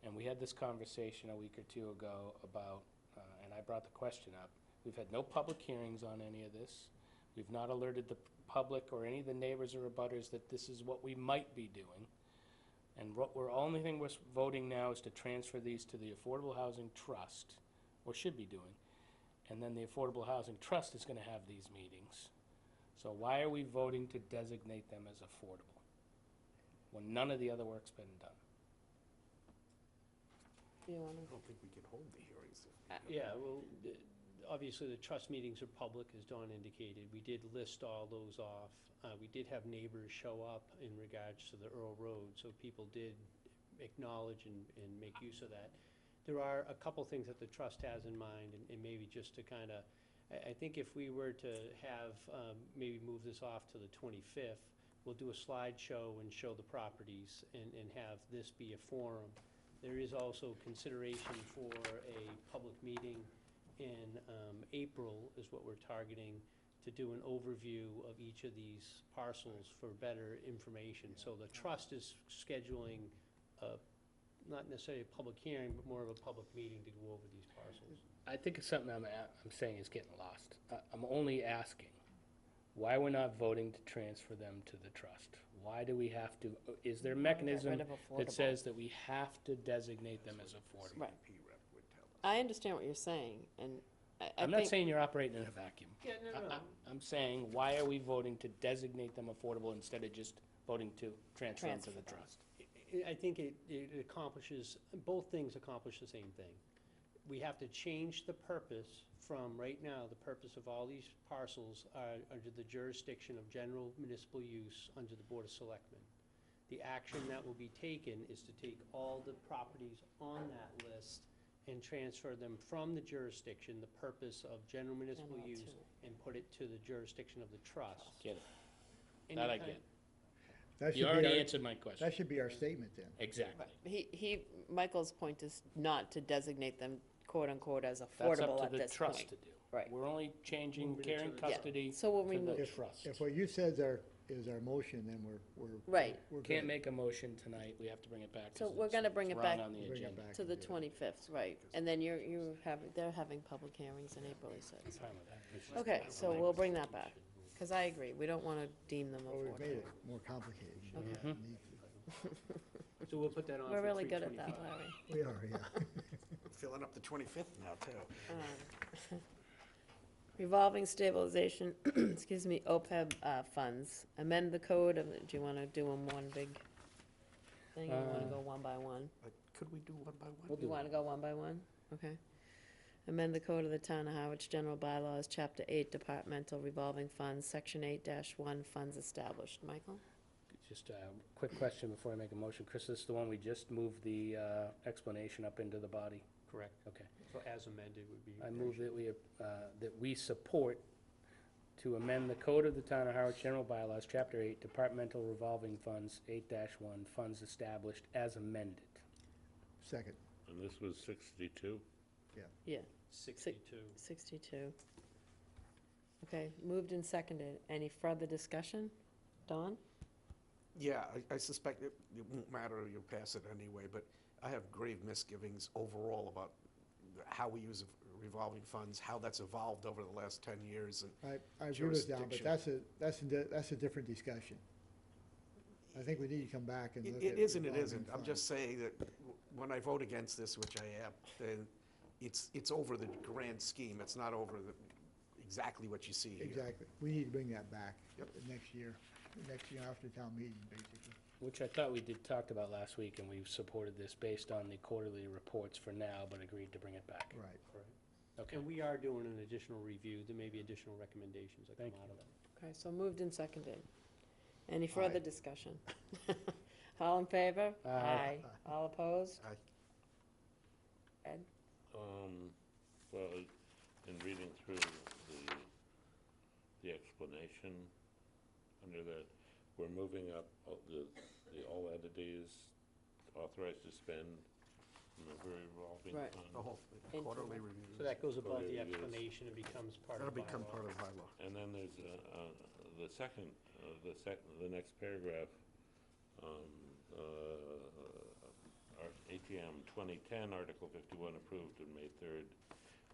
And we had this conversation a week or two ago about, and I brought the question up, we've had no public hearings on any of this. We've not alerted the public or any of the neighbors or abutters that this is what we might be doing. And only thing we're voting now is to transfer these to the Affordable Housing Trust, or should be doing. And then the Affordable Housing Trust is gonna have these meetings. So why are we voting to designate them as affordable when none of the other work's been done? Do you wanna? I don't think we can hold the hearings. Yeah, well, obviously, the trust meetings are public, as Dawn indicated. We did list all those off. We did have neighbors show up in regards to the Earl Road, so people did acknowledge and make use of that. There are a couple things that the trust has in mind, and maybe just to kind of, I think if we were to have, maybe move this off to the 25th, we'll do a slideshow and show the properties and have this be a forum. There is also consideration for a public meeting in April is what we're targeting, to do an overview of each of these parcels for better information. So the trust is scheduling not necessarily a public hearing, but more of a public meeting to go over these parcels. I think it's something I'm saying is getting lost. I'm only asking why we're not voting to transfer them to the trust. Why do we have to, is there a mechanism rid of that affordable. says that we have to designate them as affordable? Right. P rep would tell us. I understand what you're saying, and I I'm not think- saying you're operating in a vacuum. Yeah, no. I'm saying, why are we voting to designate them affordable instead of just voting to transfer them to the trust? I think it accomplishes, both things accomplish the same thing. We have to change the purpose from, right now, the purpose of all these parcels are under the jurisdiction of general municipal use under the Board of Selectmen. The action that will be taken is to take all the properties on that list and transfer them from the jurisdiction, the purpose of general municipal General use, to- and put it to the jurisdiction of the trust. Get it? Any That I kind- get. That You should be already our- answered my question. That should be our statement then. Exactly. Michael's point is not to designate them quote-unquote as That's affordable up at to the this trust point. to do. Right. We're only changing Moving it care to and the- custody So we'll to remove- the If, trust. if what you said is our motion, then we're. Right. We're Can't good. make a motion tonight, we have to bring it back. 'cause So we're it's- gonna bring it's it wrong back- on the Bring it agenda. back To the and do it. 25th, right. And then they're having public hearings in April, he said. I'm fine with that. It's just- Okay, so we'll bring that back, because I agree, we don't want to deem them Well, we've made affordable. it more complicated. than Okay. we need to. So we'll put that on for We're really good at that, 3/25. Larry. We are, yeah. Filling up the 25th now, too. Revolving stabilization, excuse me, OPEB funds. Amend the code, do you want to do them one big thing, or you want to go one by one? Could we do one by one? We'll do You want to go one by one? Okay. Amend the code of the town of Harwich General Bylaws, Chapter 8, Departmental Revolving Funds, Section 8-1, Funds Established. Michael? Just a quick question before I make a motion. Chris, this is the one we just moved the explanation up into the body? Correct. Okay. So as amended would be. I move that we support to amend the code of the town of Harwich General Bylaws, Chapter 8, Departmental Revolving Funds, 8-1, Funds Established, as amended. Second. And this was 62? Yeah. 62. 62. Okay, moved and seconded. Any further discussion? Dawn? Yeah, I suspect it won't matter, you'll pass it anyway, but I have grave misgivings overall about how we use revolving funds, how that's evolved over the last 10 years, and I agree with Don, but jurisdiction. that's a different discussion. I think we need to come back and look at. It isn't, it revolving isn't. I'm funds. just saying that when I vote against this, which I am, then it's over the grand scheme. It's not over exactly what you see here. Exactly. We need to bring that back next year after town meeting, basically. Which I thought we talked about last week, and we supported this based on the quarterly reports for now, but agreed to bring it back. Right. Okay. And we are doing an additional review. There may be additional recommendations that come Thank out of it. Okay, so moved and seconded. Any further discussion? All in favor? Aye. All opposed? Aye. Ed? Well, in reading through the explanation, under that, we're moving up all entities authorized to spend in the revolving Right. fund. The whole Into quarterly the- review. So that goes above Quarterly the reviews. explanation and becomes part of That'll the become bylaw. part of the bylaw. And then there's the next paragraph, ATM 2010, Article 51 approved on May 3rd,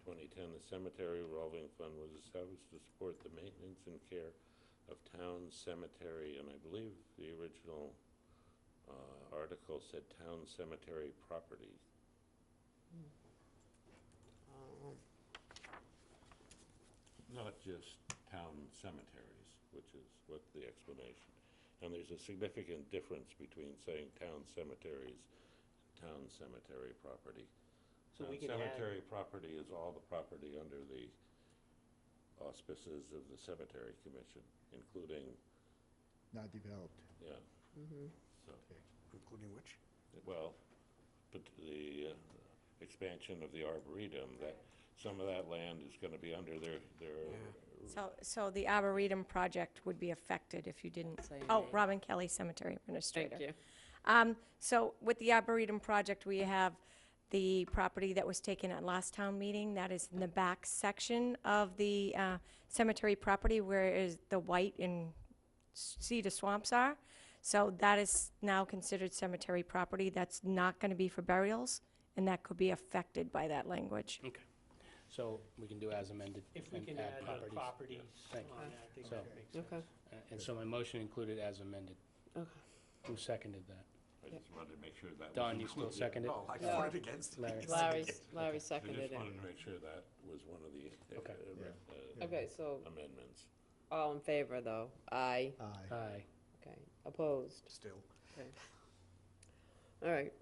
2010. The cemetery revolving fund was established to support the maintenance and care of town cemetery, and I believe the original article said town cemetery property. Not just town cemeteries, which is what the explanation. And there's a significant difference between saying town cemeteries and town cemetery property. So we Town can cemetery property is all the property under the auspices of the Cemetery Commission, including, Not developed. yeah, so, Including which? well, but the expansion of the Arboretum, that, some of that land is gonna be under their So the Arboretum project would be affected if you didn't. Say your Oh, name. Robin Kelly, Cemetery Administrator. Thank you. So with the Arboretum project, we have the property that was taken at last town meeting. That is in the back section of the cemetery property where is the white and cedar swamps are. So that is now considered cemetery property. That's not going to be for burials, and that could be affected by that language. Okay. So we can do as amended. If we and can add the properties Thank you. on that, I think So- that makes sense. Okay. And so my motion included as amended. Okay. Who seconded that? I I just wanted to make sure that was Don, you still included. second it? No, I Yeah. voted against it. Larry. Larry I seconded just it. wanted to make sure that was one of the Okay. Okay, so amendments. all in favor, though? Aye. Aye. Aye. Okay, opposed? Still. Okay. All right,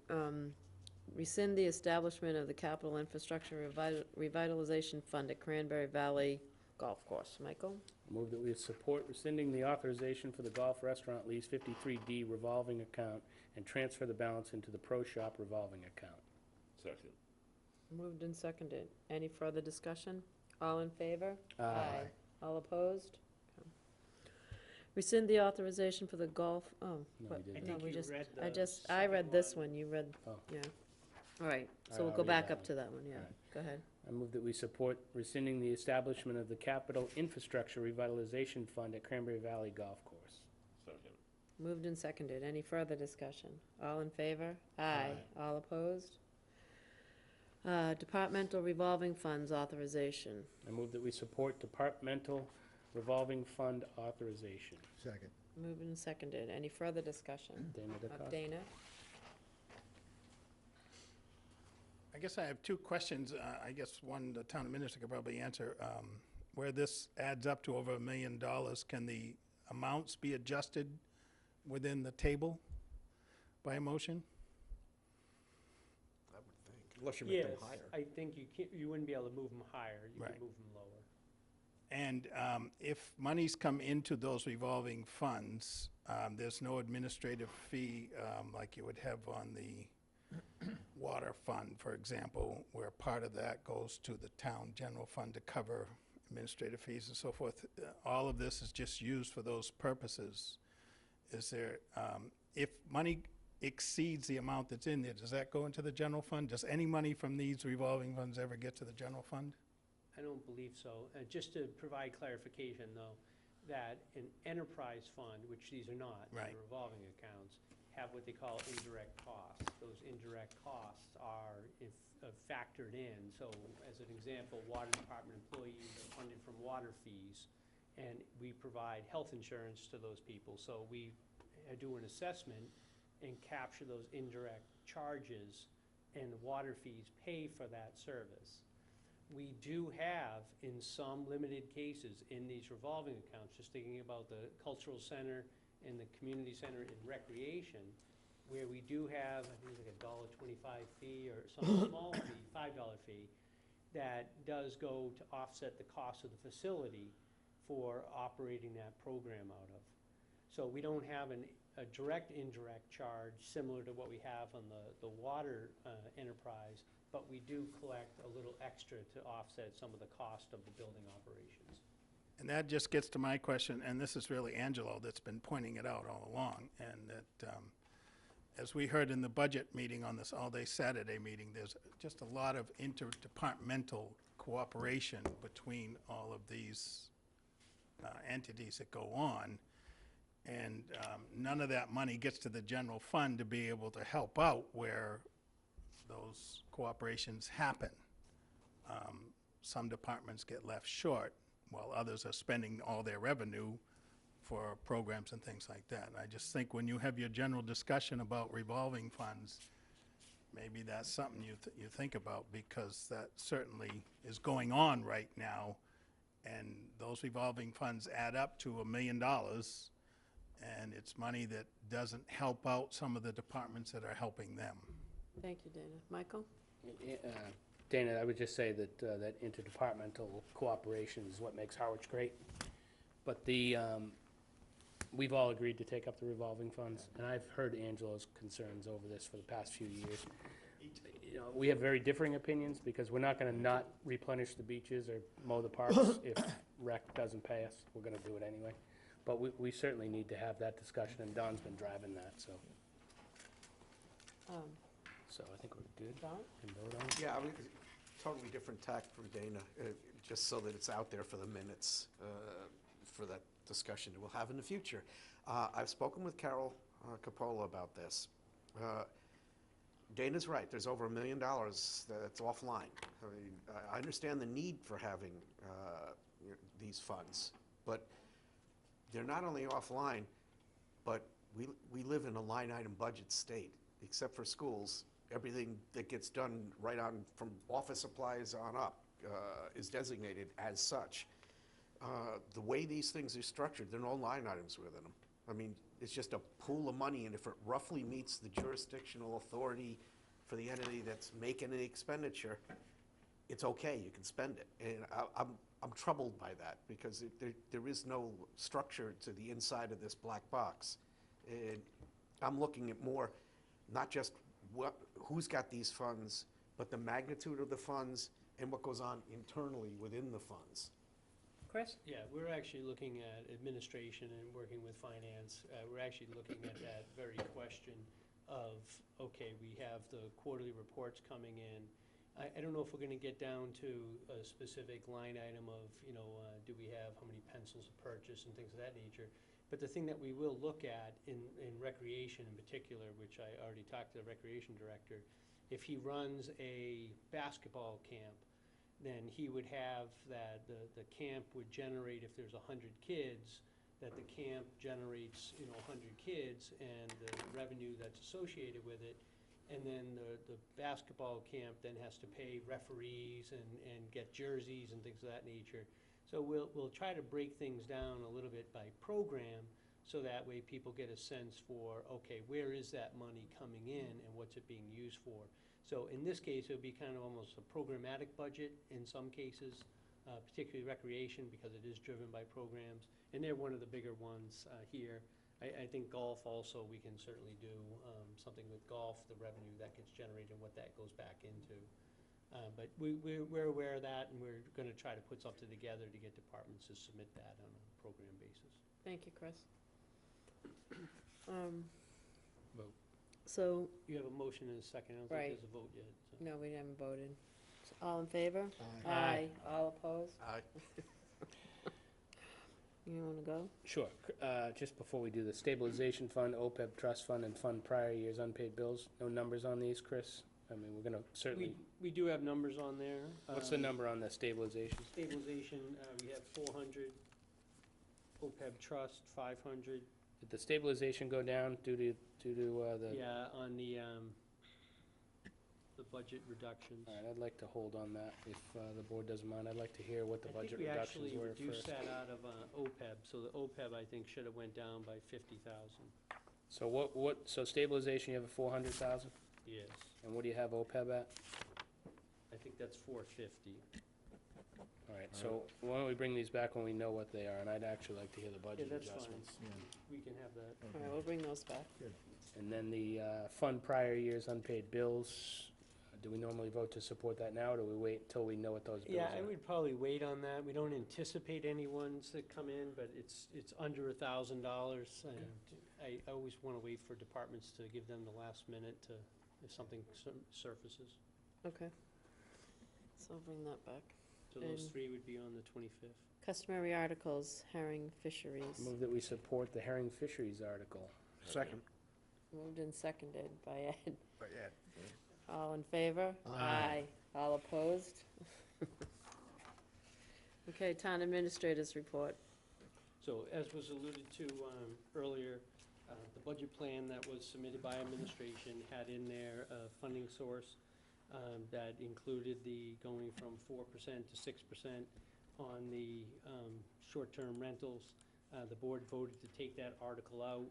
rescind the establishment of the Capital Infrastructure Revitalization Fund at Cranberry Valley Golf Course. Michael? Move that we support rescinding the authorization for the golf restaurant lease 53D revolving account and transfer the balance into the pro shop revolving account. Second. Moved and seconded. Any further discussion? All in favor? Aye. All opposed? Okay. Rescind the authorization for the golf, oh, No, what, we didn't. no, think we you just, read I the just, I second read this one. one, you read, Oh. yeah. All right, All so right, we'll I'll go read back that up one. to that one, yeah. All right. Go ahead. I move that we support rescinding the establishment of the Capital Infrastructure Revitalization Fund at Cranberry Valley Golf Course. Second. Moved and seconded. Any further discussion? All in favor? Aye. All opposed? Departmental revolving funds authorization. I move that we support departmental revolving fund authorization. Second. Moved and seconded. Any further discussion? Dana DeCosta. Dana? I guess I have two questions. I guess one the town administrator could probably answer. Where this adds up to over $1 million, can the amounts be adjusted within the table by a motion? I would think, unless you make them higher. I think you wouldn't be able to move them higher, you Right. could move them lower. And if monies come into those revolving funds, there's no administrative fee like you would have on the water fund, for example, where part of that goes to the town general fund to cover administrative fees and so forth. All of this is just used for those purposes. Is there, if money exceeds the amount that's in there, does that go into the general fund? Does any money from these revolving funds ever get to the general fund? I don't believe so. Just to provide clarification, though, that an enterprise fund, which these are not, Right. they're revolving accounts, have what they call indirect costs. Those indirect costs are factored in. So as an example, water department employees are funded from water fees, and we provide health insurance to those people. So we do an assessment and capture those indirect charges, and the water fees pay for that service. We do have, in some limited cases, in these revolving accounts, just thinking about the cultural center and the community center and recreation, where we do have, I think it's like $1.25 fee or some small fee, $5 fee, that does go to offset the cost of the facility for operating that program out of. So we don't have a direct indirect charge similar to what we have on the water enterprise, but we do collect a little extra to offset some of the cost of the building operations. And that just gets to my question, and this is really Angelo that's been pointing it out all along, and that, as we heard in the budget meeting on this all-day Saturday meeting, there's just a lot of interdepartmental cooperation between all of these entities that go on, and none of that money gets to the general fund to be able to help out where those cooperations happen. Some departments get left short, while others are spending all their revenue for programs and things like that. And I just think when you have your general discussion about revolving funds, maybe that's something you think about, because that certainly is going on right now, and those revolving funds add up to $1 million, and it's money that doesn't help out some of the departments that are helping them. Thank you, Dana. Michael? Dana, I would just say that that interdepartmental cooperation is what makes Harwich great. But we've all agreed to take up the revolving funds, and I've heard Angelo's concerns over this for the past few years. You know, we have very differing opinions, because we're not gonna not replenish the beaches or mow the parks if rec doesn't pay us. We're gonna do it anyway. But we certainly need to have that discussion, and Don's been driving that, so. So I think we're good. Don? Can vote on it? Yeah, I mean, totally different tack from Dana, just so that it's out there for the minutes, for that discussion that we'll have in the future. I've spoken with Carol Capola about this. Dana's right, there's over $1 million that's offline. I mean, I understand the need for having these funds, but they're not only offline, but we live in a line item budget state, except for schools. Everything that gets done right on, from office supplies on up, is designated as such. The way these things are structured, there are no line items within them. I mean, it's just a pool of money, and if it roughly meets the jurisdictional authority for the entity that's making the expenditure, it's okay, you can spend it. And I'm troubled by that, because there is no structure to the inside of this black box. And I'm looking at more, not just who's got these funds, but the magnitude of the funds and what goes on internally within the funds. Chris? Yeah, we're actually looking at administration and working with finance. We're actually looking at that very question of, okay, we have the quarterly reports coming in. I don't know if we're gonna get down to a specific line item of, do we have how many pencils to purchase and things of that nature. But the thing that we will look at in recreation in particular, which I already talked to the recreation director, if he runs a basketball camp, then he would have that, the camp would generate, if there's 100 kids, that the camp generates, 100 kids and the revenue that's associated with it. And then the basketball camp then has to pay referees and get jerseys and things of that nature. So we'll try to break things down a little bit by program, so that way people get a sense for, okay, where is that money coming in and what's it being used for? So in this case, it would be kind of almost a programmatic budget in some cases, particularly recreation, because it is driven by programs. And they're one of the bigger ones here. I think golf also, we can certainly do something with golf, the revenue that gets generated and what that goes back into. But we're aware of that, and we're going to try to put something together to get departments to submit that on a program basis. Thank you, Chris. Vote. So, You have a motion and a second. I don't Right. think there's a vote yet. So. no, we haven't voted. So, all in favor? Aye. All opposed? Aye. You want to go? Sure. Just before we do the stabilization fund, OPEB trust fund, and fund prior years unpaid bills, no numbers on these, Chris? I mean, we're gonna certainly, We do have numbers on there. what's the number on the stabilization? Stabilization, we have 400. OPEB trust, 500. Did the stabilization go down due to the? Yeah, on the budget reductions. All right, I'd like to hold on that if the board doesn't mind. I'd like to hear what the budget reductions were I think we actually reduced first. that out of OPEB, so the OPEB, I think, should have went down by 50,000. So so stabilization, you have a 400,000? Yes, And what do you have OPEB at? I think that's 450. All right, so why don't we bring these back when we know what they are, and I'd actually like to hear the Yeah, budget that's fine. adjustments. We can have that. All right, we'll bring those back. And then the fund prior years unpaid bills, do we normally vote to support that now, or do we wait until we know what those bills Yeah, are? I would probably wait on that. We don't anticipate any ones that come in, but it's under $1,000. And I always want to wait for departments to give them the last minute to, if something surfaces. Okay. So I'll bring that back. So those And- three would be on the 25th. Customary articles, herring fisheries. Move that we support the herring fisheries article. Second. Moved and seconded by Ed. But yeah. All in favor? Aye. All opposed? Okay, town administrators report. So as was alluded to earlier, the budget plan that was submitted by administration had in there a funding source that included the going from 4% to 6% on the short-term rentals. The board voted to take that article out.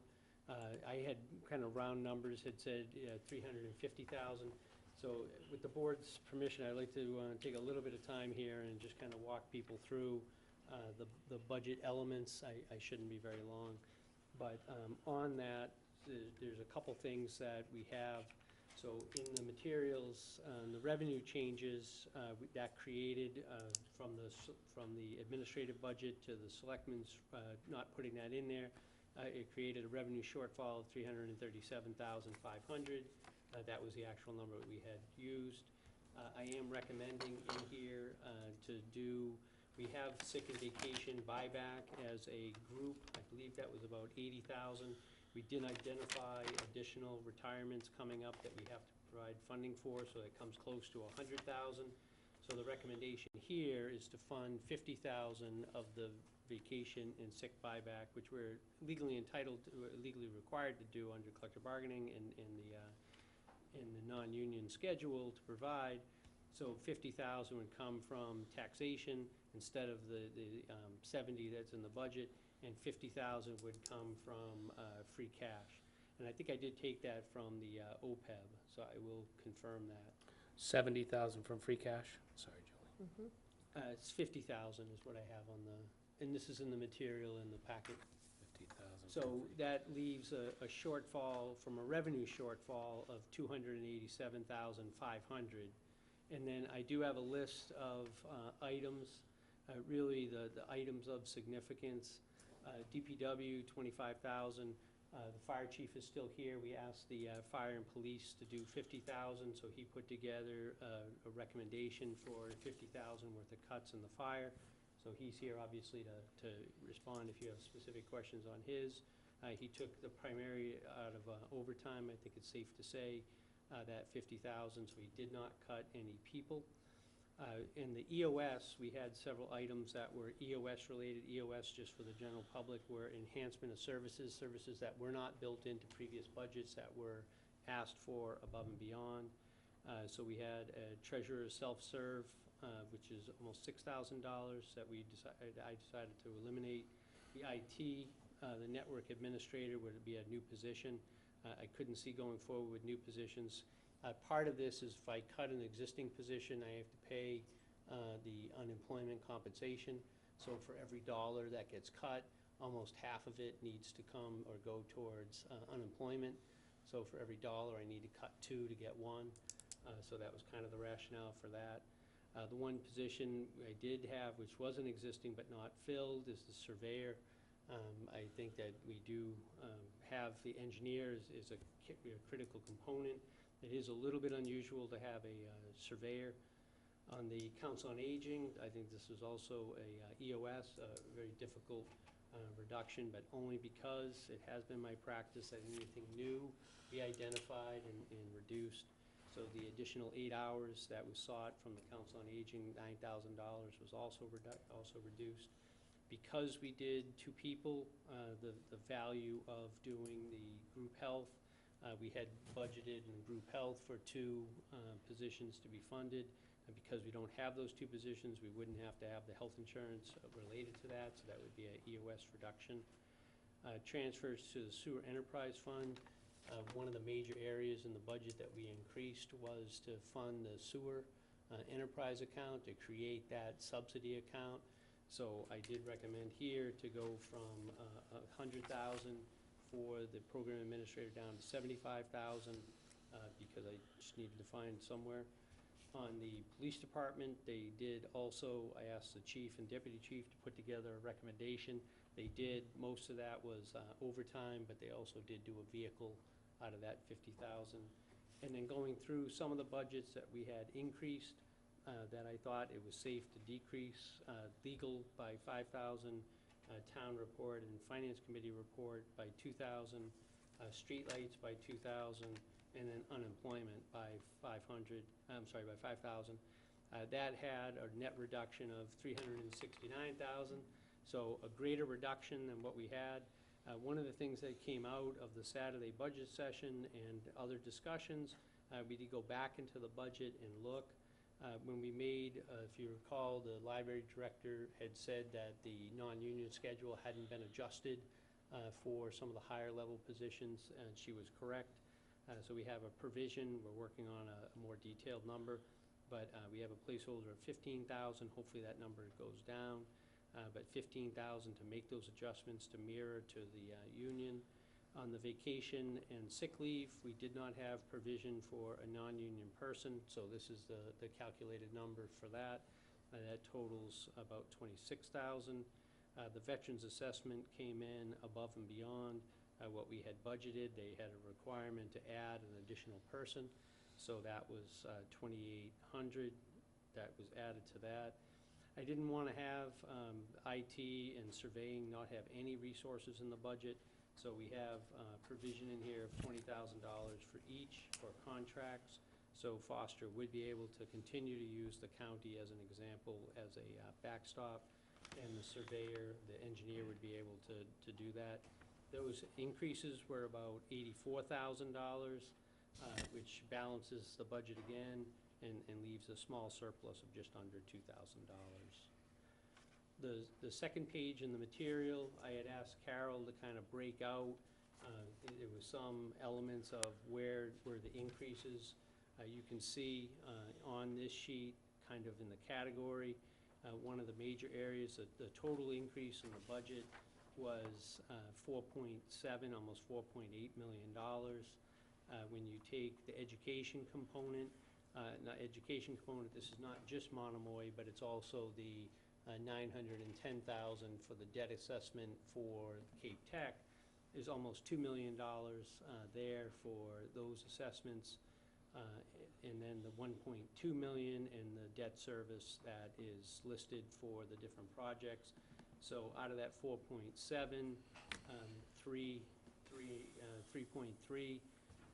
I had kind of round numbers, had said 350,000. So with the board's permission, I'd like to take a little bit of time here and just kind of walk people through the budget elements. I shouldn't be very long. But on that, there's a couple things that we have. So in the materials, the revenue changes that created from the administrative budget to the selectmen's not putting that in there, it created a revenue shortfall of $337,500. That was the actual number that we had used. I am recommending in here we have sick and vacation buyback as a group. I believe that was about 80,000. We did identify additional retirements coming up that we have to provide funding for, so it comes close to 100,000. So the recommendation here is to fund 50,000 of the vacation and sick buyback, which we're legally entitled to, legally required to do under collective bargaining and in the non-union schedule to provide. So 50,000 would come from taxation instead of the 70 that's in the budget, and 50,000 would come from free cash. And I think I did take that from the OPEB, so I will confirm that. 70,000 from free cash? Sorry, Julie. It's 50,000 is what I have on the, and this is in the material in the packet. 50,000. So that leaves a shortfall, from a revenue shortfall of 287,500. And then I do have a list of items, really the items of significance. DPW, 25,000. The fire chief is still here. We asked the fire and police to do 50,000, so he put together a recommendation for 50,000 worth of cuts in the fire. So he's here, obviously, to respond if you have specific questions on his. He took the primary out of overtime. I think it's safe to say that 50,000, so he did not cut any people. In the EOS, we had several items that were EOS related. EOS, just for the general public, were enhancement of services that were not built into previous budgets that were asked for above and beyond. So we had a treasurer's self-serve, which is almost $6,000 that I decided to eliminate. The IT, the network administrator, would be a new position. I couldn't see going forward with new positions. Part of this is if I cut an existing position, I have to pay the unemployment compensation. So for every dollar that gets cut, almost half of it needs to come or go towards unemployment. So for every dollar, I need to cut 2 to get 1. So that was kind of the rationale for that. The one position I did have, which wasn't existing but not filled, is the surveyor. I think that we do have the engineer is a critical component. It is a little bit unusual to have a surveyor. On the Council on Aging, I think this is also a EOS, a very difficult reduction, but only because it has been my practice that anything new be identified and reduced. So the additional 8 hours that was sought from the Council on Aging, $9,000, was also reduced. Because we did 2 people, the value of doing the group health, we had budgeted in group health for 2 positions to be funded. And because we don't have those 2 positions, we wouldn't have to have the health insurance related to that, so that would be an EOS reduction. Transfers to the sewer enterprise fund. One of the major areas in the budget that we increased was to fund the sewer enterprise account, to create that subsidy account. So I did recommend here to go from 100,000 for the program administrator down to 75,000 because I just needed to find somewhere. On the police department, they did also, I asked the chief and deputy chief to put together a recommendation. They did, most of that was overtime, but they also did do a vehicle out of that 50,000. And then going through some of the budgets that we had increased, that I thought it was safe to decrease, legal by 5,000, town report and finance committee report by 2,000, streetlights by 2,000, and then unemployment by 5,000. That had a net reduction of 369,000, so a greater reduction than what we had. One of the things that came out of the Saturday budget session and other discussions, we did go back into the budget and look. When we made, if you recall, the library director had said that the non-union schedule hadn't been adjusted for some of the higher level positions, and she was correct. So we have a provision. We're working on a more detailed number, but we have a placeholder of 15,000. Hopefully that number goes down, but 15,000 to make those adjustments to mirror to the union. On the vacation and sick leave, we did not have provision for a non-union person, so this is the calculated number for that. That totals about 26,000. The veterans assessment came in above and beyond what we had budgeted. They had a requirement to add an additional person, so that was 2,800 that was added to that. I didn't want to have IT and surveying not have any resources in the budget. So we have provision in here of $20,000 for each for contracts. So Foster would be able to continue to use the county as an example, as a backstop, and the surveyor, the engineer would be able to do that. Those increases were about $84,000, which balances the budget again and leaves a small surplus of just under $2,000. The second page in the material, I had asked Carol to kind of break out. There was some elements of where were the increases. You can see on this sheet, kind of in the category, one of the major areas, the total increase in the budget was 4.7, almost $4.8 million. When you take the education component, this is not just Monomoy, but it's also the $910,000 for the debt assessment for Cape Tech. There's almost $2 million there for those assessments. And then the $1.2 million in the debt service that is listed for the different projects. So out of that 4.7, 3.3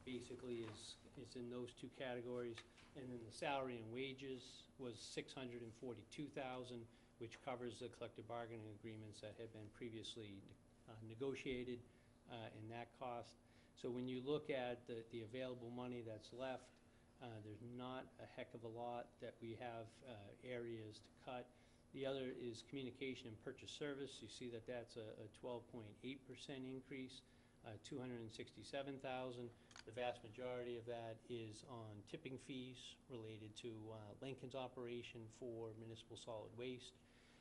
basically is in those two categories. And then the salary and wages was $642,000, which covers the collective bargaining agreements that had been previously negotiated in that cost. So when you look at the available money that's left, there's not a heck of a lot that we have areas to cut. The other is communication and purchase service. You see that that's a 12.8% increase, $267,000. The vast majority of that is on tipping fees related to Lincoln's operation for municipal solid waste.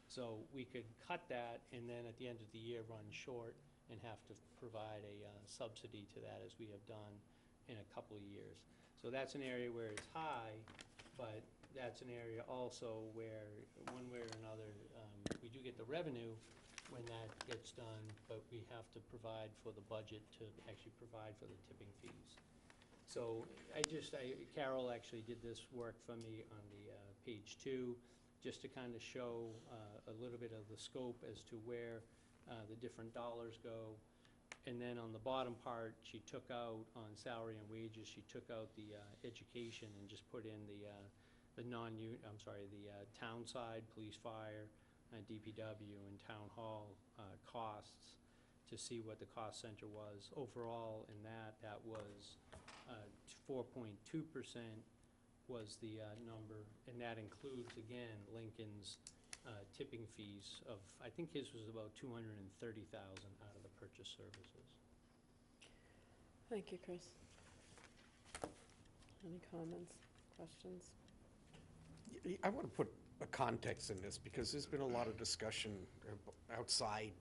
So we could cut that and then at the end of the year run short and have to provide a subsidy to that, as we have done in a couple of years. So that's an area where it's high, but that's an area also where, one way or another, we do get the revenue when that gets done, but we have to provide for the budget to actually provide for the tipping fees. So Carol actually did this work for me on the page 2, just to kind of show a little bit of the scope as to where the different dollars go. And then on the bottom part, she took out, on salary and wages, she took out the education and just put in the town side, police, fire, DPW, and town hall costs to see what the cost center was. Overall, in that was 4.2% was the number, and that includes, again, Lincoln's tipping fees of, I think his was about $230,000 out of the purchase services. Thank you, Chris. Any comments, questions? I want to put a context in this because there's been a lot of discussion outside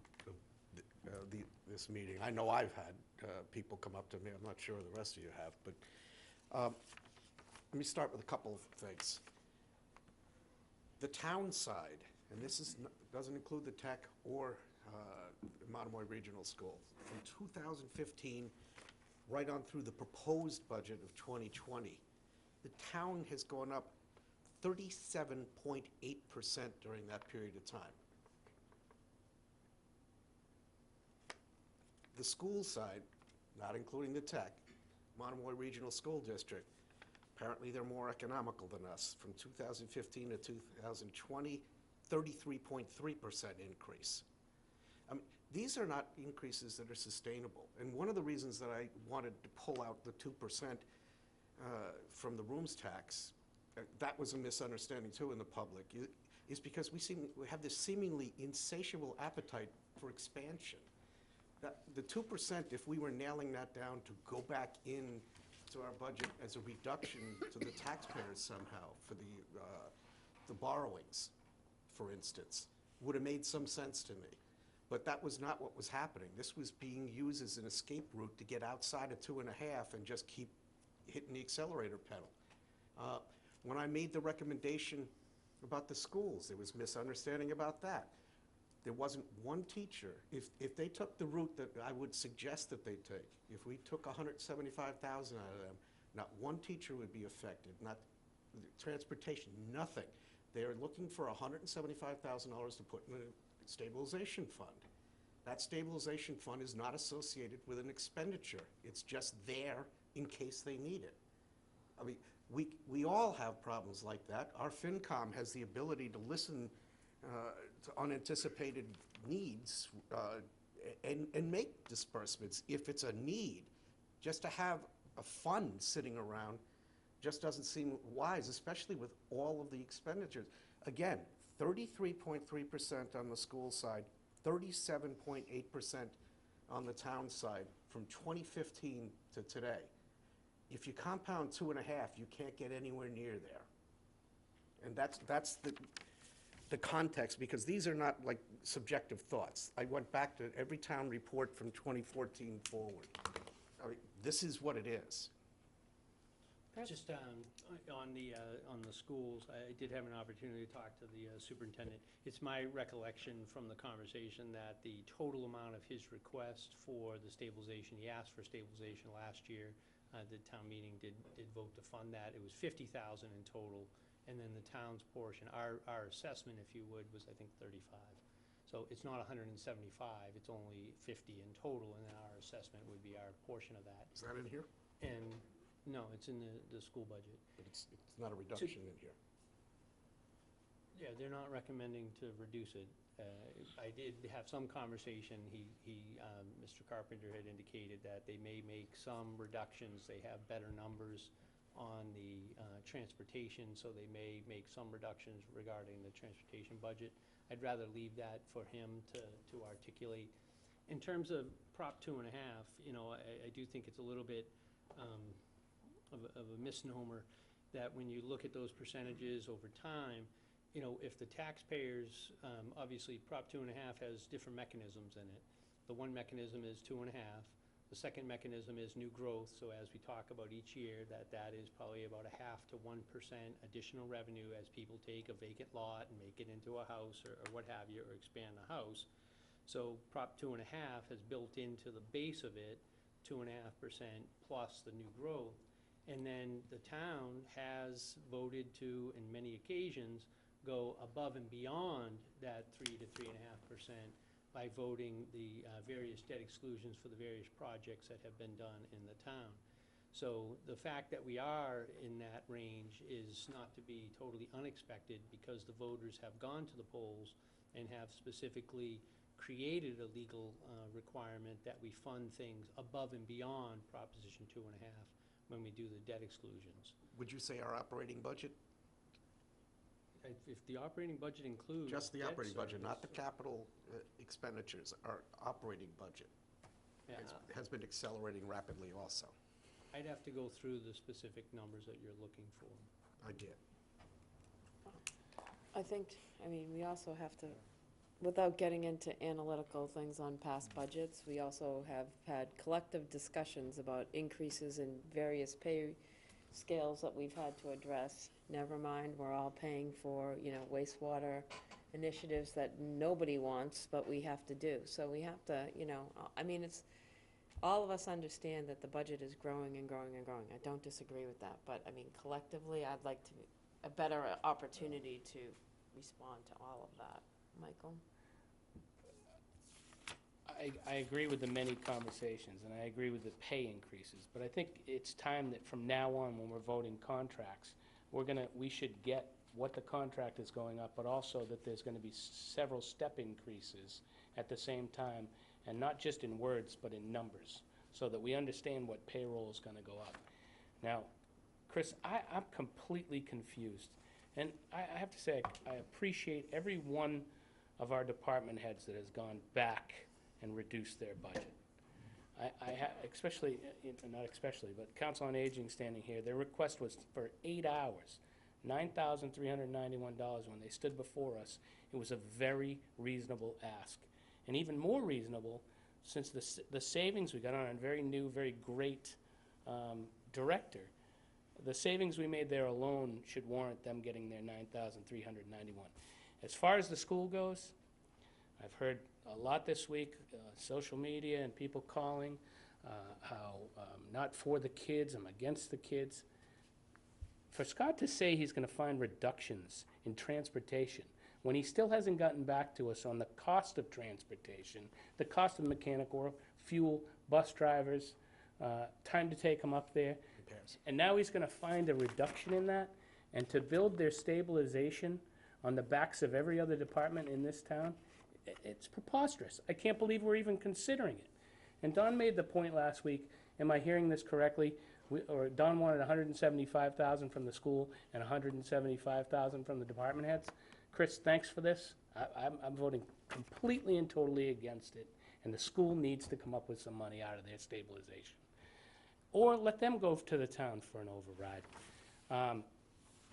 of this meeting. I know I've had people come up to me. I'm not sure the rest of you have, but let me start with a couple of things. The town side, and this doesn't include the tech or Monomoy Regional School, from 2015 right on through the proposed budget of 2020, the town has gone up 37.8% during that period of time. The school side, not including the tech, Monomoy Regional School District, apparently they're more economical than us. From 2015 to 2020, 33.3% increase. I mean, these are not increases that are sustainable. And one of the reasons that I wanted to pull out the 2% from the rooms tax, that was a misunderstanding too in the public, is because we have this seemingly insatiable appetite for expansion. The 2%, if we were nailing that down to go back in to our budget as a reduction to the taxpayers somehow for the borrowings, for instance, would have made some sense to me. But that was not what was happening. This was being used as an escape route to get outside of 2.5 and just keep hitting the accelerator pedal. When I made the recommendation about the schools, there was misunderstanding about that. There wasn't one teacher. If they took the route that I would suggest that they take, if we took $175,000 out of them, not one teacher would be affected, not transportation, nothing. They're looking for $175,000 to put in a stabilization fund. That stabilization fund is not associated with an expenditure. It's just there in case they need it. I mean, We all have problems like that. Our FinCom has the ability to listen to unanticipated needs and make disbursements if it's a need. Just to have a fund sitting around just doesn't seem wise, especially with all of the expenditures. Again, 33.3% on the school side, 37.8% on the town side from 2015 to today. If you compound 2.5, you can't get anywhere near there. And that's the context, because these are not like subjective thoughts. I went back to every town report from 2014 forward. I mean, this is what it is. Just on the schools, I did have an opportunity to talk to the superintendent. It's my recollection from the conversation that the total amount of his request for the stabilization, he asked for stabilization last year. The town meeting did vote to fund that. It was $50,000 in total, and then the town's portion, our assessment, if you would, was I think 35. So it's not 175, it's only 50 in total, and then our assessment would be our portion of that. Is that in here? And no, it's in the school budget. But it's not a reduction in here. Yeah, they're not recommending to reduce it. I did have some conversation. Mr. Carpenter had indicated that they may make some reductions. They have better numbers on the transportation, so they may make some reductions regarding the transportation budget. I'd rather leave that for him to articulate. In terms of Prop 2.5, you know, I do think it's a little bit of a misnomer that when you look at those percentages over time, you know, if the taxpayers, obviously Prop 2.5 has different mechanisms in it. The one mechanism is 2.5. The second mechanism is new growth. So as we talk about each year, that is probably about 0.5 to 1% additional revenue as people take a vacant lot and make it into a house or what have you, or expand the house. So Prop 2.5 has built into the base of it 2.5% plus the new growth. And then the town has voted to, in many occasions, go above and beyond that 3 to 3.5% by voting the various debt exclusions for the various projects that have been done in the town. So the fact that we are in that range is not to be totally unexpected, because the voters have gone to the polls and have specifically created a legal requirement that we fund things above and beyond Proposition 2.5 when we do the debt exclusions. Would you say our operating budget? If the operating budget includes Just the debt operating budget, service, not the capital expenditures. Our operating budget yeah, has been accelerating rapidly also. I'd have to go through the specific numbers that you're looking for. I did. I think, I mean, we also have to, without getting into analytical things on past budgets, we also have had collective discussions about increases in various pay scales that we've had to address. Never mind, we're all paying for, you know, wastewater initiatives that nobody wants, but we have to do. So we have to, you know, I mean, it's, all of us understand that the budget is growing and growing and growing. I don't disagree with that, but I mean, collectively, I'd like to, a better opportunity to respond to all of that. Michael? I agree with the many conversations, and I agree with the pay increases, but I think it's time that from now on, when we're voting contracts, we should get what the contract is going up, but also that there's gonna be several step increases at the same time, and not just in words, but in numbers, so that we understand what payroll is gonna go up. Now, Chris, I'm completely confused, and I have to say, I appreciate every one of our department heads that has gone back and reduce their budget. Especially, not especially, but Council on Aging standing here, their request was for 8 hours, $9,391 when they stood before us. It was a very reasonable ask. And even more reasonable, since the savings we got on a very new, very great director, the savings we made there alone should warrant them getting their $9,391. As far as the school goes, I've heard a lot this week, social media and people calling, how not for the kids, I'm against the kids. For Scott to say he's going to find reductions in transportation when he still hasn't gotten back to us on the cost of transportation, the cost of mechanical work, fuel, bus drivers, time to take them up there, cares? And now he's gonna find a reduction in that, and to build their stabilization on the backs of every other department in this town, it's preposterous. I can't believe we're even considering it. And Don made the point last week, am I hearing this correctly? Don wanted 175,000 from the school and 175,000 from the department heads. Chris, thanks for this. I'm voting completely and totally against it, and the school needs to come up with some money out of their stabilization. Or let them go to the town for an override.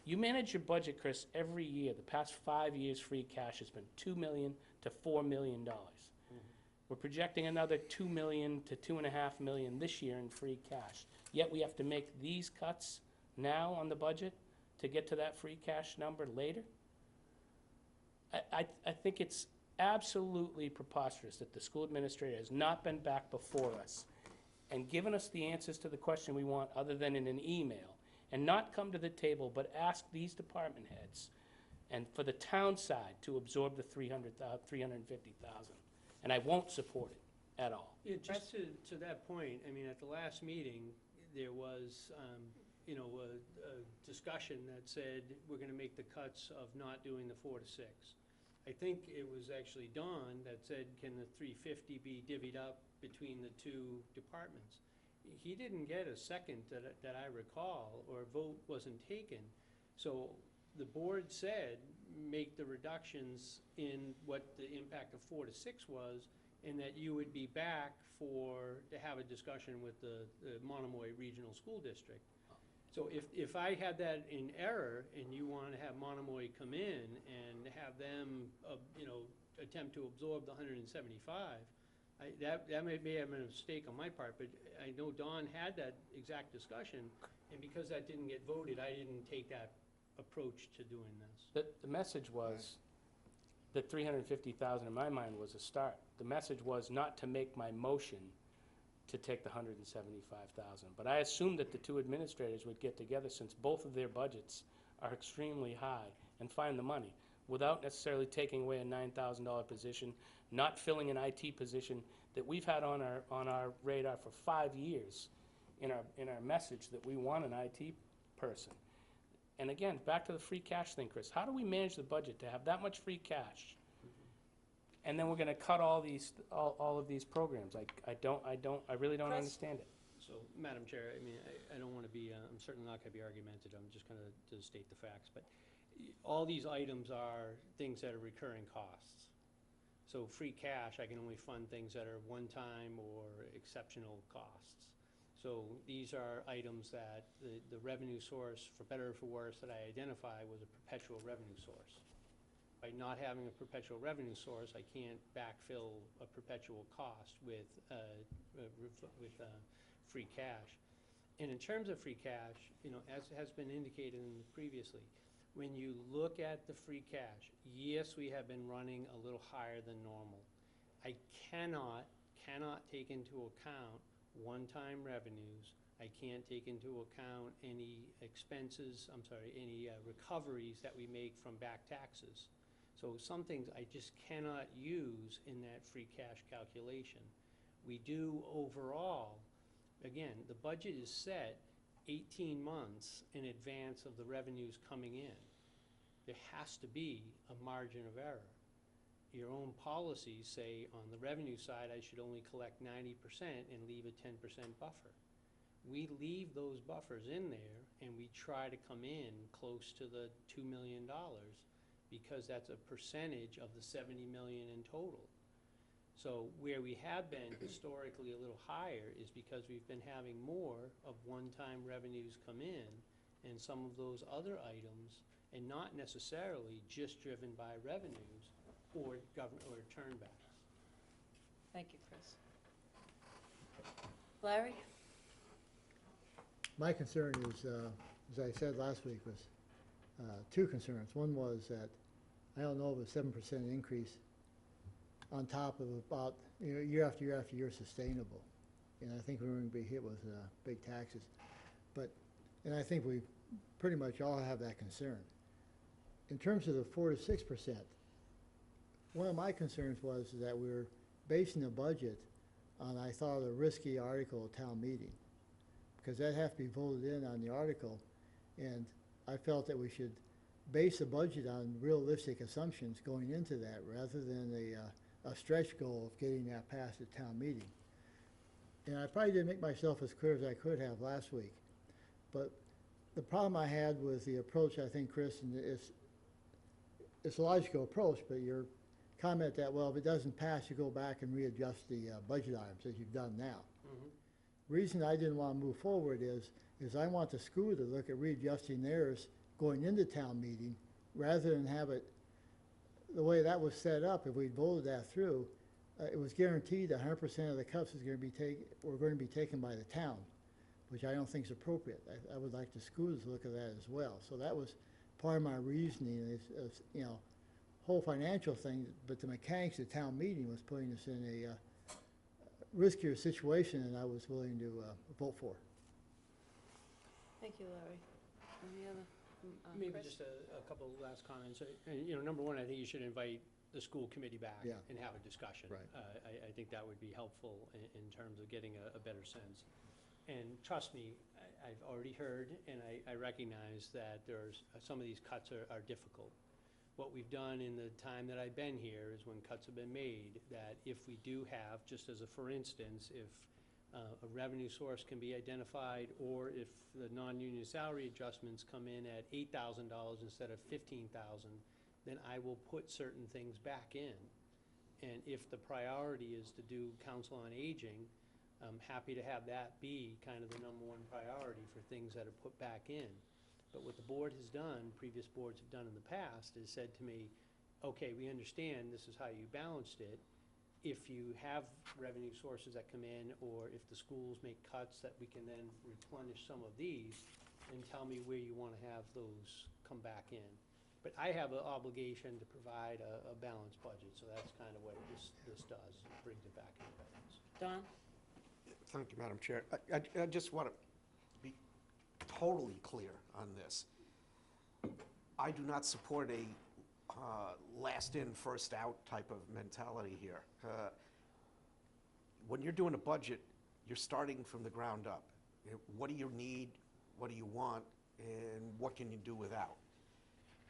You manage your budget, Chris, every year. The past 5 years, free cash has been $2 million to $4 million. We're projecting another $2 million to $2.5 million this year in free cash. Yet we have to make these cuts now on the budget to get to that free cash number later. I think it's absolutely preposterous that the school administrator has not been back before us and given us the answers to the question we want other than in an email, and not come to the table but ask these department heads and for the town side to absorb the $350,000. And I won't support it at all. Yeah, just to that point, I mean, at the last meeting, there was, you know, a discussion that said we're gonna make the cuts of not doing the 4 to 6. I think it was actually Don that said, can the 350 be divvied up between the two departments? He didn't get a second that I recall, or a vote wasn't taken. So the board said, make the reductions in what the impact of 4 to 6 was, and that you would be back to have a discussion with the Monomoy Regional School District. So if I had that in error, and you want to have Monomoy come in and have them, you know, attempt to absorb the 175, that may have been a mistake on my part, but I know Don had that exact discussion, and because that didn't get voted, I didn't take that approach to doing this. The message was that 350,000 in my mind was a start. The message was not to make my motion to take the 175,000. But I assumed that the two administrators would get together, since both of their budgets are extremely high, and find the money without necessarily taking away a $9,000 position, not filling an IT position that we've had on our radar for 5 years in our message that we want an IT person. And again, back to the free cash thing, Chris. How do we manage the budget to have that much free cash? And then we're gonna cut all of these programs. I really don't understand it. So, Madam Chair, I mean, I don't want to be, I'm certainly not going to be argumentative. I'm just going to state the facts. But all these items are things that are recurring costs. So free cash, I can only fund things that are one-time or exceptional costs. So these are items that the revenue source, for better or for worse, that I identify was a perpetual revenue source. By not having a perpetual revenue source, I can't backfill a perpetual cost with free cash. And in terms of free cash, you know, as has been indicated previously, when you look at the free cash, yes, we have been running a little higher than normal. I cannot take into account one-time revenues. I can't take into account any expenses, any recoveries that we make from back taxes. So some things I just cannot use in that free cash calculation. We do overall, again, the budget is set 18 months in advance of the revenues coming in. There has to be a margin of error. Your own policies say on the revenue side I should only collect 90% and leave a 10% buffer. We leave those buffers in there and we try to come in close to the $2 million because that's a percentage of the 70 million in total. So where we have been historically a little higher is because we've been having more of one-time revenues come in and some of those other items, and not necessarily just driven by revenues or government or turnbacks. Thank you, Chris. Larry? My concern is, as I said last week, was two concerns. One was that I don't know if a 7% increase on top of about, you know, year after year after year sustainable. And I think we're going to be hit with big taxes. And I think we pretty much all have that concern. In terms of the 4 to 6%, one of my concerns was that we're basing the budget on, I thought, a risky article at town meeting. because that has to be voted in on the article. And I felt that we should base the budget on realistic assumptions going into that, rather than a stretch goal of getting that passed at town meeting. And I probably didn't make myself as clear as I could have last week. But the problem I had with the approach, I think, Chris, and it's a logical approach, but your comment that, well, if it doesn't pass, you go back and readjust the budget items, as you've done now. Reason I didn't want to move forward is I want the school to look at readjusting theirs going into town meeting, rather than have it, the way that was set up, if we voted that through, it was guaranteed 100% of the cuts were going to be taken by the town, which I don't think is appropriate. I would like the schools to look at that as well. So that was part of my reasoning, is you know, whole financial thing, but the mechanics of town meeting was putting us in a riskier situation than I was willing to vote for. Thank you, Larry. Any other? Maybe Chris? just a couple of last comments. You know, number one, I think you should invite the school committee back Yeah. and have a discussion. Right. I think that would be helpful in terms of getting a better sense. And trust me, I've already heard and I recognize that there's, some of these cuts are difficult. What we've done in the time that I've been here is when cuts have been made, that if we do have, just as a for instance, if a revenue source can be identified, or if the non-union salary adjustments come in at $8,000 instead of $15,000, then I will put certain things back in. And if the priority is to do council on aging, I'm happy to have that be kind of the number one priority for things that are put back in. But what the board has done, previous boards have done in the past, is said to me, okay, we understand this is how you balanced it. If you have revenue sources that come in, or if the schools make cuts, that we can then replenish some of these, and tell me where you want to have those come back in. But I have an obligation to provide a balanced budget, so that's kind of what this does, it brings it back in balance. Don? Thank you, Madam Chair. I just want to be totally clear on this. I do not support a last in, first out type of mentality here. When you're doing a budget, you're starting from the ground up. What do you need? What do you want? And what can you do without?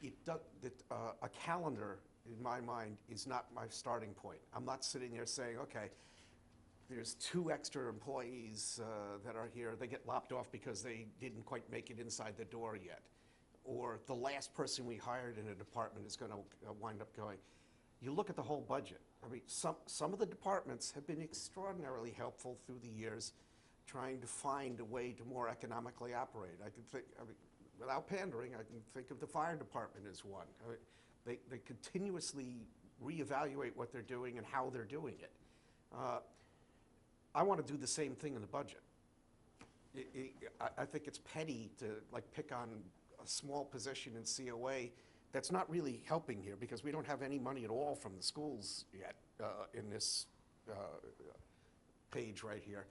A calendar, in my mind, is not my starting point. I'm not sitting there saying, okay, there's 2 extra employees that are here. They get lopped off because they didn't quite make it inside the door yet. Or the last person we hired in a department is going to wind up going. You look at the whole budget. I mean, some of the departments have been extraordinarily helpful through the years, trying to find a way to more economically operate. I can think, I mean, without pandering, I can think of the fire department as one. I mean, they continuously reevaluate what they're doing and how they're doing it. I want to do the same thing in the budget. I think it's petty to pick on a small position in COA that's not really helping here, because we don't have any money at all from the schools yet in this page right here.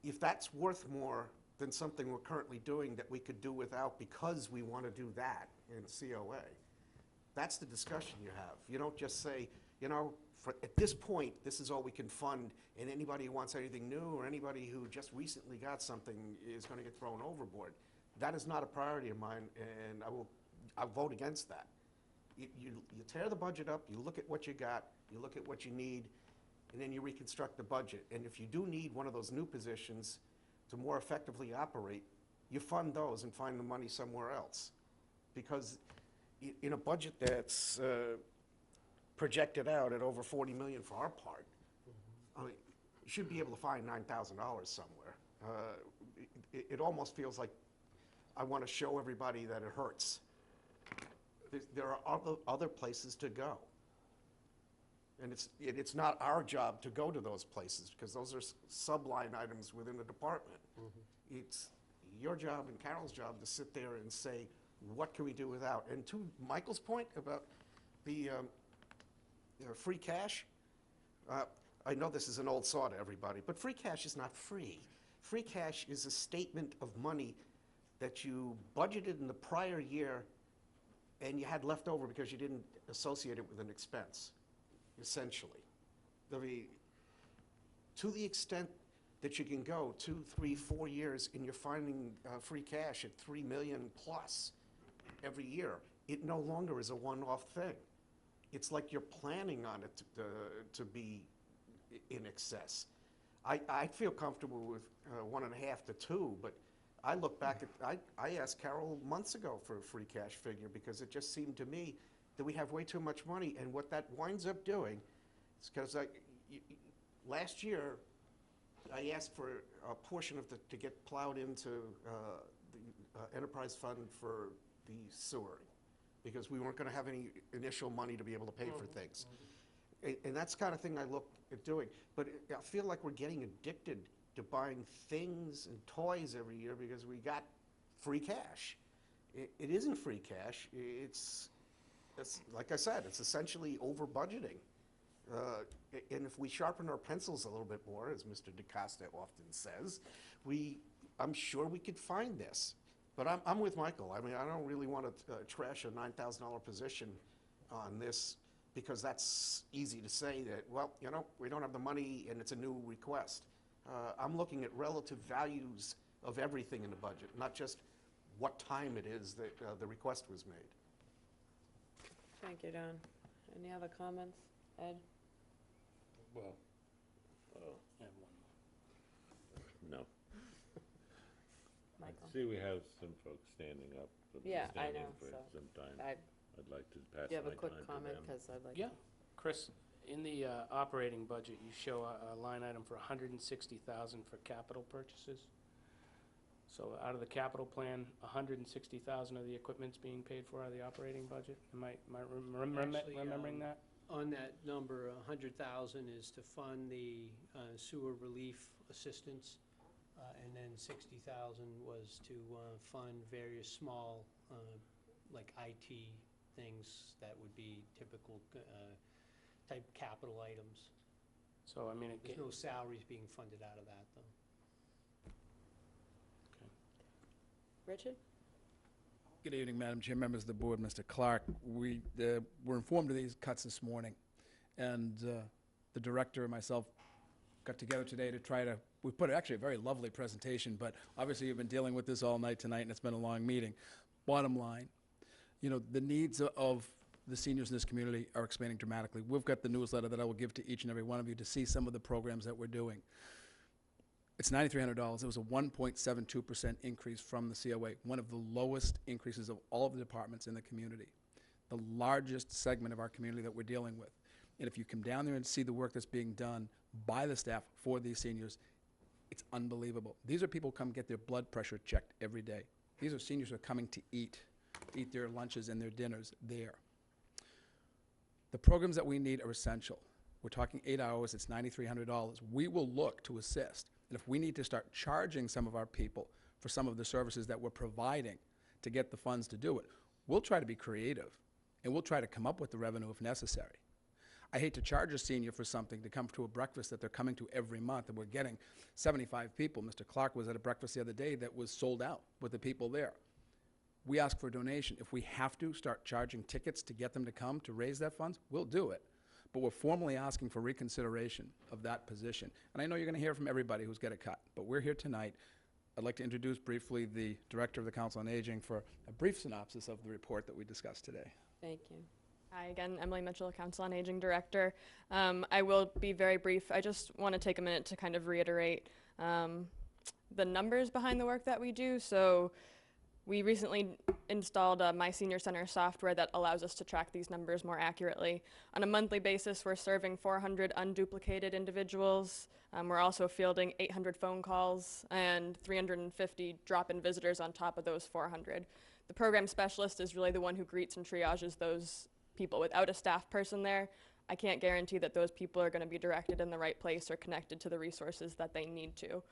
If that's worth more than something we're currently doing that we could do without because we want to do that in COA, that's the discussion you have. You don't just say, you know, at this point, this is all we can fund, and anybody who wants anything new or anybody who just recently got something is going to get thrown overboard. That is not a priority of mine, and I'll vote against that. You tear the budget up, you look at what you got, you look at what you need, and then you reconstruct the budget. And if you do need one of those new positions to more effectively operate, you fund those and find the money somewhere else. Because in a budget that's projected out at over 40 million for our part, I mean, you should be able to find $9,000 somewhere. It almost feels like I want to show everybody that it hurts. There are other places to go. And it's not our job to go to those places, because those are sub-line items within the department. It's your job and Carol's job to sit there and say, what can we do without? And to Michael's point about the free cash, I know this is an old saw to everybody, but free cash is not free. Free cash is a statement of money that you budgeted in the prior year and you had left over because you didn't associate it with an expense, essentially. I mean, to the extent that you can go 2, 3, 4 years and you're finding free cash at 3 million plus every year. It no longer is a one-off thing. It's like you're planning on it to be in excess. I feel comfortable with 1.5 to 2, but I look back at, I asked Carol months ago for a free cash figure because it just seemed to me that we have way too much money, and what that winds up doing is because last year I asked for a portion of to get plowed into the enterprise fund for the sewer because we weren't going to have any initial money to be able to pay for things. And that's the kind of thing I look at doing. But I feel like we're getting addicted to buying things and toys every year because we got free cash. It isn't free cash. It's like I said, it's essentially over budgeting. And if we sharpen our pencils a little bit more, as Mr. DeCosta often says, I'm sure we could find this. But I'm with Michael. I mean, I don't really want to trash a $9,000 position on this because that's easy to say that, well, you know, we don't have the money and it's a new request. I'm looking at relative values of everything in the budget, not just what time it is that the request was made. Thank you, Don. Any other comments? Ed? Well, I have one. no. Michael? I see we have some folks standing up. But Yeah, I standing know, for so some time. I'd- I'd like to pass Do you have my a quick time to comment? them. Because I'd like Yeah, Chris, in the operating budget, you show a line item for $160,000 for capital purchases. So out of the capital plan, $160,000 of the equipment's being paid for out of the operating budget? Am I Actually, remembering that? On that number, 100,000 is to fund the sewer relief assistance, and then 60,000 was to fund various small, like IT things that would be typical type capital items. So, I mean, There's no salaries being funded out of that, though. Richard? Good evening, Madam Chair, members of the board, Mr. Clark. We were informed of these cuts this morning, and the director and myself got together today to try to, we put actually a very lovely presentation, but obviously you've been dealing with this all night tonight, and it's been a long meeting. Bottom line, you know, the needs of the seniors in this community are expanding dramatically. We've got the newsletter that I will give to each and every one of you to see some of the programs that we're doing. It's $9,300. It was a 1.72% increase from the COA, one of the lowest increases of all of the departments in the community, the largest segment of our community that we're dealing with. And if you come down there and see the work that's being done by the staff for these seniors, it's unbelievable. These are people who come get their blood pressure checked every day. These are seniors who are coming to eat their lunches and their dinners there. The programs that we need are essential. We're talking 8 hours, it's $9,300. We will look to assist. And if we need to start charging some of our people for some of the services that we're providing to get the funds to do it, we'll try to be creative, and we'll try to come up with the revenue if necessary. I hate to charge a senior for something to come to a breakfast that they're coming to every month, and we're getting 75 people. Mr. Clark was at a breakfast the other day that was sold out with the people there. We ask for a donation. If we have to start charging tickets to get them to come to raise that funds, we'll do it. But we're formally asking for reconsideration of that position. And I know you're going to hear from everybody who's got a cut, but we're here tonight. I'd like to introduce briefly the Director of the Council on Aging for a brief synopsis of the report that we discussed today. Thank you. Hi again, Emily Mitchell, Council on Aging Director. I will be very brief. I just want to take a minute to kind of reiterate the numbers behind the work that we do. So we recently installed a My Senior Center software that allows us to track these numbers more accurately. On a monthly basis, we're serving 400 unduplicated individuals. We're also fielding 800 phone calls and 350 drop-in visitors on top of those 400. The program specialist is really the one who greets and triages those people. Without a staff person there, I can't guarantee that those people are going to be directed in the right place or connected to the resources that they need to.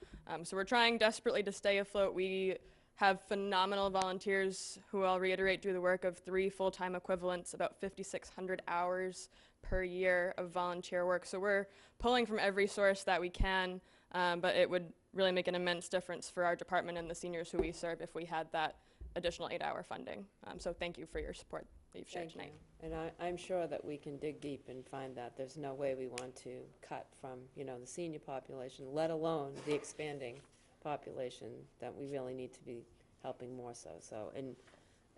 So we're trying desperately to stay afloat. We have phenomenal volunteers who, I'll reiterate, do the work of 3 full-time equivalents, about 5,600 hours per year of volunteer work. So we're pulling from every source that we can, but it would really make an immense difference for our department and the seniors who we serve if we had that additional 8-hour funding. So thank you for your support you've shared Thank you. tonight. And I'm sure that we can dig deep and find that there's no way we want to cut from, you know, the senior population, let alone the expanding population that we really need to be helping more so. So, and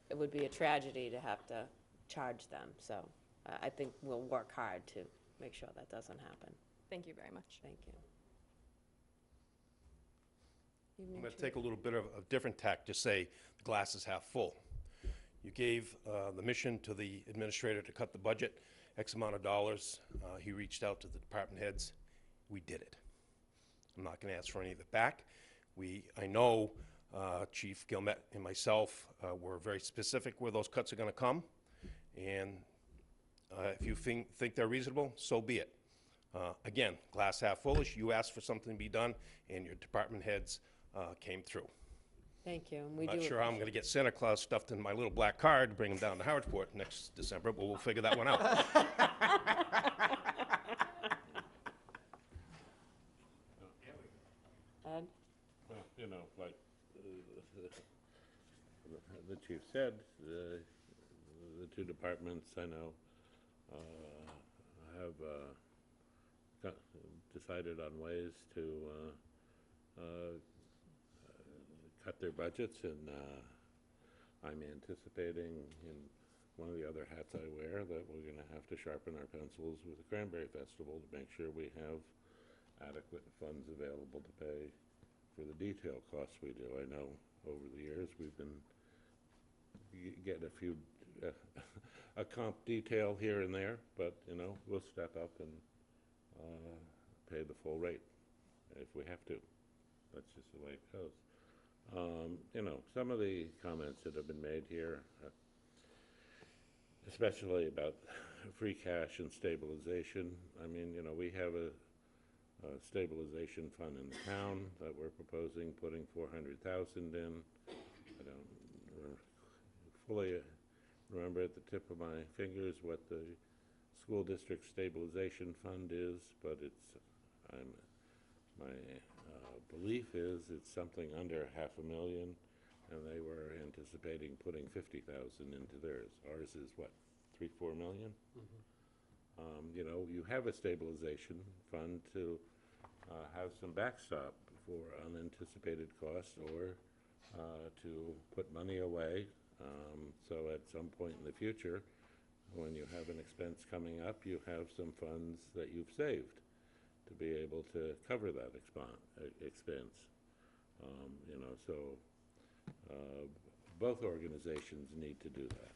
it would be a tragedy to have to charge them. So I think we'll work hard to make sure that doesn't happen. Thank you very much. Thank you. I'm Evening going to Chief. take a little bit of a different tack, just say the glass is half full. You gave the mission to the administrator to cut the budget, X amount of dollars. He reached out to the department heads. We did it. I'm not going to ask for any of it back. I know Chief Gilmet and myself were very specific where those cuts are going to come. And if you think they're reasonable, so be it. Again, glass half fullish. You asked for something to be done, and your department heads came through. Thank you. And we Not do sure how I'm going to get Santa Claus stuffed in my little black card to bring him down to Harwichport next December, but we'll figure that one out. Ed? Well, you know, like the chief said, the two departments I know have decided on ways to cut their budgets, and I'm anticipating in one of the other hats I wear that we're going to have to sharpen our pencils with the Cranberry Festival to make sure we have adequate funds available to pay for the detail costs we do. I know over the years we've been getting a few a comp detail here and there, but you know, we'll step up and pay the full rate if we have to. That's just the way it goes. You know, some of the comments that have been made here, especially about free cash and stabilization. I mean, you know, we have a stabilization fund in the town that we're proposing putting $400,000 in. I don't fully remember at the tip of my fingers what the school district stabilization fund is, but my belief is it's something under $500,000, and they were anticipating putting $50,000 into theirs. Ours is what, $3-4 million? You know, you have a stabilization fund to have some backstop for unanticipated costs, or to put money away, so at some point in the future, when you have an expense coming up, you have some funds that you've saved to be able to cover that expense. You know, so both organizations need to do that.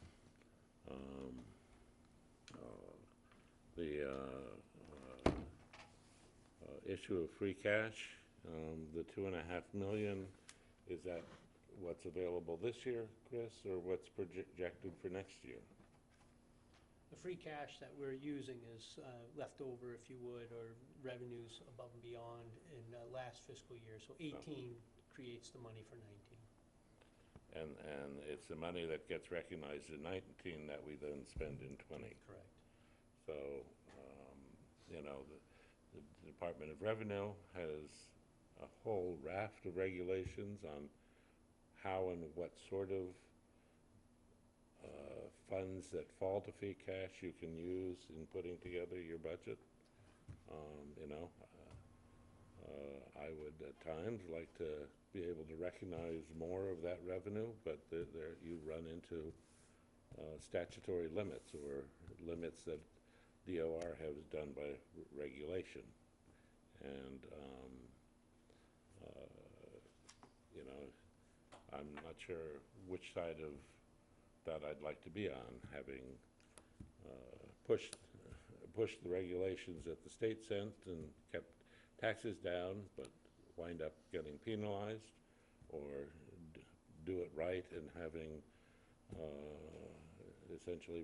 The issue of free cash, the $2.5 million, is that what's available this year, Chris, or what's projected for next year? The free cash that we're using is leftover, if you would, or revenues above and beyond in last fiscal year. So 18 creates the money for 19. And it's the money that gets recognized in 19 that we then spend in 20. Correct. So, you know, the Department of Revenue has a whole raft of regulations on how and what sort of funds that fall to free cash you can use in putting together your budget. You know, I would at times like to be able to recognize more of that revenue, but there you run into statutory limits, or limits that DOR has done by regulation. And you know, I'm not sure which side of that I'd like to be on, having pushed the regulations that the state sent and kept taxes down, but wind up getting penalized, or do it right and having essentially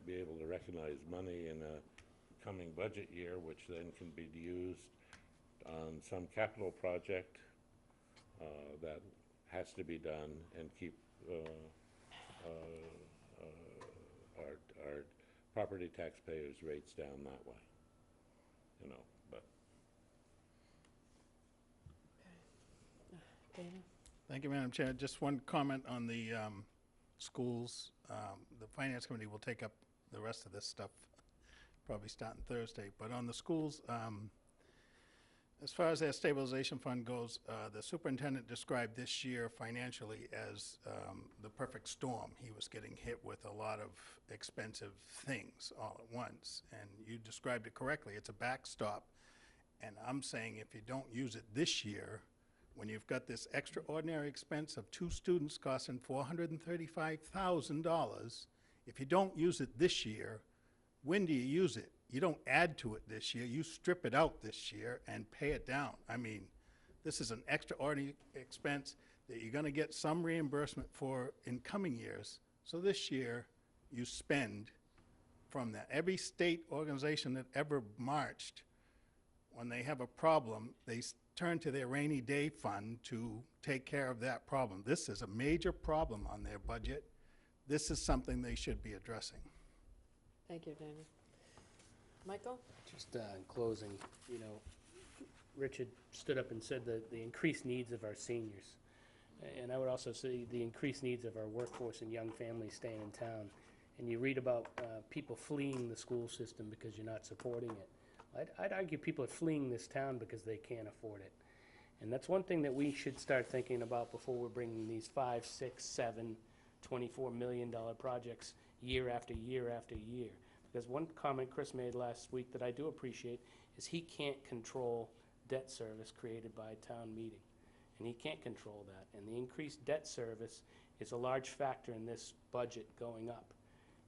be able to recognize money in a coming budget year, which then can be used on some capital project that has to be done, and keep our property taxpayers' rates down that way, you know, but. Dana? Thank you, Madam Chair. Just one comment on the schools, the Finance Committee will take up the rest of this stuff, probably starting Thursday. But on the schools, as far as their stabilization fund goes, the superintendent described this year financially as the perfect storm. He was getting hit with a lot of expensive things all at once, and you described it correctly. It's a backstop, and I'm saying if you don't use it this year, when you've got this extraordinary expense of 2 students costing $435,000, if you don't use it this year, when do you use it? You don't add to it this year. You strip it out this year and pay it down. I mean, this is an extraordinary expense that you're going to get some reimbursement for in coming years. So this year, you spend from that. Every state organization that ever marched, when they have a problem, they turn to their rainy day fund to take care of that problem. This is a major problem on their budget. This is something they should be addressing. Thank you, Dana. Michael? Just in closing, you know, Richard stood up and said that the increased needs of our seniors. And I would also say the increased needs of our workforce and young families staying in town. And you read about people fleeing the school system because you're not supporting it. I'd argue people are fleeing this town because they can't afford it. And that's one thing that we should start thinking about before we're bringing these 5, 6, 7, $24 million projects year after year after year. Because one comment Chris made last week that I do appreciate is he can't control debt service created by a town meeting. And he can't control that. And the increased debt service is a large factor in this budget going up.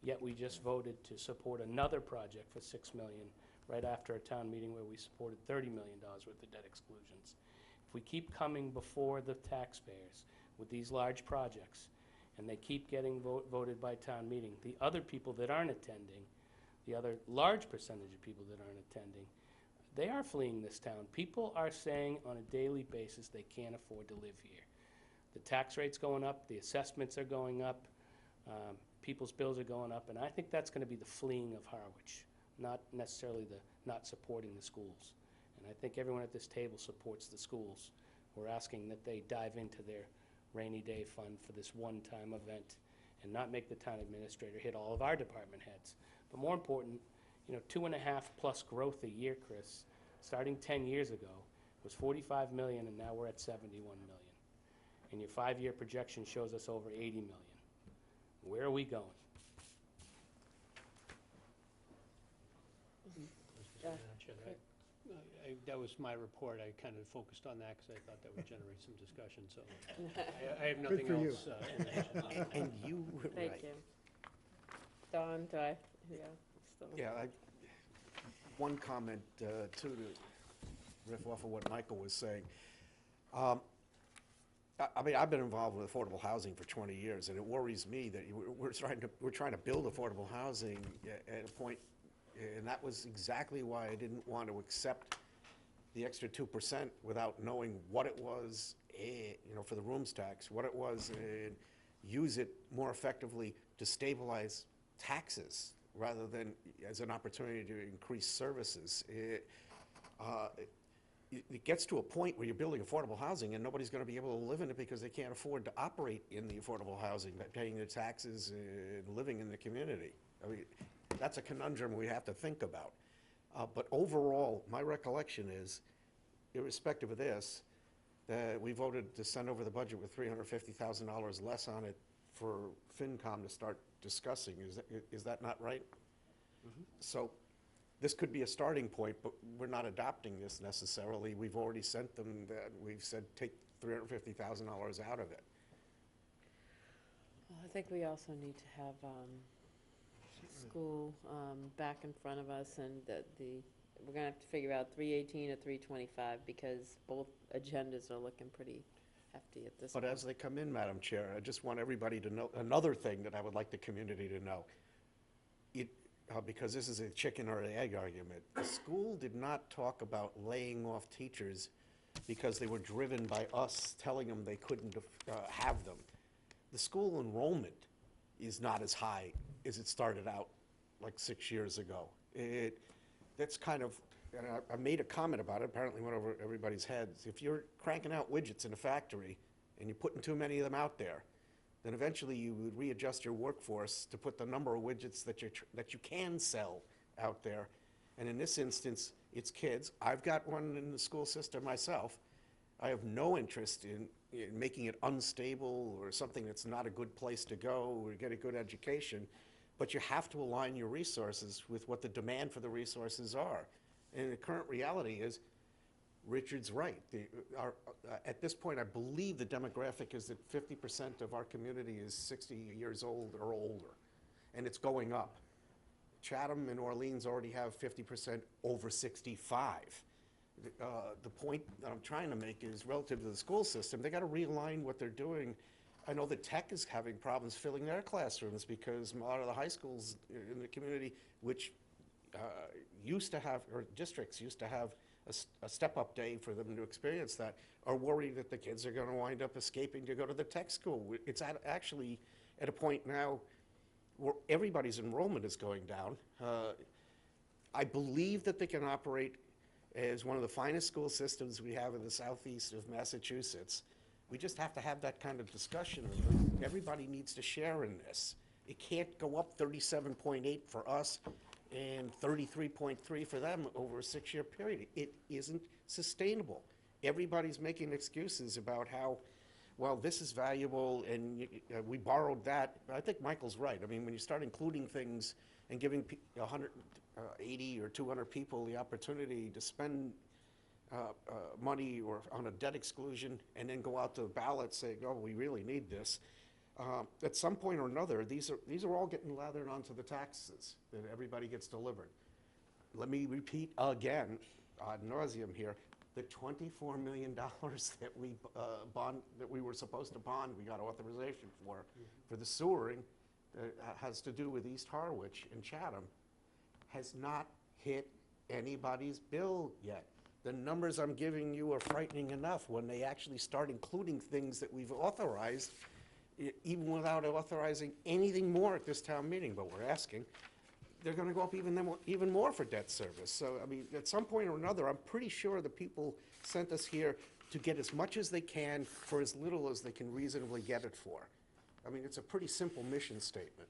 Yet we just voted to support another project for $6 million right after a town meeting where we supported $30 million worth of debt exclusions. If we keep coming before the taxpayers with these large projects and they keep getting voted by town meeting, the other people that aren't attending, the other large percentage of people that aren't attending, they are fleeing this town. People are saying on a daily basis they can't afford to live here. The tax rate's going up, the assessments are going up, people's bills are going up, and I think that's going to be the fleeing of Harwich, not necessarily the not supporting the schools. And I think everyone at this table supports the schools. We're asking that they dive into their rainy day fund for this one-time event and not make the town administrator hit all of our department heads. But more important, you know, 2.5+ growth a year, Chris, starting 10 years ago, was 45 million, and now we're at 71 million. And your 5-year projection shows us over 80 million. Where are we going? That was my report. I kind of focused on that because I thought that would generate some discussion, so I have nothing for you. else. In addition. And you were right. Thank you. Don, do I? Yeah. Still. Yeah, one comment, too, to riff off of what Michael was saying. I mean, I've been involved with affordable housing for 20 years, and it worries me that we're trying to build affordable housing at a point, and that was exactly why I didn't want to accept the extra 2% without knowing what it was, you know, for the rooms tax, what it was, and use it more effectively to stabilize taxes rather than as an opportunity to increase services. It gets to a point where you're building affordable housing and nobody's going to be able to live in it because they can't afford to operate in the affordable housing by paying their taxes and living in the community. I mean, that's a conundrum we have to think about. But overall, my recollection is, irrespective of this, that we voted to send over the budget with $350,000 less on it for FinCom to start discussing. Is that not right? Mm-hmm. So this could be a starting point, but we're not adopting this necessarily. We've already sent them that. We've said take $350,000 out of it. Well, I think we also need to have school back in front of us, and we're going to have to figure out 318 or 325 because both agendas are looking pretty hefty at this point. But as they come in, Madam Chair, I just want everybody to know, another thing that I would like the community to know, because this is a chicken or an egg argument, the school did not talk about laying off teachers because they were driven by us telling them they couldn't have them. The school enrollment is not as high as it started out like 6 years ago. That's kind of, and I made a comment about it, apparently went over everybody's heads. If you're cranking out widgets in a factory and you're putting too many of them out there, then eventually you would readjust your workforce to put the number of widgets that you can sell out there. And in this instance, it's kids. I've got one in the school system myself. I have no interest in making it unstable or something that's not a good place to go or get a good education, but you have to align your resources with what the demand for the resources are. And the current reality is, Richard's right. At this point, I believe the demographic is that 50% of our community is 60 years old or older, and it's going up. Chatham and Orleans already have 50% over 65. The point that I'm trying to make is relative to the school system, they got to realign what they're doing. I know that Tech is having problems filling their classrooms because a lot of the high schools in the community, which used to have, or districts used to have a step-up day for them to experience that, are worried that the kids are going to wind up escaping to go to the tech school. It's actually at a point now where everybody's enrollment is going down. I believe that they can operate as one of the finest school systems we have in the southeast of Massachusetts. We just have to have that kind of discussion. Everybody needs to share in this. It can't go up 37.8 for us and 33.3 for them over a 6-year period. It isn't sustainable. Everybody's making excuses about how, well, this is valuable and we borrowed that. But I think Michael's right. I mean, when you start including things and giving 180 or 200 people the opportunity to spend money or on a debt exclusion and then go out to the ballot saying, oh, we really need this. At some point or another, these are all getting lathered onto the taxes that everybody gets delivered. Let me repeat again, ad nauseum here, the $24 million that we were supposed to bond, we got authorization for the sewering that has to do with East Harwich and Chatham, has not hit anybody's bill yet. The numbers I'm giving you are frightening enough when they actually start including things that we've authorized, even without authorizing anything more at this town meeting, but we're asking, they're going to go up even more for debt service. So, I mean, at some point or another, I'm pretty sure the people sent us here to get as much as they can for as little as they can reasonably get it for. I mean, it's a pretty simple mission statement.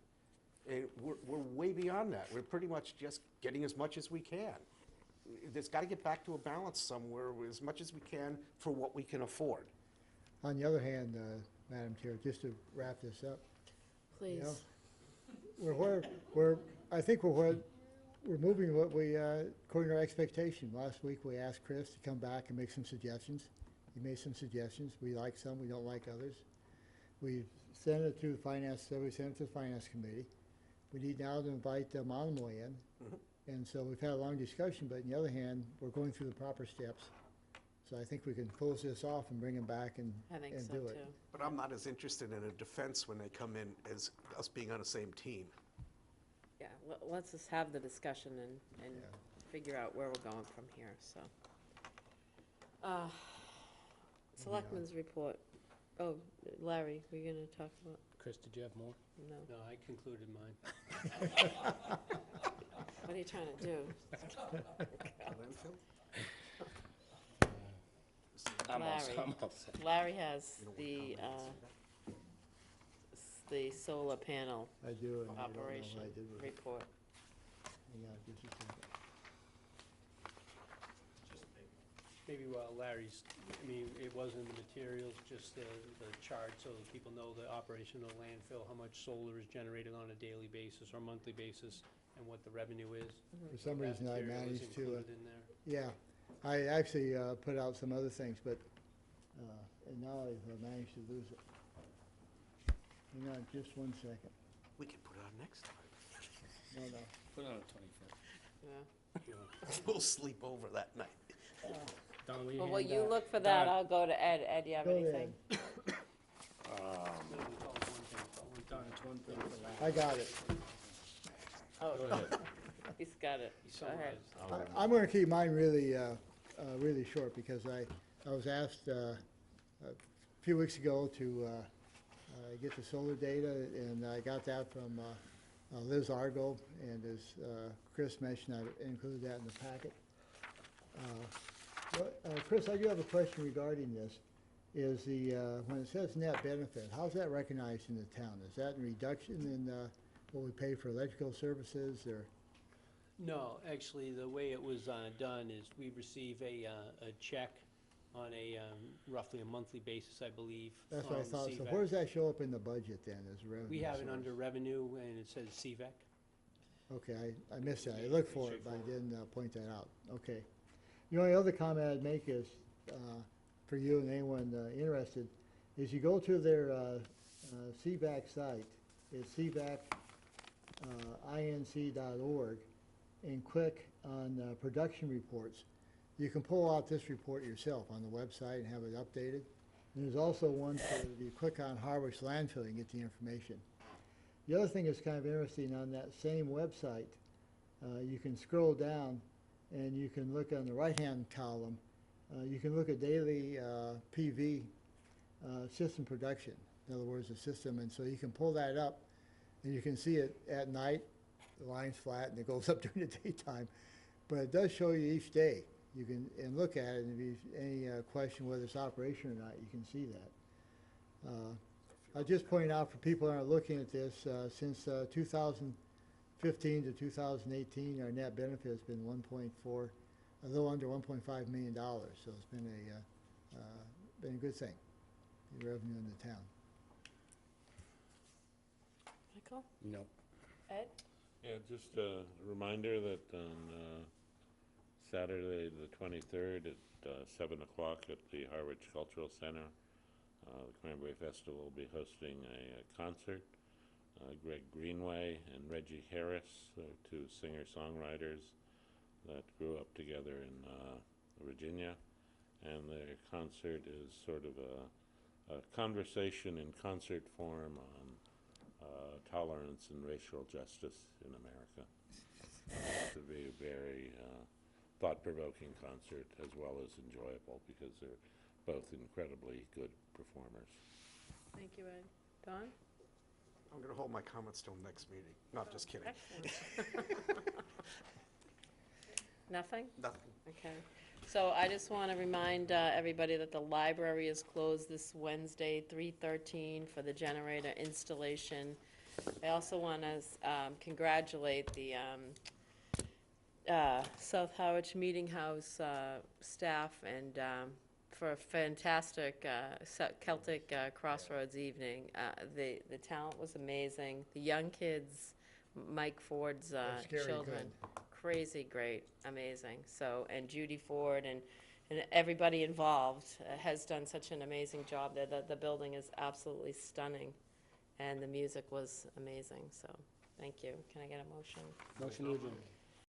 And we're way beyond that. We're pretty much just getting as much as we can. There's got to get back to a balance somewhere, as much as we can for what we can afford. On the other hand, Madam Chair, just to wrap this up. Please. You know, I think we're moving what we, according to our expectation. Last week we asked Chris to come back and make some suggestions. He made some suggestions. We like some, we don't like others. We sent it to the Finance, we sent it to the Finance Committee. We need now to invite Monomoy in. And so we've had a long discussion, but on the other hand, we're going through the proper steps. So I think we can close this off and bring him back and do it. But I'm not as interested in a defense when they come in as us being on the same team. Yeah, let's just have the discussion and figure out where we're going from here, so. Selectmen's report. Oh, Larry, were you gonna talk about? Chris, did you have more? No. No, I concluded mine. What are you trying to do? Larry has the solar panel I do, and I don't know operation what I did with it. report. Hang on, just a second. Maybe while Larry's, I mean, it was in the materials, just the chart, so that people know the operation of the landfill, how much solar is generated on a daily basis or monthly basis, and what the revenue is. For some That reason, I material is managed to, included in there. yeah, I actually put out some other things, but, and now I've managed to lose it. Hang on just one second. We can put it on next time. No. Put it on the 21st. Yeah. We'll sleep over that night. Don, will you Well, while hand you out- look for that, Don, I'll go to Ed. Ed, you have Go anything? ahead. Don, it's one thing for Larry. I got it. Oh, Go ahead. he's got it. Go ahead. I'm going to keep mine really, really short because I was asked a few weeks ago to get the solar data, and I got that from Liz Argo, and as Chris mentioned, I included that in the packet. Chris, I do have a question regarding this. is when it says net benefit, how's that recognized in the town? Is that a reduction in what we pay for electrical services, or? No, actually, the way it was done is we receive a check on a roughly a monthly basis, I believe. That's what I from thought. So CVAC. where does that show up in the budget then, as revenue? We have it source? under revenue, and it says CVAC. Okay, I missed that. I looked for it, but I didn't point that out. Okay. The only other comment I'd make is, for you and anyone interested, is you go to their CVAC site, it's cvacinc.org, and click on production reports. You can pull out this report yourself on the website and have it updated. And there's also one for, you click on Harwich landfill and get the information. The other thing that's kind of interesting, on that same website, you can scroll down and you can look on the right-hand column. You can look at daily PV system production. In other words, the system, and so you can pull that up and you can see it at night. The line's flat and it goes up during the daytime, but it does show you each day. You can look at it, and if you any question whether it's operation or not, you can see that. I'll just point out for people that are looking at this, since 2015 to 2018, our net benefit has been 1.4, a little under $1.5 million. So it's been a good thing, the revenue in the town. Michael? No. Ed? Yeah, just a reminder that on Saturday the 23rd at 7 o'clock at the Harwich Cultural Center, the Cranberry Festival will be hosting a concert. Greg Greenway and Reggie Harris are two singer-songwriters that grew up together in Virginia, and their concert is sort of a conversation in concert form on tolerance and racial justice in America. It's a very, very thought-provoking concert, as well as enjoyable, because they're both incredibly good performers. Thank you, Ed. Don? I'm going to hold my comments till next meeting. No, just kidding. Nothing? Nothing. Okay. So I just want to remind everybody that the library is closed this Wednesday, 3/13, for the generator installation. I also want to congratulate the South Harwich Meeting House staff and for a fantastic Celtic Crossroads evening. The talent was amazing. The young kids, Mike Ford's children, crazy great, amazing. So, and Judy Ford and everybody involved has done such an amazing job there. The building is absolutely stunning, and the music was amazing. So, thank you. Can I get a motion? Motion to adjourn.